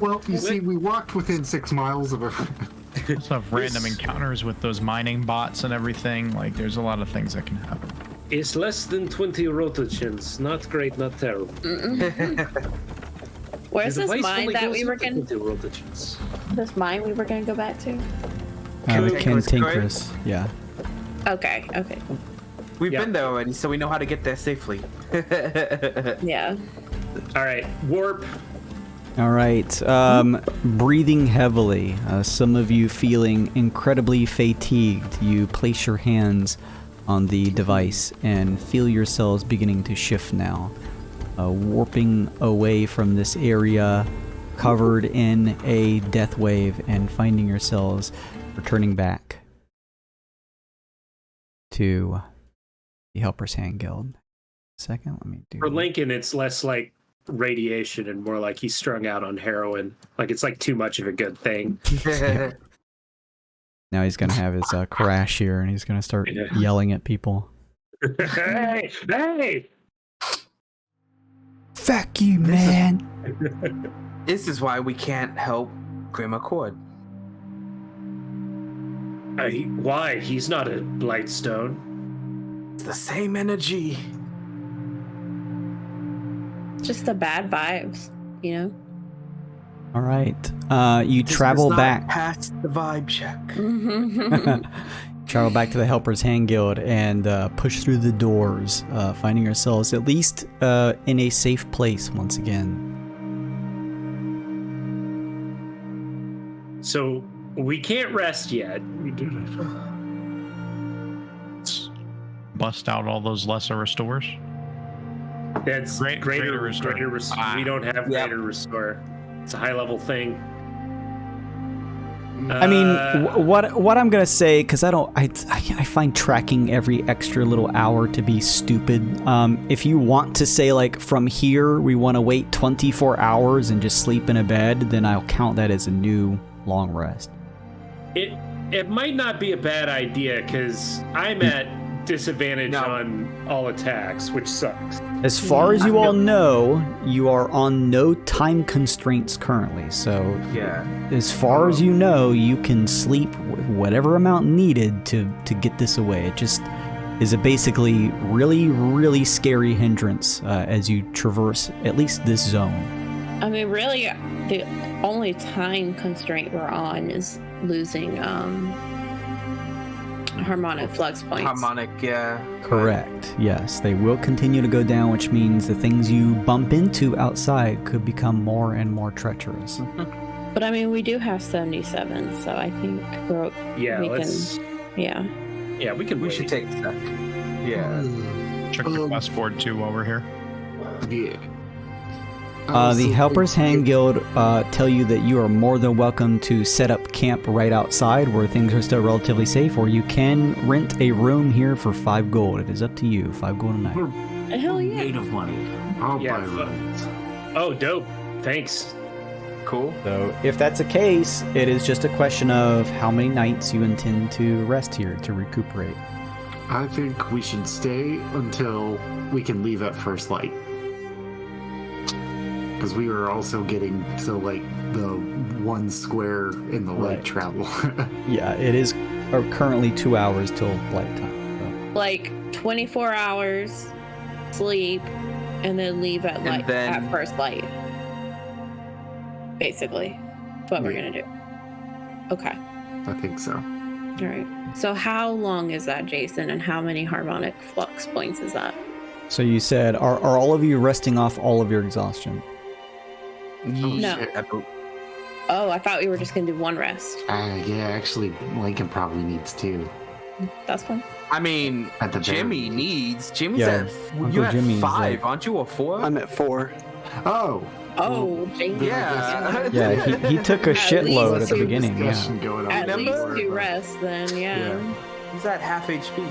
Well, you see, we walked within 6 miles of a... Also have random encounters with those mining bots and everything. Like, there's a lot of things that can happen. It's less than 20 rotochins. Not great, not terrible. Where's The this device mine only that goes we were up to gonna? 20 rotochins. This mine we were gonna go back to? Cantankerous, yeah. Okay. We've Yeah. been there already, so we know how to get there safely. Yeah. All right, warp. All right. Breathing heavily. Some of you feeling incredibly fatigued. You place your hands on the device and feel yourselves beginning to shift now. Warping away from this area covered in a death wave and finding yourselves returning back to the Helper's Hand Guild. Second, let me do... For Lincoln, it's less like radiation and more like he's strung out on heroin. Like it's like too much of a good thing. Now he's gonna have his crash here, and he's gonna start Yeah. yelling at people. Hey! Fuck you, man! This is why we can't help Grim Accord. Why? He's not a Blightstone. It's the same energy. Just the bad vibes, you know? All right. You This travel was not back. past the vibe check. Travel back to the Helper's Hand Guild and push through the doors, finding yourselves at least in a safe place once again. So we can't rest yet. We did it. Bust out all those lesser restores. That's Greater restore. We don't have greater restore. It's a high level thing. I mean, what I'm gonna say, because I find tracking every extra little hour to be stupid. If you want to say like from here we want to wait 24 hours and just sleep in a bed, then I'll count that as a new long rest. It might not be a bad idea because I'm at disadvantage on all attacks, which sucks. As far as you all know, you are on no time constraints currently. So Yeah. as far as you know, you can sleep whatever amount needed to get this away. It just is a basically really, really scary hindrance as you traverse at least this zone. I mean, really, the only time constraint we're on is losing harmonic flux points. Harmonic, yeah. Correct. Yes, they will continue to go down, which means the things you bump into outside could become more and more treacherous. But I mean, we do have 77, so I think we we should take a sec. Yeah. Check the quest board too while we're here. Yeah. The Helper's Hand Guild tell you that you are more than welcome to set up camp right outside where things are still relatively safe, or you can rent a room here for 5 gold. It is up to you. 5 gold a night. Hell yeah. Native money. I'll Yeah, buy rooms. Oh, dope. Thanks. Cool. So if that's the case, it is just a question of how many nights you intend to rest here to recuperate. I think we should stay until we can leave at first light. Because we were also getting to like the 1 square in the light Right. travel. Yeah, it is currently 2 hours till light time. Like 24 hours, sleep, and then leave at light at first light. Basically, that's what we're gonna do. Okay. I think so. All right. So how long is that, Jason? And how many harmonic flux points is that? So you said, are all of you resting off all of your exhaustion? No. Shit. Oh, I thought we were just gonna do 1 rest. Yeah, actually, Lincoln probably needs 2. That's fine. I mean, At the Jimmy's Yeah, at Uncle you at Jimmy's 5, aren't you? Or 4? I'm at 4. Oh! Oh, Jason. Yeah. Yeah, he took a At shitload at least the two beginning. Yeah. Discussion going on At least before, 2 but rests, then, yeah. He's at half HP.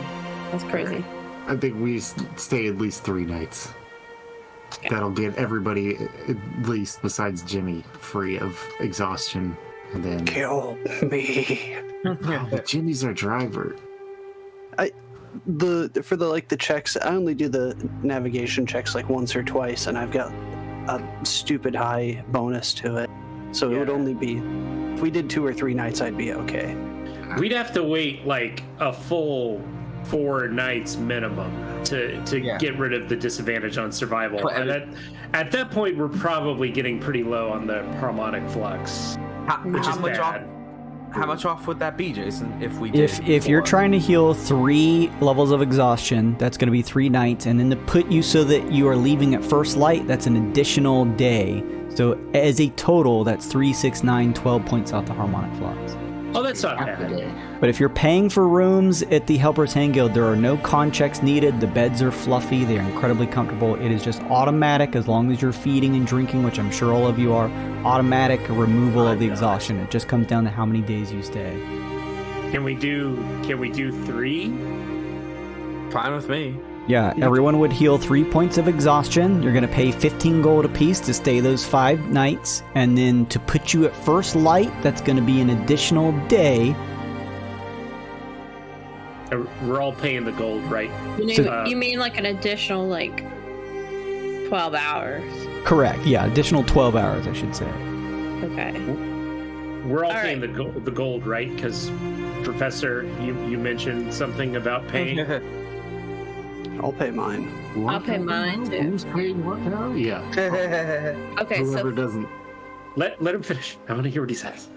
That's crazy. I think we stay at least 3 nights. Yeah. That'll get everybody, at least besides Jimmy, free of exhaustion. And then Kill me. But Jimmy's our driver. For the checks, I only do the navigation checks like once or twice, and I've got a stupid high bonus to it. So it would only be if we did 2 or 3 nights, I'd be okay. We'd have to wait like a full 4 nights minimum to get rid of the disadvantage on survival. And at that point, we're probably getting pretty low on the harmonic flux, which is bad. How much off would that be, Jason, if we did? If you're 4? trying to heal 3 levels of exhaustion, that's going to be 3 nights, and then to put you so that you are leaving at first light, that's an additional day. So as a total, that's 3, 6, 9, 12 points off the harmonic flux. Oh, that's not bad. But if you're paying for rooms at the Helper's Hand Guild, there are no con checks needed. The beds are fluffy. They are incredibly comfortable. It is just automatic as long as you're feeding and drinking, which I'm sure all of you are. Automatic removal of the exhaustion. It just comes down to how many days you stay. Can we do 3? Fine with me. Yeah, everyone would heal 3 points of exhaustion. You're going to pay 15 gold apiece to stay those 5 nights. And then to put you at first light, that's going to be an additional day. We're all paying the gold, right? You mean like an additional 12 hours? Correct. Yeah, additional 12 hours, I should say. Okay. We're all All paying right. the gold, right? Because Professor, you mentioned something about paying. I'll pay mine. I'll pay mine too. Who's paying what now? Yeah. Okay, Whoever so doesn't. Let him finish. I want to hear what he says.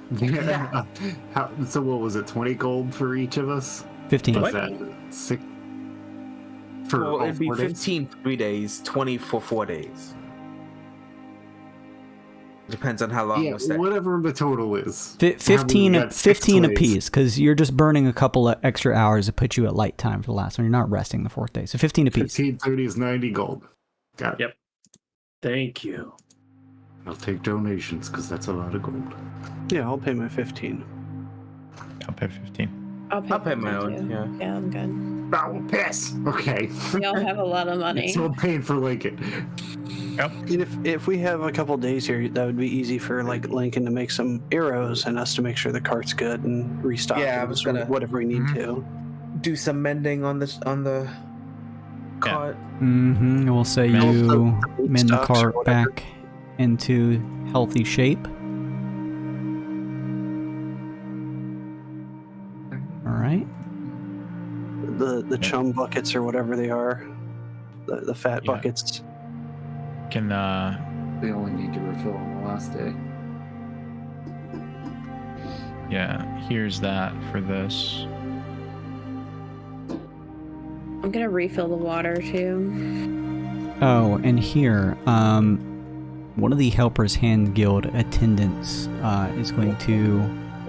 So what was it? 20 gold for each of us? 15. Was that 6? For Well, all it'd be 4 days? 15 for 3 days, 20 for 4 days. Depends on how long Yeah, we're staying. whatever the total is. 15 got 6 15 plays. apiece, because you're just burning a couple of extra hours to put you at light time for the last one. You're not resting the 4th day. So 15 apiece. 15, 30 is 90 gold. Got it. Yep. Thank you. I'll take donations because that's a lot of gold. Yeah, I'll pay my 15. I'll pay 15. I'll pay my 15 own, too. Yeah, I'm good. Oh, piss. Okay. We all have a lot of money. So I'm paying for Lincoln. And if we have a couple days here, that would be easy for like Lincoln to make some arrows and us to make sure the cart's good and restock Yeah, I and was sort of gonna- whatever we need to. Do some mending on the cart. Mm-hmm. We'll say Mend you the mend the stocks or cart whatever. back into healthy shape. All right. The chum buckets or whatever they are, the fat Yeah. buckets. Can They only need to refill on the last day. yeah, here's that for this. I'm gonna refill the water too. Oh, and here, one of the Helpers Hand Guild attendants is going to.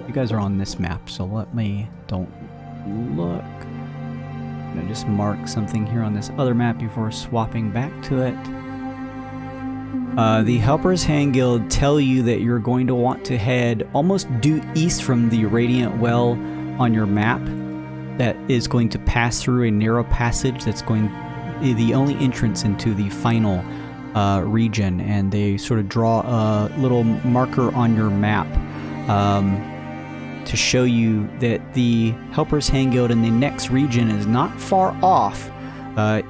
You guys are on this map, so don't look. I'm gonna just mark something here on this other map before swapping back to it. The Helpers Hand Guild tell you that you're going to want to head almost due east from the Radiant Well on your map. That is going to pass through a narrow passage that's going the only entrance into the final region, and they sort of draw a little marker on your map to show you that the Helpers Hand Guild in the next region is not far off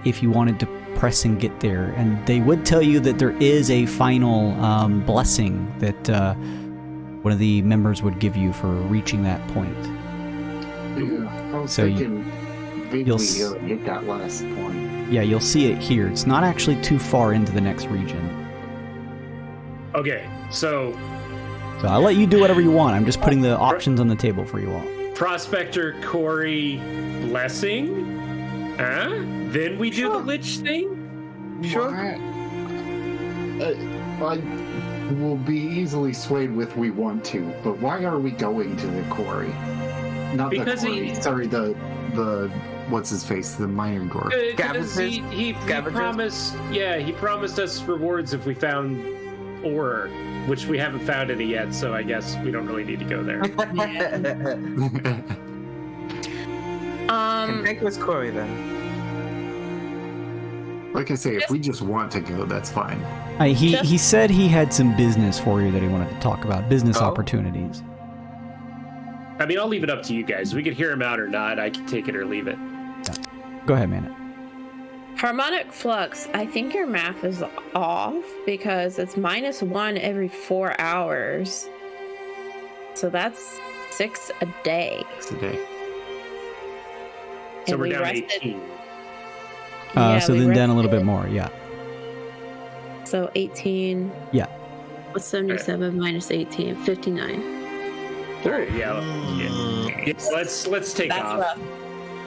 if you wanted to press and get there. And they would tell you that there is a final blessing that one of the members would give you for reaching that point. Yeah, I was So thinking maybe you'll we hit that last point. Yeah, you'll see it here. It's not actually too far into the next region. Okay, so So I'll let you do whatever you want. I'm just putting the options on the table for you all. Prospector Corey blessing? Huh? Then we do the lich thing? Sure. I will be easily swayed with we want to, but why are we going to the quarry? Not Because the quarry. he- Sorry, the what's his face? The mining dwarf. Because he promised, he promised us rewards if we found ore, which we haven't found any yet, so I guess we don't really need to go there. Thank you, Corey, then. Like I say, if we just want to go, that's fine. He said he had some business for you that he wanted to talk about, business Oh. opportunities. I mean, I'll leave it up to you guys. We could hear him out or not. I can take it or leave it. Go ahead, man. Harmonic flux. I think your math is off because it's -1 every 4 hours. So that's 6 a day. It's a day. So And we're we down to rested- 18. Yeah, So we then down a little bit rested. more, yeah. So 18. Yeah. What's 77 minus 18? 59. Sure, yeah. Let's take That's off.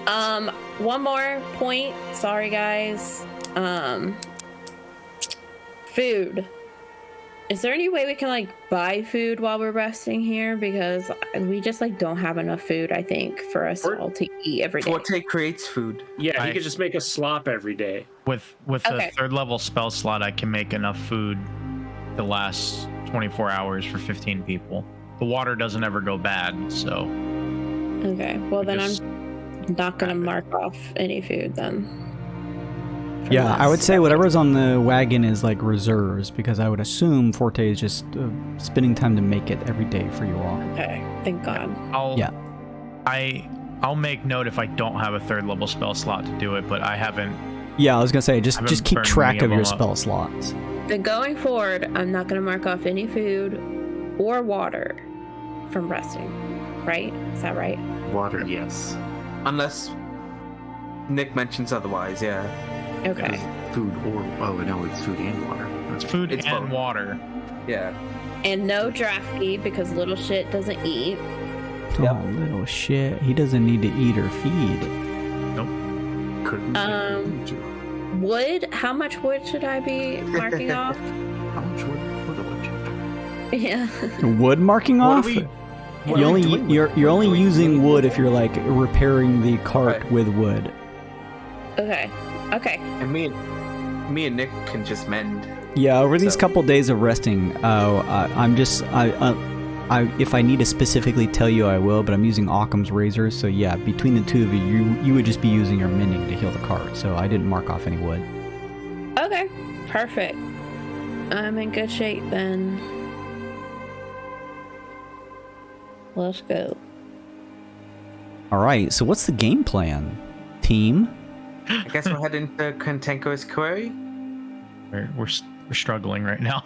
rough. One more point. Sorry, guys. Food. Is there any way we can like buy food while we're resting here? Because we just like don't have enough food, I think, for us all to eat every day. Forte creates food. Yeah, he I- could just make us slop every day. With Okay. the 3rd level spell slot, I can make enough food to last 24 hours for 15 people. The water doesn't ever go bad, so Okay. Well, then just I'm not gonna wrap it. mark off any food then. from Yeah, I would this. say whatever's on the wagon is like reserves, because I would assume Forte is just spending time to make it every day for you all. Okay. Thank God. I'll make note if I don't have a 3rd level spell slot to do it, but I haven't. Yeah, I was gonna say, just haven't keep burned track any of of your them up. spell slots. Then going forward, I'm not gonna mark off any food or water from resting. Right? Is that right? Water, yes. Unless Nick mentions otherwise, yeah. Okay. Food or no, it's food and water. It's food It's and both. water. Yeah. And no drafty because little shit doesn't eat. Oh, little shit. He doesn't need to eat or feed. Couldn't. Wood? How much wood should I be marking off? How much would I Yeah. Wood marking off? You're only using wood if you're like repairing the cart Right. with wood. Okay. Okay. And me and Nick can just mend. Yeah, over these So- couple days of resting, if I need to specifically tell you, I will. But I'm using Occam's razor, so yeah, between the two of you would just be using your mending to heal the cart. So I didn't mark off any wood. Okay. Perfect. I'm in good shape then. Let's go. All right. So what's the game plan, team? I guess we're heading to Cantankerous Quarry. We're struggling right now.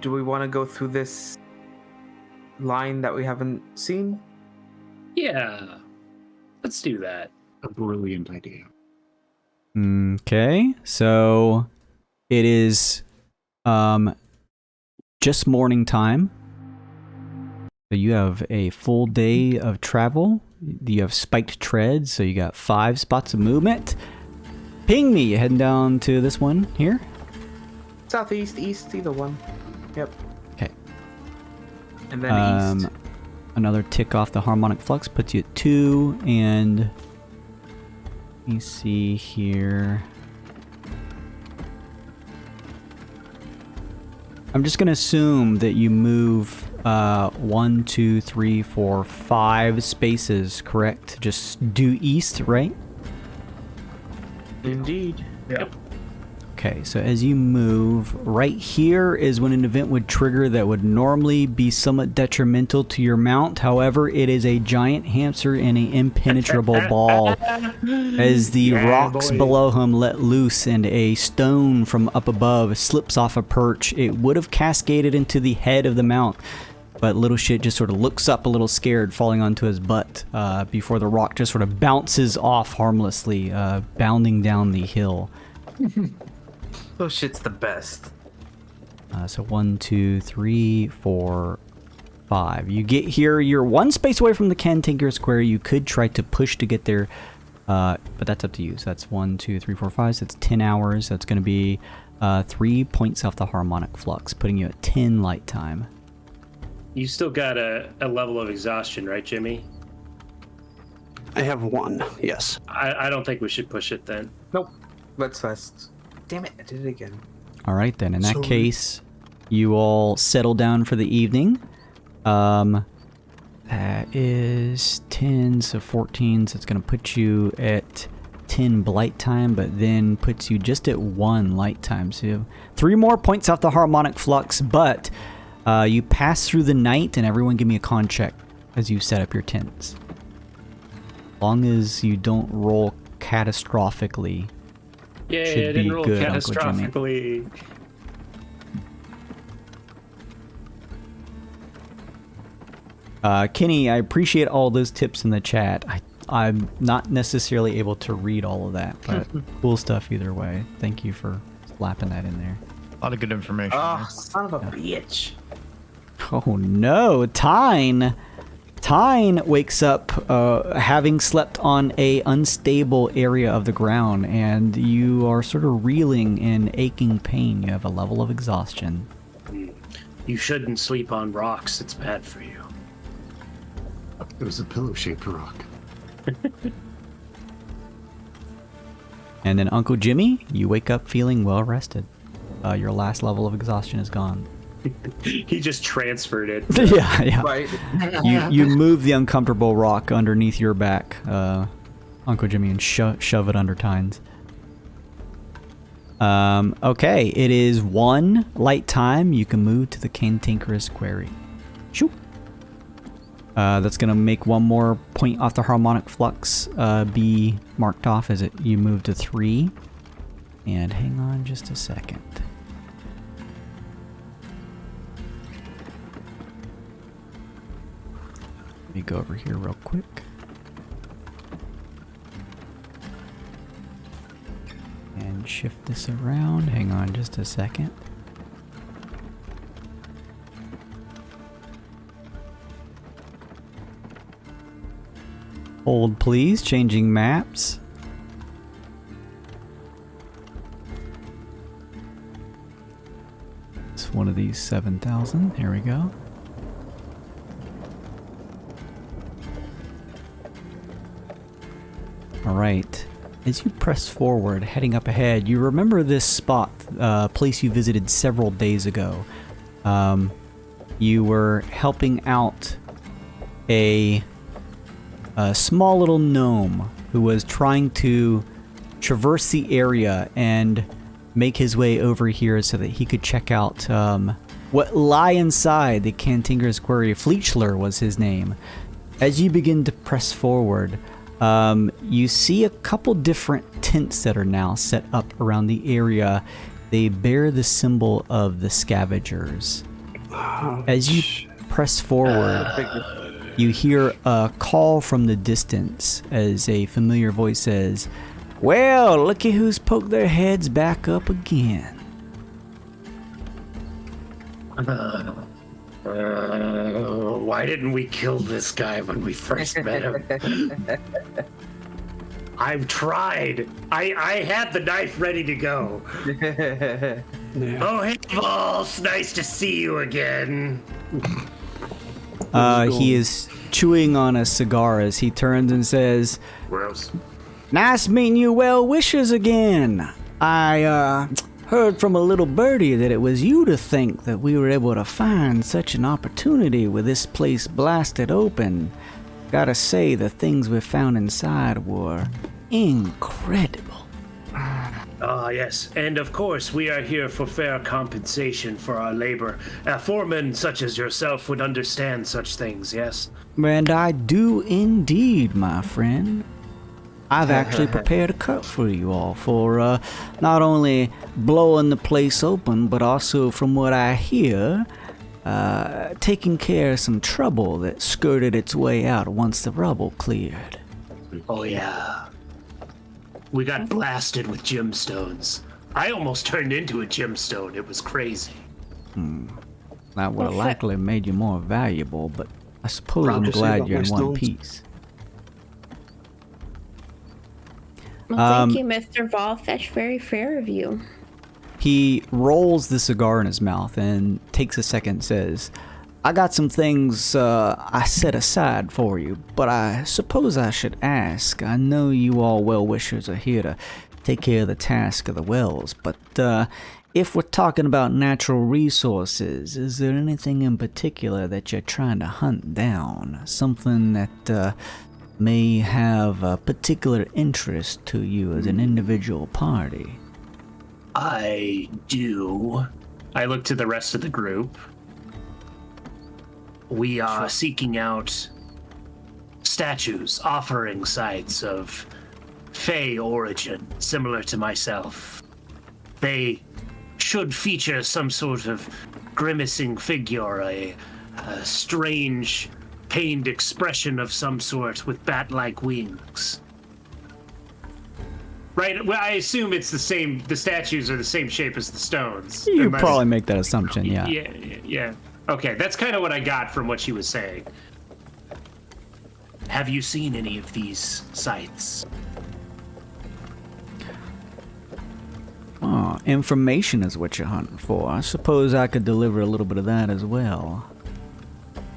Do we want to go through this line that we haven't seen? Yeah. Let's do that. A brilliant idea. Okay. So it is just morning time. So you have a full day of travel. You have spiked treads, so you got 5 spots of movement. Ping me. You heading down to this one here? Southeast, east, either one. Yep. Okay. And then east. Another tick off the harmonic flux puts you at 2, and let me see here. I'm just gonna assume that you move 1, 2, 3, 4, 5 spaces, correct? Just due east, right? Indeed. Yep. Okay, so as you move, right here is when an event would trigger that would normally be somewhat detrimental to your mount. However, it is a giant hamster in an impenetrable ball. As the rocks below him let loose and a stone from up above slips off a perch, it would have cascaded into the head of the mount. But little shit just sort of looks up a little scared, falling onto his butt before the rock just sort of bounces off harmlessly, bounding down the hill. Oh, shit's the best. So 1, 2, 3, 4, 5. You get here. You're 1 space away from the Cantankerous Quarry. You could try to push to get there, but that's up to you. So that's 1, 2, 3, 4, 5. So that's 10 hours. That's going to be 3 points off the harmonic flux, putting you at 10 light time. You still got a level of exhaustion, right, Jimmy? I have 1. Yes. I don't think we should push it then. Nope. Let's rest. Damn it, I did it again. All right, then. In that case, you all settle down for the evening. That is 10, so 14. So it's going to put you at 10 blight time, but then puts you just at 1 light time. So you have 3 more points off the harmonic flux, but you pass through the night, and everyone give me a con check as you set up your tents. As long as you don't roll catastrophically. Yeah, Should I didn't be roll good, Uncle Jimmy. catastrophically. Kenny, I appreciate all those tips in the chat. I'm not necessarily able to read all of that, but cool stuff either way. Thank you for slapping that in there. A lot of good information. Oh, son of a bitch. Oh no, Tyne wakes up having slept on a unstable area of the ground, and you are sort of reeling in aching pain. You have a level of exhaustion. You shouldn't sleep on rocks. It's bad for you. It was a pillow-shaped rock. And then Uncle Jimmy, you wake up feeling well rested. Your last level of exhaustion is gone. He just transferred it. yeah. Right. You move the uncomfortable rock underneath your back, Uncle Jimmy, and shove it under Tyne's. Okay, it is 1 light time. You can move to the Cantankerous Quarry. Shoo. That's gonna make 1 more point off the harmonic flux be marked off as you move to 3. And hang on just a second. Let me go over here real quick. and shift this around. Hang on just a second. Hold please, changing maps. It's one of these 7,000. Here we go. Alright. As you press forward, heading up ahead, you remember this spot, place you visited several days ago. You were helping out a small little gnome who was trying to traverse the area and make his way over here so that he could check out what lie inside the Cantinger's Quarry. Fleechler was his name. As you begin to press forward, you see a couple different tents that are now set up around the area. They bear the symbol of the scavengers. As you press forward, you hear a call from the distance as a familiar voice says, "Well, looky who's poked their heads back up again." Why didn't we kill this guy when we first met him? I've tried. I had the knife ready to go. Oh, hey, Balls. Nice to see you again. He is chewing on a cigar as he turns and says, Gross. "Nice meeting you well-wishers again. I heard from a little birdie that it was you to think that we were able to find such an opportunity with this place blasted open. Gotta say, the things we found inside were incredible." Ah, yes. And of course, we are here for fair compensation for our labor. A foreman such as yourself would understand such things, yes? And I do indeed, my friend. I've actually prepared a cut for you all for not only blowing the place open, but also, from what I hear, taking care of some trouble that skirted its way out once the rubble cleared. Oh, yeah. We got blasted with gemstones. I almost turned into a gemstone. It was crazy. That would have likely made you more valuable, but I suppose I'm glad you're in one piece. Well, thank you, Mr. Volfish. Very fair of you. He rolls the cigar in his mouth and takes a second and says, "I got some things I set aside for you, but I suppose I should ask. I know you all well-wishers are here to take care of the task of the wells, but if we're talking about natural resources, is there anything in particular that you're trying to hunt down? Something that may have a particular interest to you as an individual party?" I do. I look to the rest of the group. We are seeking out statues, offering sites of Fey origin, similar to myself. They should feature some sort of grimacing figure, a strange, pained expression of some sort with bat-like wings. Right, well, I assume it's the same, the statues are the same shape as the stones. You probably make that assumption, yeah. Yeah. Okay, that's kind of what I got from what she was saying. Have you seen any of these sites? Oh, information is what you're hunting for. I suppose I could deliver a little bit of that as well.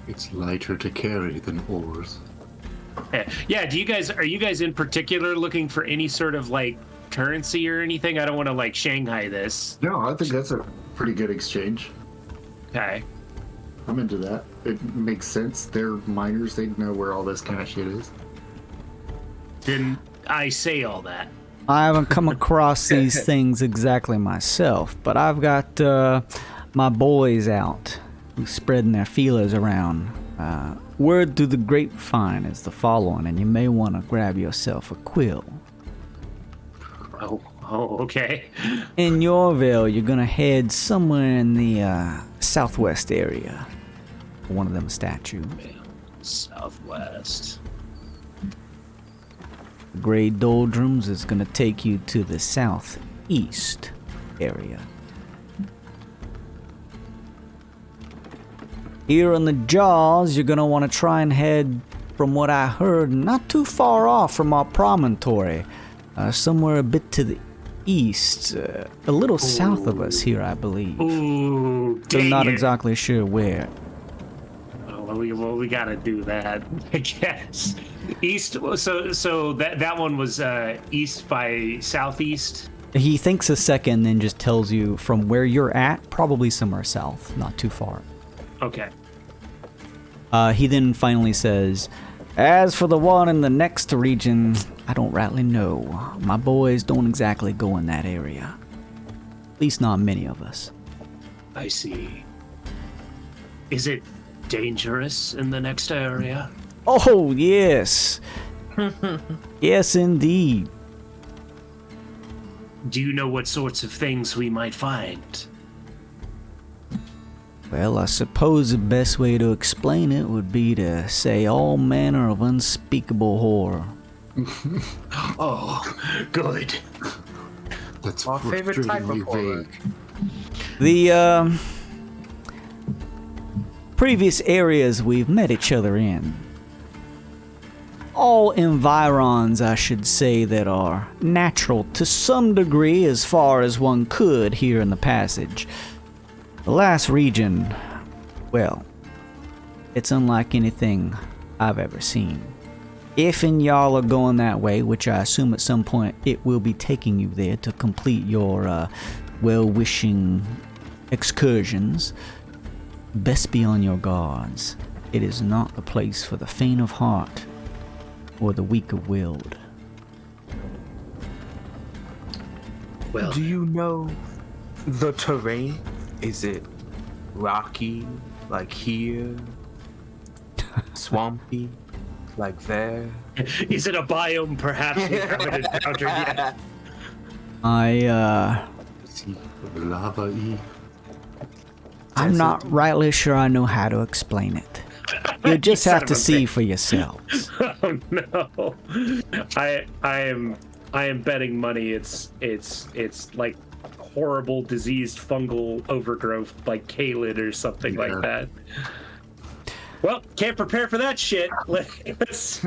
It's lighter to carry than oars. Yeah, are you guys in particular looking for any sort of like currency or anything? I don't want to like Shanghai this. No, I think that's a pretty good exchange. Okay. I'm into that. It makes sense. They're miners. They know where all this kind of shit is. Didn't I say all that? I haven't come across these things exactly myself, but I've got my boys out spreading their feelers around. Word through the grapevine is the following, and you may want to grab yourself a quill. Oh, okay. In Yorville, you're going to head somewhere in the southwest area. One of them statues. Southwest. Grey Doldrums is going to take you to the south east area. Here in the Jaws, you're going to want to try and head, from what I heard, not too far off from our promontory. Somewhere a bit to the east, a little south of us here, I believe. Ooh, So dang not it. exactly sure where. Well, we gotta do that, I guess. East. So that one was east by southeast. He thinks a second, then just tells you from where you're at, probably somewhere south, not too far. Okay. He then finally says, as for the one in the next region, I don't rightly know. My boys don't exactly go in that area. At least not many of us. I see. Is it dangerous in the next area? Oh, yes. Yes, indeed. Do you know what sorts of things we might find? Well, I suppose the best way to explain it would be to say all manner of unspeakable horror. Oh, good. That's Our favorite type of frustratingly horror. vague. The previous areas we've met each other in. All environs, I should say, that are natural to some degree as far as one could here in the passage. The last region, well, it's unlike anything I've ever seen. If and y'all are going that way, which I assume at some point it will be taking you there to complete your well-wishing excursions, best be on your guards. It is not a place for the faint of heart or the weak of willed. Well, Do you know the terrain? Is it rocky, like here? Swampy, like there? is it a biome perhaps we haven't encountered yet? I'm not rightly sure I know how to explain it. You just Son have of to a see bitch. for yourselves. Oh no! I am betting money. It's like horrible diseased fungal overgrowth, like Kalid or something like that. Well, can't prepare for that shit. Let's.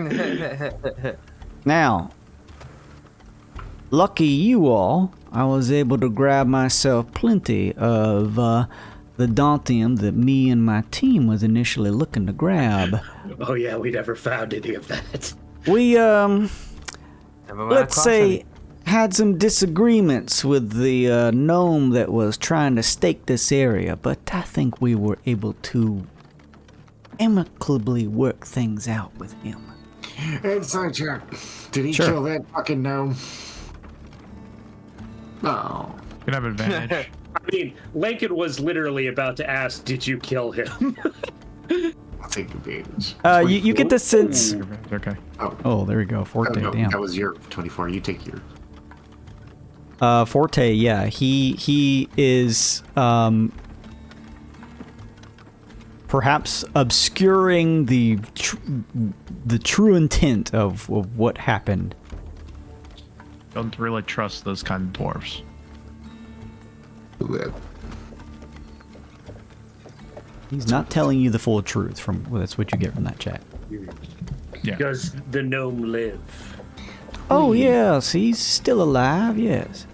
Now, lucky you all, I was able to grab myself plenty of the Dantium that me and my team was initially looking to grab. Oh yeah, we never found any of that. We, Never mind let's across say, any. had some disagreements with the gnome that was trying to stake this area, but I think we were able to amicably work things out with him. Inside check. Did he Sure. kill that fucking gnome? Oh. You can have advantage. I mean, Lincoln was literally about to ask, "Did you kill him?" I'll take advantage. You get the sense. Okay. Oh, there we go. Forte, no, damn. that was your 24. You take your. Forte, yeah, he is perhaps obscuring the true intent of what happened. Don't really trust those kind of dwarves. He's not telling you the full truth. That's what you get from that chat. Yeah. Does the gnome live? Oh yes, he's still alive. Yes.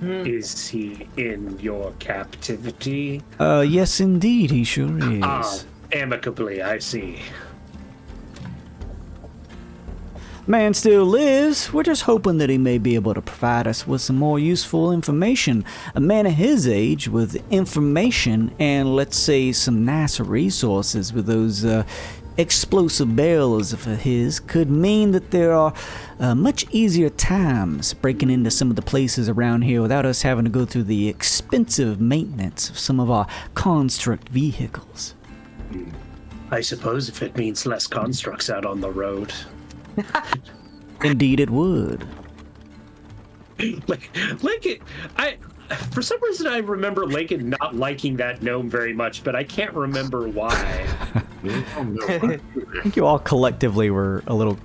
Is he in your captivity? Yes, indeed, he sure is. Ah, amicably, I see. Man still lives. We're just hoping that he may be able to provide us with some more useful information. A man of his age with information and, let's say, some nice resources with those explosive barrels of his could mean that there are much easier times breaking into some of the places around here without us having to go through the expensive maintenance of some of our construct vehicles. I suppose if it means less constructs out on the road. Indeed it would. Lincoln, for some reason I remember Lincoln not liking that gnome very much, but I can't remember why. I think you all collectively were a little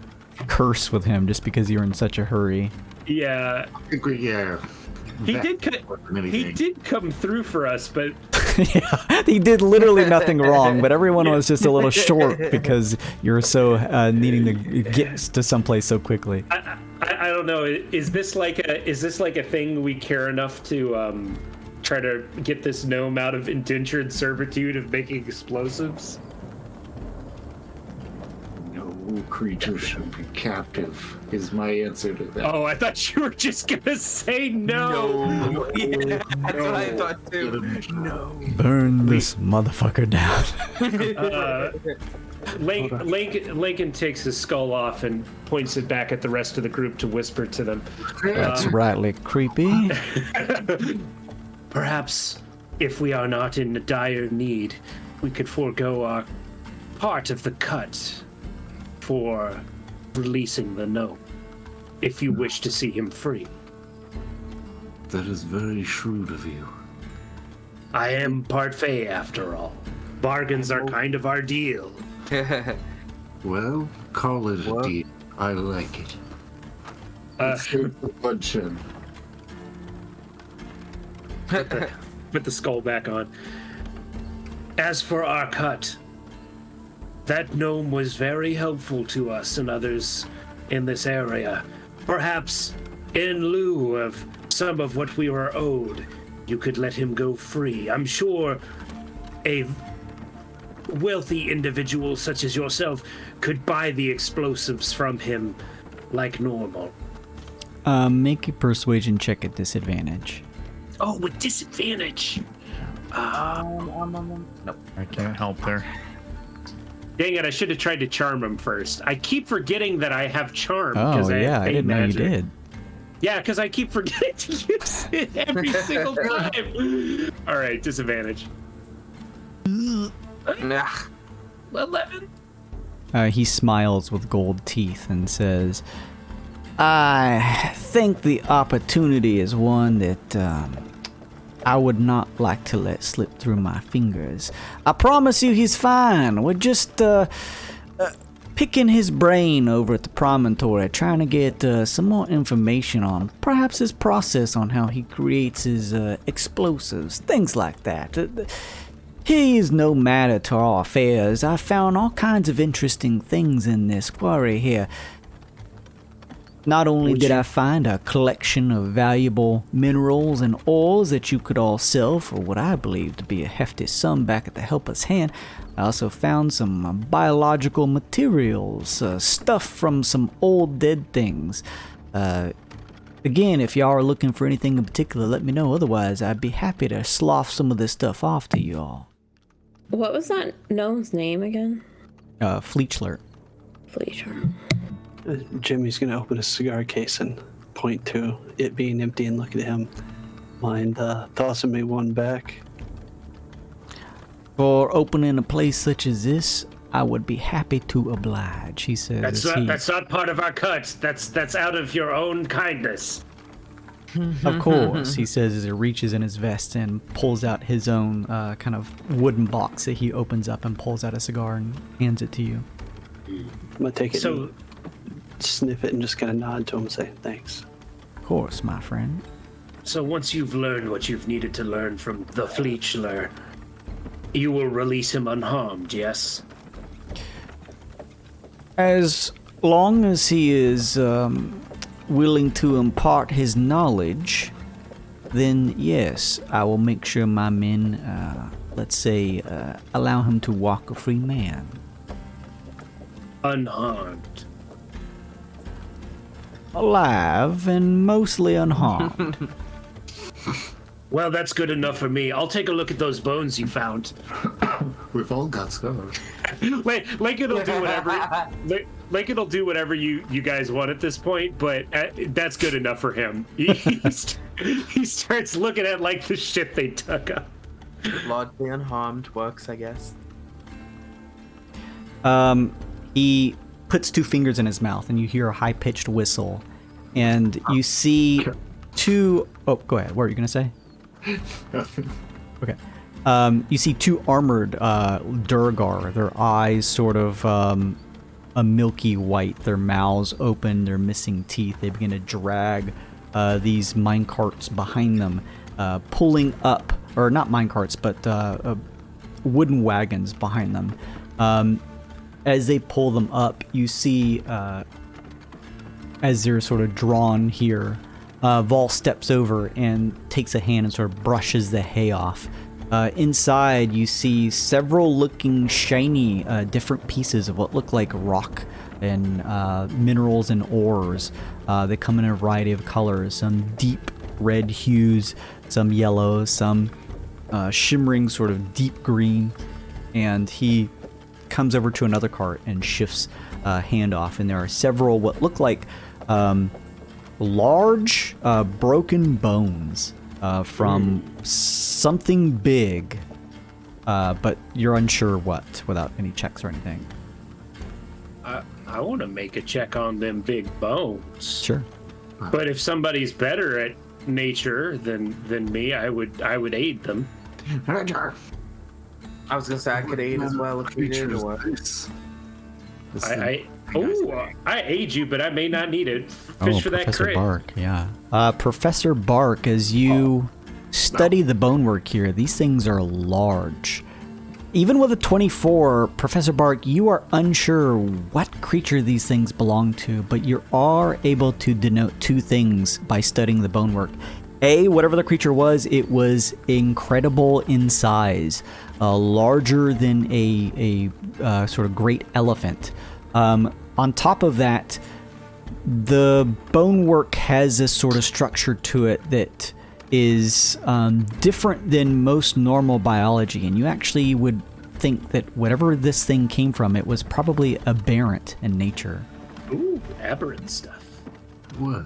cursed with him just because you were in such a hurry. Yeah. I think yeah. He did come through for us, but Yeah, he did literally nothing wrong, but everyone was just a little short because you're so needing to get to someplace so quickly. I don't know. Is this like a thing we care enough to try to get this gnome out of indentured servitude of making explosives? No creature should be captive, is my answer to that. Oh, I thought you were just gonna say no. Yeah, that's what I thought too. No. Burn this motherfucker down. Lincoln takes his skull off and points it back at the rest of the group to whisper to them. That's rightly creepy. Perhaps if we are not in dire need, we could forego our part of the cut for releasing the gnome, if you wish to see him free. That is very shrewd of you. I am part Fae after all. Bargains are kind of our deal. Well, call it a deal. I like it. Save the bloodshed. Put the skull back on. As for our cut, that gnome was very helpful to us and others in this area. Perhaps in lieu of some of what we were owed, you could let him go free. I'm sure a wealthy individual such as yourself could buy the explosives from him like normal. Make a persuasion check at disadvantage. Oh, with disadvantage. Nope. I can't help there. Dang it, I should have tried to charm him first. I keep forgetting that I have charm. Oh, yeah, I didn't know you did. Yeah, because I keep forgetting to use it every single time. All right, disadvantage. Nah. 11. He smiles with gold teeth and says, I think the opportunity is one that I would not like to let slip through my fingers. I promise you he's fine. We're just picking his brain over at the promontory, trying to get some more information on perhaps his process on how he creates his explosives, things like that. He is no matter to our affairs. I found all kinds of interesting things in this quarry here. Not only did I find a collection of valuable minerals and ores that you could all sell for what I believe to be a hefty sum back at the helper's hand, I also found some biological materials, stuff from some old dead things. Again, if y'all are looking for anything in particular, let me know. Otherwise, I'd be happy to slough some of this stuff off to you all. What was that gnome's name again? Fleechler. Fleechler. Jimmy's gonna open a cigar case and point to it being empty and look at him. Mind tossing me one back? For opening a place such as this, I would be happy to oblige, he says. That's not part of our cut. That's out of your own kindness. Of course, he says as he reaches in his vest and pulls out his own kind of wooden box that he opens up and pulls out a cigar and hands it to you. I'm gonna take it and sniff it and just kind of nod to him and say thanks. Of course, my friend. So once you've learned what you've needed to learn from the Fleechler, you will release him unharmed, yes? As long as he is willing to impart his knowledge, then yes, I will make sure my men, let's say, allow him to walk a free man. Unharmed. Alive and mostly unharmed. Well, that's good enough for me. I'll take a look at those bones you found. We've all got scars. Lincoln will do whatever. Lincoln will do whatever you guys want at this point, but that's good enough for him. He starts looking at like the shit they took up. Largely unharmed works, I guess. He puts two fingers in his mouth, and you hear a high-pitched whistle, and you see two. Oh, go ahead. What are you gonna say? Okay. You see two armored Durgar. Their eyes sort of a milky white. Their mouths open. They're missing teeth. They begin to drag these mine carts behind them, pulling up, or not mine carts, but wooden wagons behind them. As they pull them up, you see, as they're sort of drawn here, Vol steps over and takes a hand and sort of brushes the hay off. Inside, you see several looking shiny, different pieces of what look like rock and minerals and ores. They come in a variety of colors, some deep red hues, some yellow, some shimmering sort of deep green. And he comes over to another cart and shifts hand off, and there are several what look like large broken bones from something big, but you're unsure what without any checks or anything. I want to make a check on them big bones. Sure. But if somebody's better at nature than me, I would aid them. I was gonna say I could aid as well if we did. Or... I aid you, but I may not need it. Fish for that Professor crit. Bark, yeah. Professor Bark, as you study the bonework here, these things are large. Even with a 24, Professor Bark, you are unsure what creature these things belong to, but you are able to denote two things by studying the bonework. A, whatever the creature was, it was incredible in size, larger than a sort of great elephant. On top of that, the bonework has this sort of structure to it that is different than most normal biology, and you actually would think that whatever this thing came from, it was probably aberrant in nature. Ooh, aberrant stuff. What?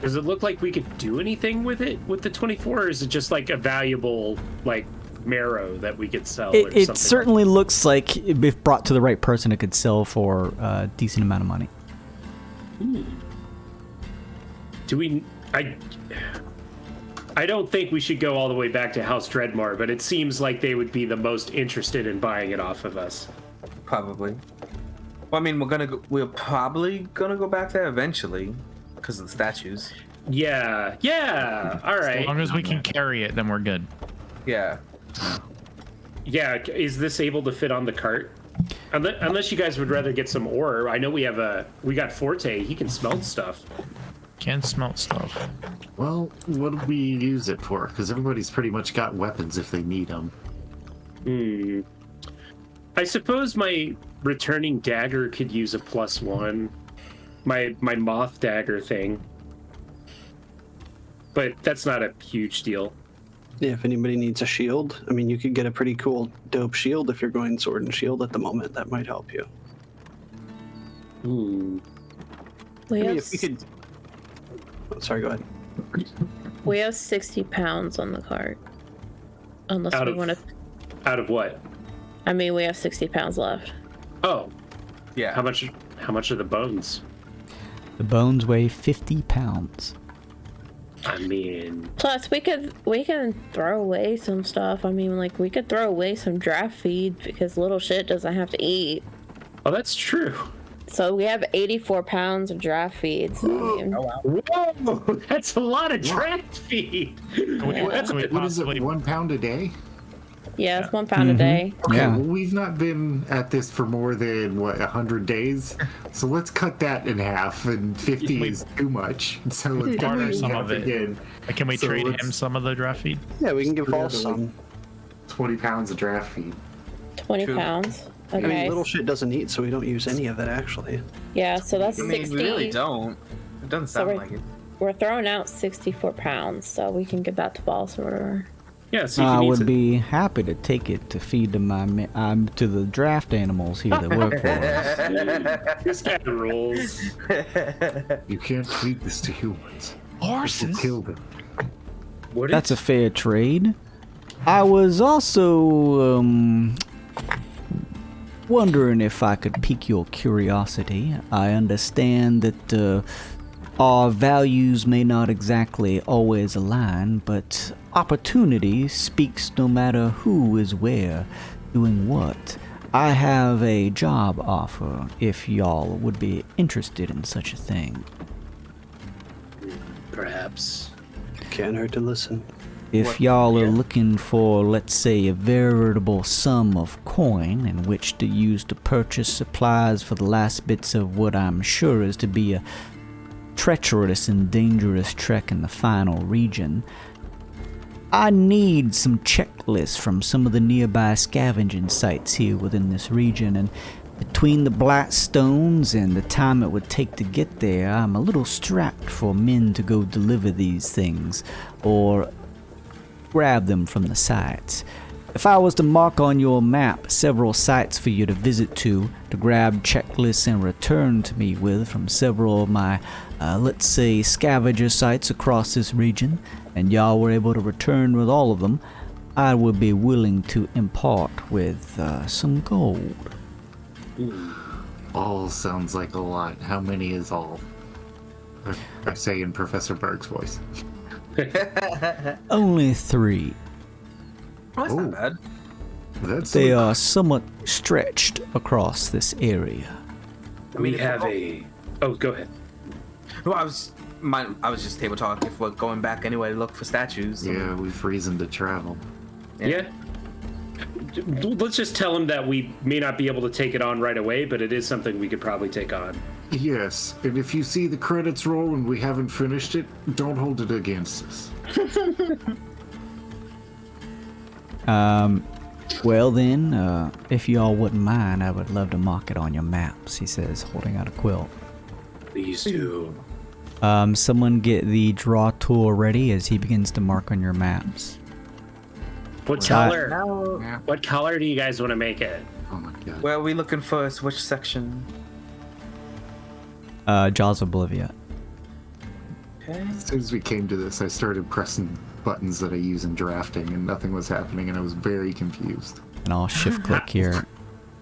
Does it look like we could do anything with it with the 24, or is it just like a valuable like marrow that we could sell? Or It something certainly looks like if brought to the right person, it could sell for a decent amount of money. Do we? I don't think we should go all the way back to House Dreadmore, but it seems like they would be the most interested in buying it off of us. Probably. Well, I mean, we're probably gonna go back there eventually because of the statues. Yeah. All right. As long as we can carry it, then we're good. Yeah. Yeah. Is this able to fit on the cart? Unless you guys would rather get some ore. I know we got Forte. He can smelt stuff. Can smelt stuff. Well, what do we use it for? Because everybody's pretty much got weapons if they need them. I suppose my returning dagger could use a +1. My moth dagger thing. But that's not a huge deal. Yeah, if anybody needs a shield, I mean, you could get a pretty cool, dope shield if you're going sword and shield at the moment. That might help you. We could... Oh, sorry, go ahead. We have 60 pounds on the cart. Unless we want to... Out of what? I mean, we have 60 pounds left. Oh. Yeah. How much are the bones? The bones weigh 50 pounds. I mean... Plus, we can throw away some stuff. I mean, like, we could throw away some draft feed because little shit doesn't have to eat. Oh, that's true. So we have 84 pounds of draft feed. So I mean, Whoa! That's a lot of draft feed. What is it, 1 pound a day? yeah, it's 1 pound a day. Okay, Yeah. well, we've not been at this for more than, 100 days? So let's cut that in half, and 50 is too much. So let's Barter cut some half of it. again. Can we So trade let's- him some of the draft feed? Yeah, we can give Paul Together, some. 20 pounds of draft feed. 20 True. pounds. I Okay. mean, little shit doesn't eat, so we don't use any of it, actually. Yeah, so that's I mean, 60. we really don't. It doesn't So sound we're- like it. We're throwing out 64 pounds, so we can give that to Boss or whatever. Yeah, see if I he needs would it. be happy to take it to feed to to the draft animals here that work for us. This guy rules. You can't feed this to humans. We'll Horses? kill them. What That's a is... fair trade. I was also wondering if I could pique your curiosity. I understand that our values may not exactly always align, but opportunity speaks no matter who is where, doing what. I have a job offer if y'all would be interested in such a thing. perhaps. Can't hurt to listen. If y'all are looking for, let's say, a veritable sum of coin in which to use to purchase supplies for the last bits of what I'm sure is to be a treacherous and dangerous trek in the final region, I need some checklists from some of the nearby scavenging sites here within this region, and between the black stones and the time it would take to get there, I'm a little strapped for men to go deliver these things, or grab them from the sites. If I was to mark on your map several sites for you to visit to grab checklists and return to me with from several of my, let's say, scavenger sites across this region, and y'all were able to return with all of them, I would be willing to impart with some gold. All sounds like a lot. How many is all? I say in Professor Berg's voice. Only 3. Oh, that's not bad. They are somewhat stretched across this area. We have a... Oh, go ahead. No, I was just table talking. If we're going back anyway to look for statues. Yeah, we've reason to travel. Yeah. Let's just tell him that we may not be able to take it on right away, but it is something we could probably take on. Yes, and if you see the credits roll and we haven't finished it, don't hold it against us. Well then, if y'all wouldn't mind, I would love to mark it on your maps, he says, holding out a quilt. Please do. Someone get the draw tool ready as he begins to mark on your maps. What color? What color do you guys want to make it? Oh my god. Where are we looking first? Which section? Jaws of Oblivia. Okay. As soon as we came to this, I started pressing buttons that I use in drafting, and nothing was happening, and I was very confused. And I'll shift click here.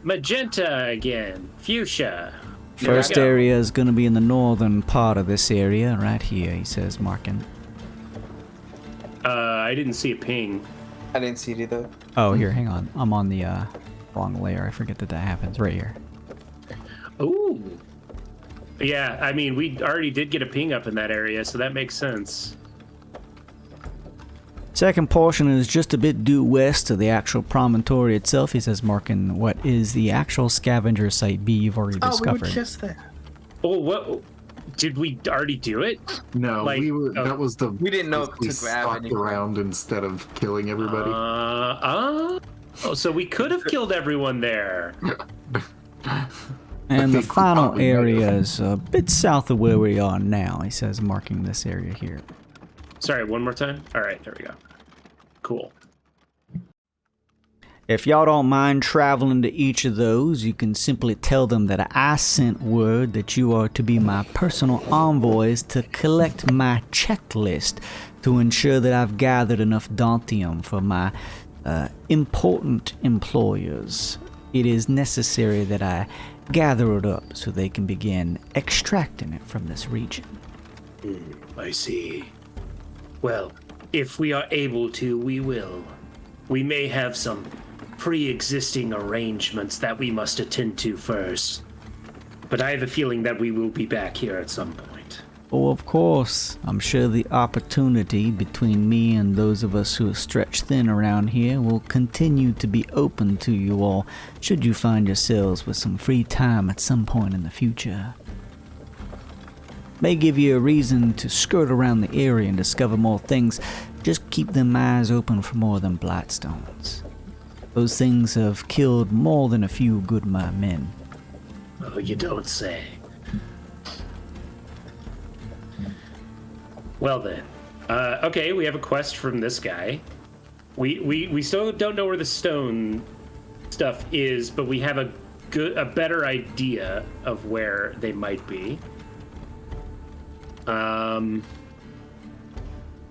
Magenta again. Fuchsia. First area is going to be in the northern part of this area, right here, he says, marking. I didn't see a ping. I didn't see it either. Oh, here, hang on. I'm on the wrong layer. I forget that happens. Right here. Ooh. Yeah, I mean, we already did get a ping up in that area, so that makes sense. Second portion is just a bit due west of the actual promontory itself, he says, marking what is the actual scavenger site B you've already discovered. Oh, we were just there. Oh, what? Did we already do it? No, Like, we were. That was the. We didn't know we to grab stalked anything. around instead of killing everybody. Oh, so we could have killed everyone there. And the think we final probably might area have. is a bit south of where we are now, he says, marking this area here. Sorry, one more time? All right, there we go. Cool. If y'all don't mind traveling to each of those, you can simply tell them that I sent word that you are to be my personal envoys to collect my checklist to ensure that I've gathered enough Dantium for my important employers. It is necessary that I gather it up so they can begin extracting it from this region. I see. Well, if we are able to, we will. We may have some pre-existing arrangements that we must attend to first. But I have a feeling that we will be back here at some point. Oh, of course. I'm sure the opportunity between me and those of us who are stretched thin around here will continue to be open to you all, should you find yourselves with some free time at some point in the future. May give you a reason to skirt around the area and discover more things. Just keep them eyes open for more than Blightstones. Those things have killed more than a few good men. Oh, you don't say. Well then, okay, we have a quest from this guy. We still don't know where the stone stuff is, but we have a better idea of where they might be.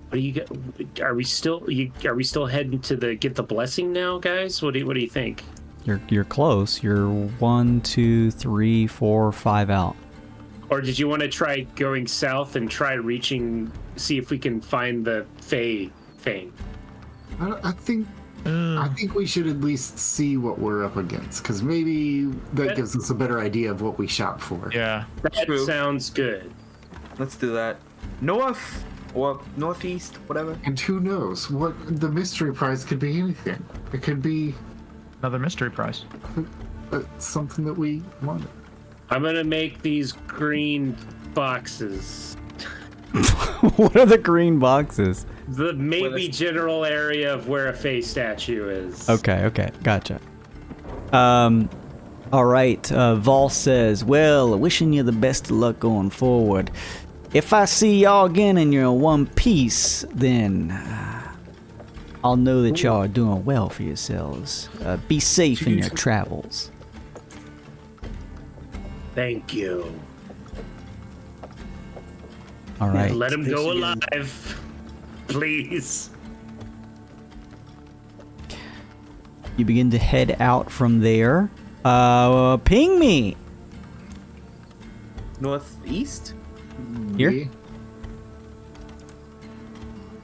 What do you get? Are we still heading to get the blessing now, guys? What do you think? You're close. You're 1, 2, 3, 4, 5 out. Or did you want to try going south and try see if we can find the Fae thing? I think we should at least see what we're up against, because maybe that gives us a better idea of what we shop for. Yeah. That True. sounds good. Let's do that. North. or northeast, whatever. And who knows? What the mystery prize could be anything. It could be Another mystery prize. something that we wanted. I'm gonna make these green boxes. What are the green boxes? The maybe general area of where a Fae statue is. Okay, gotcha. All right. Vol says, "Well, wishing you the best of luck going forward. If I see y'all again and you're in one piece, then I'll know that y'all are doing well for yourselves. Be safe in your travels." Thank you. All right. Let him go alive, please. You begin to head out from there. Ping me. Northeast? Here? Yeah.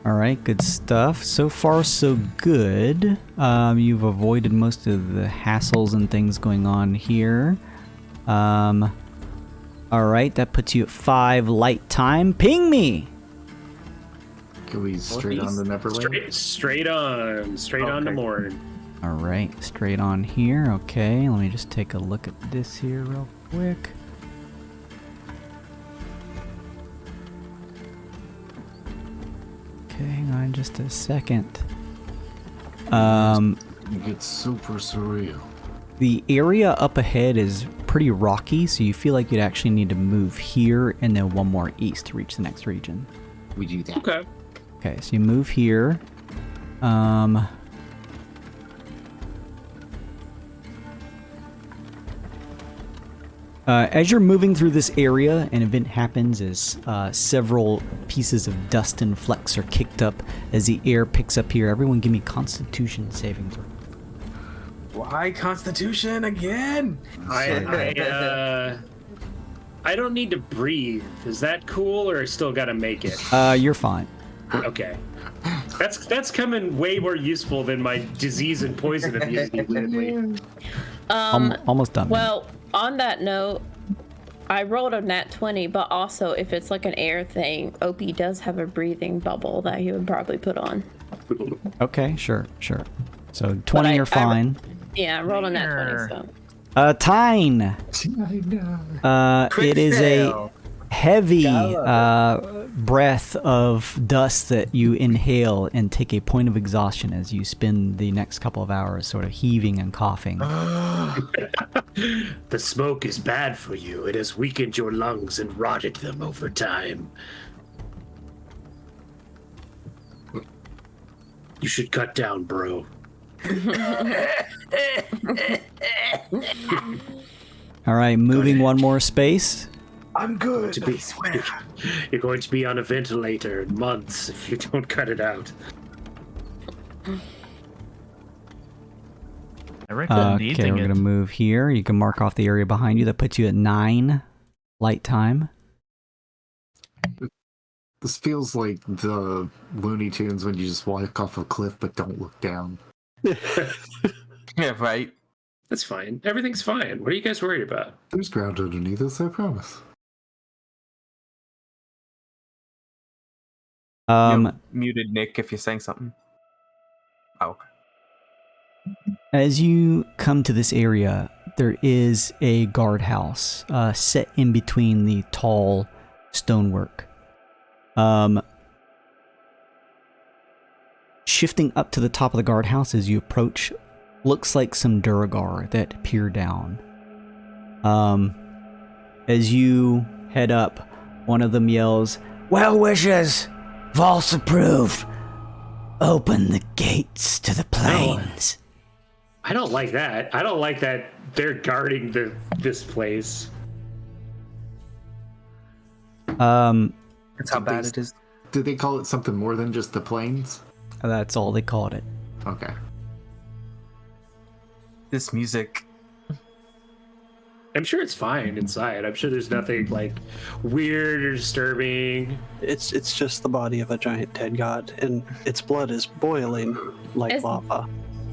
All right, good stuff. So far, so good. You've avoided most of the hassles and things going on here. All right, that puts you at 5 light time. Ping me. Can we straight on the Neverland? Straight on to Morn. All right, straight on here. Okay, let me just take a look at this here real quick. Okay, hang on just a second. It gets super surreal. The area up ahead is pretty rocky, so you feel like you'd actually need to move here and then one more east to reach the next region. We do that. Okay. Okay, so you move here. As you're moving through this area, an event happens as several pieces of dust and flecks are kicked up as the air picks up here. Everyone give me Constitution saving throw. Why Constitution again? I don't need to breathe. Is that cool, or I still gotta make it? You're fine. Okay. That's coming way more useful than my disease and poison immunity, weirdly. Almost done. Well, on that note, I rolled a nat 20, but also if it's like an air thing, OP does have a breathing bubble that he would probably put on. Okay, sure. So 20 you're fine. Yeah, I rolled a nat 20, so. Tyne. It is a heavy breath of dust that you inhale and take a point of exhaustion as you spend the next couple of hours sort of heaving and coughing. The smoke is bad for you. It has weakened your lungs and rotted them over time. You should cut down, bro. All right, moving one more space. I'm good. I swear. You're going to be on a ventilator in months if you don't cut it out. Okay, we're gonna move here. You can mark off the area behind you. That puts you at 9 light time. This feels like the Looney Tunes when you just walk off a cliff but don't look down. Yeah, right. That's fine. Everything's fine. What are you guys worried about? There's ground underneath us, I promise. You're muted, Nick, if you're saying something. Oh, okay. As you come to this area, there is a guardhouse set in between the tall stonework. Shifting up to the top of the guardhouse as you approach, looks like some Duragar that peer down. As you head up, one of them yells, "Well wishes! Vols approved! Open the gates to the plains!" I don't like that. I don't like that they're guarding this place. That's how bad it is. Did they call it something more than just the plains? That's all they called it. Okay. This music. I'm sure it's fine inside. I'm sure there's nothing like weird or disturbing. It's just the body of a giant dead god, and its blood is boiling like lava.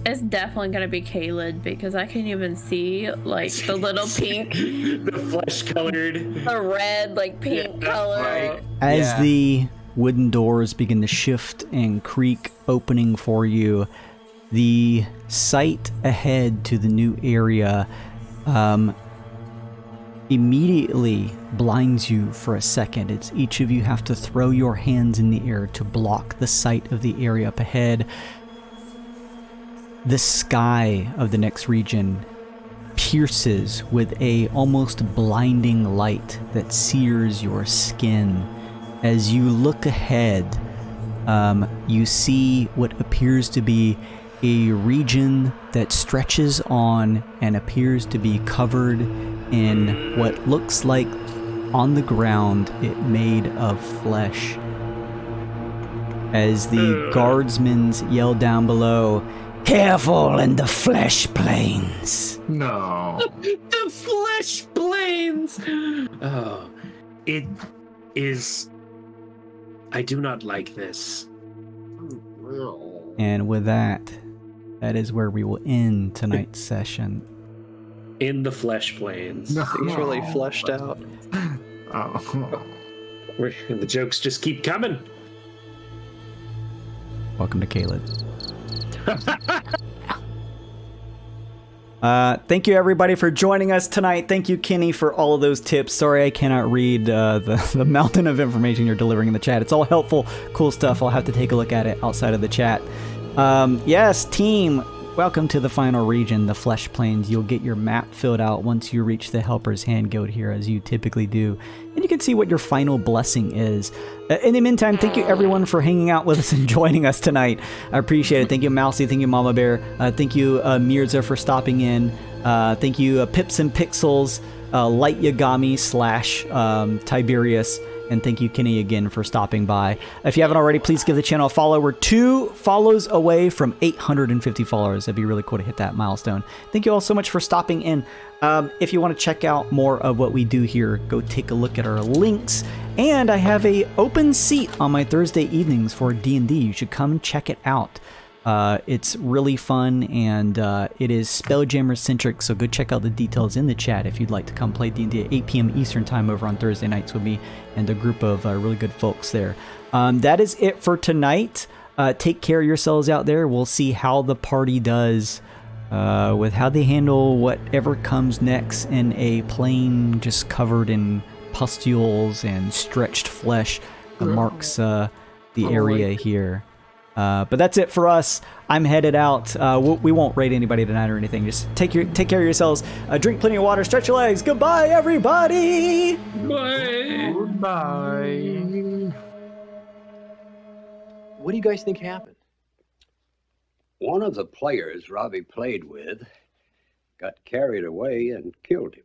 It's definitely gonna be Caled because I can't even see like the little pink, the flesh colored, the red like pink color. Right. As the wooden doors begin to shift and creak, opening for you. The sight ahead to the new area immediately blinds you for a second. It's each of you have to throw your hands in the air to block the sight of the area up ahead. The sky of the next region pierces with a almost blinding light that sears your skin. As you look ahead, you see what appears to be a region that stretches on and appears to be covered in what looks like on the ground it made of flesh. As the guardsmen yell down below, "Careful in the flesh plains." No. The flesh plains! Oh, it is... I do not like this. And with that is where we will end tonight's session. In the flesh plains. No. Things really fleshed out. Oh. The jokes just keep coming. Welcome to Caleb. Thank you everybody for joining us tonight. Thank you, Kenny, for all of those tips. Sorry I cannot read the mountain of information you're delivering in the chat. It's all helpful, cool stuff. I'll have to take a look at it outside of the chat. Yes, team, welcome to the final region, the Flesh Plains. You'll get your map filled out once you reach the Helper's Hand Guild here, as you typically do. And you can see what your final blessing is. In the meantime, thank you everyone for hanging out with us and joining us tonight. I appreciate it. Thank you, Mousy. Thank you, Mama Bear. Thank you, Mirza, for stopping in. Thank you, Pips and Pixels, Light Yagami / Tiberius. And thank you, Kenny, again for stopping by. If you haven't already, please give the channel a follow. We're 2 follows away from 850 followers. That'd be really cool to hit that milestone. Thank you all so much for stopping in. If you want to check out more of what we do here, go take a look at our links. And I have a open seat on my Thursday evenings for D&D. You should come check it out. It's really fun, and it is spelljammer centric, so go check out the details in the chat if you'd like to come play D&D at 8 p.m. Eastern time over on Thursday nights with me and a group of really good folks there. That is it for tonight. Take care of yourselves out there. We'll see how the party does with how they handle whatever comes next in a plane just covered in pustules and stretched flesh that marks the area here. But that's it for us. I'm headed out. We won't raid anybody tonight or anything. Just take care of yourselves. Drink plenty of water. Stretch your legs. Goodbye, everybody. Bye. Goodbye. What do you guys think happened? One of the players Robbie played with got carried away and killed him.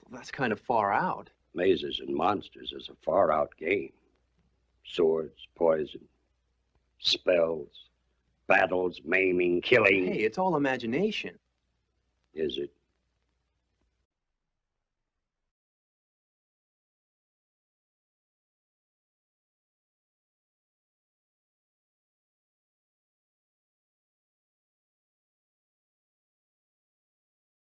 Well, that's kind of far out. Mazes and Monsters is a far-out game. Swords, poison, spells, battles, maiming, killing. Hey, it's all imagination. Is it?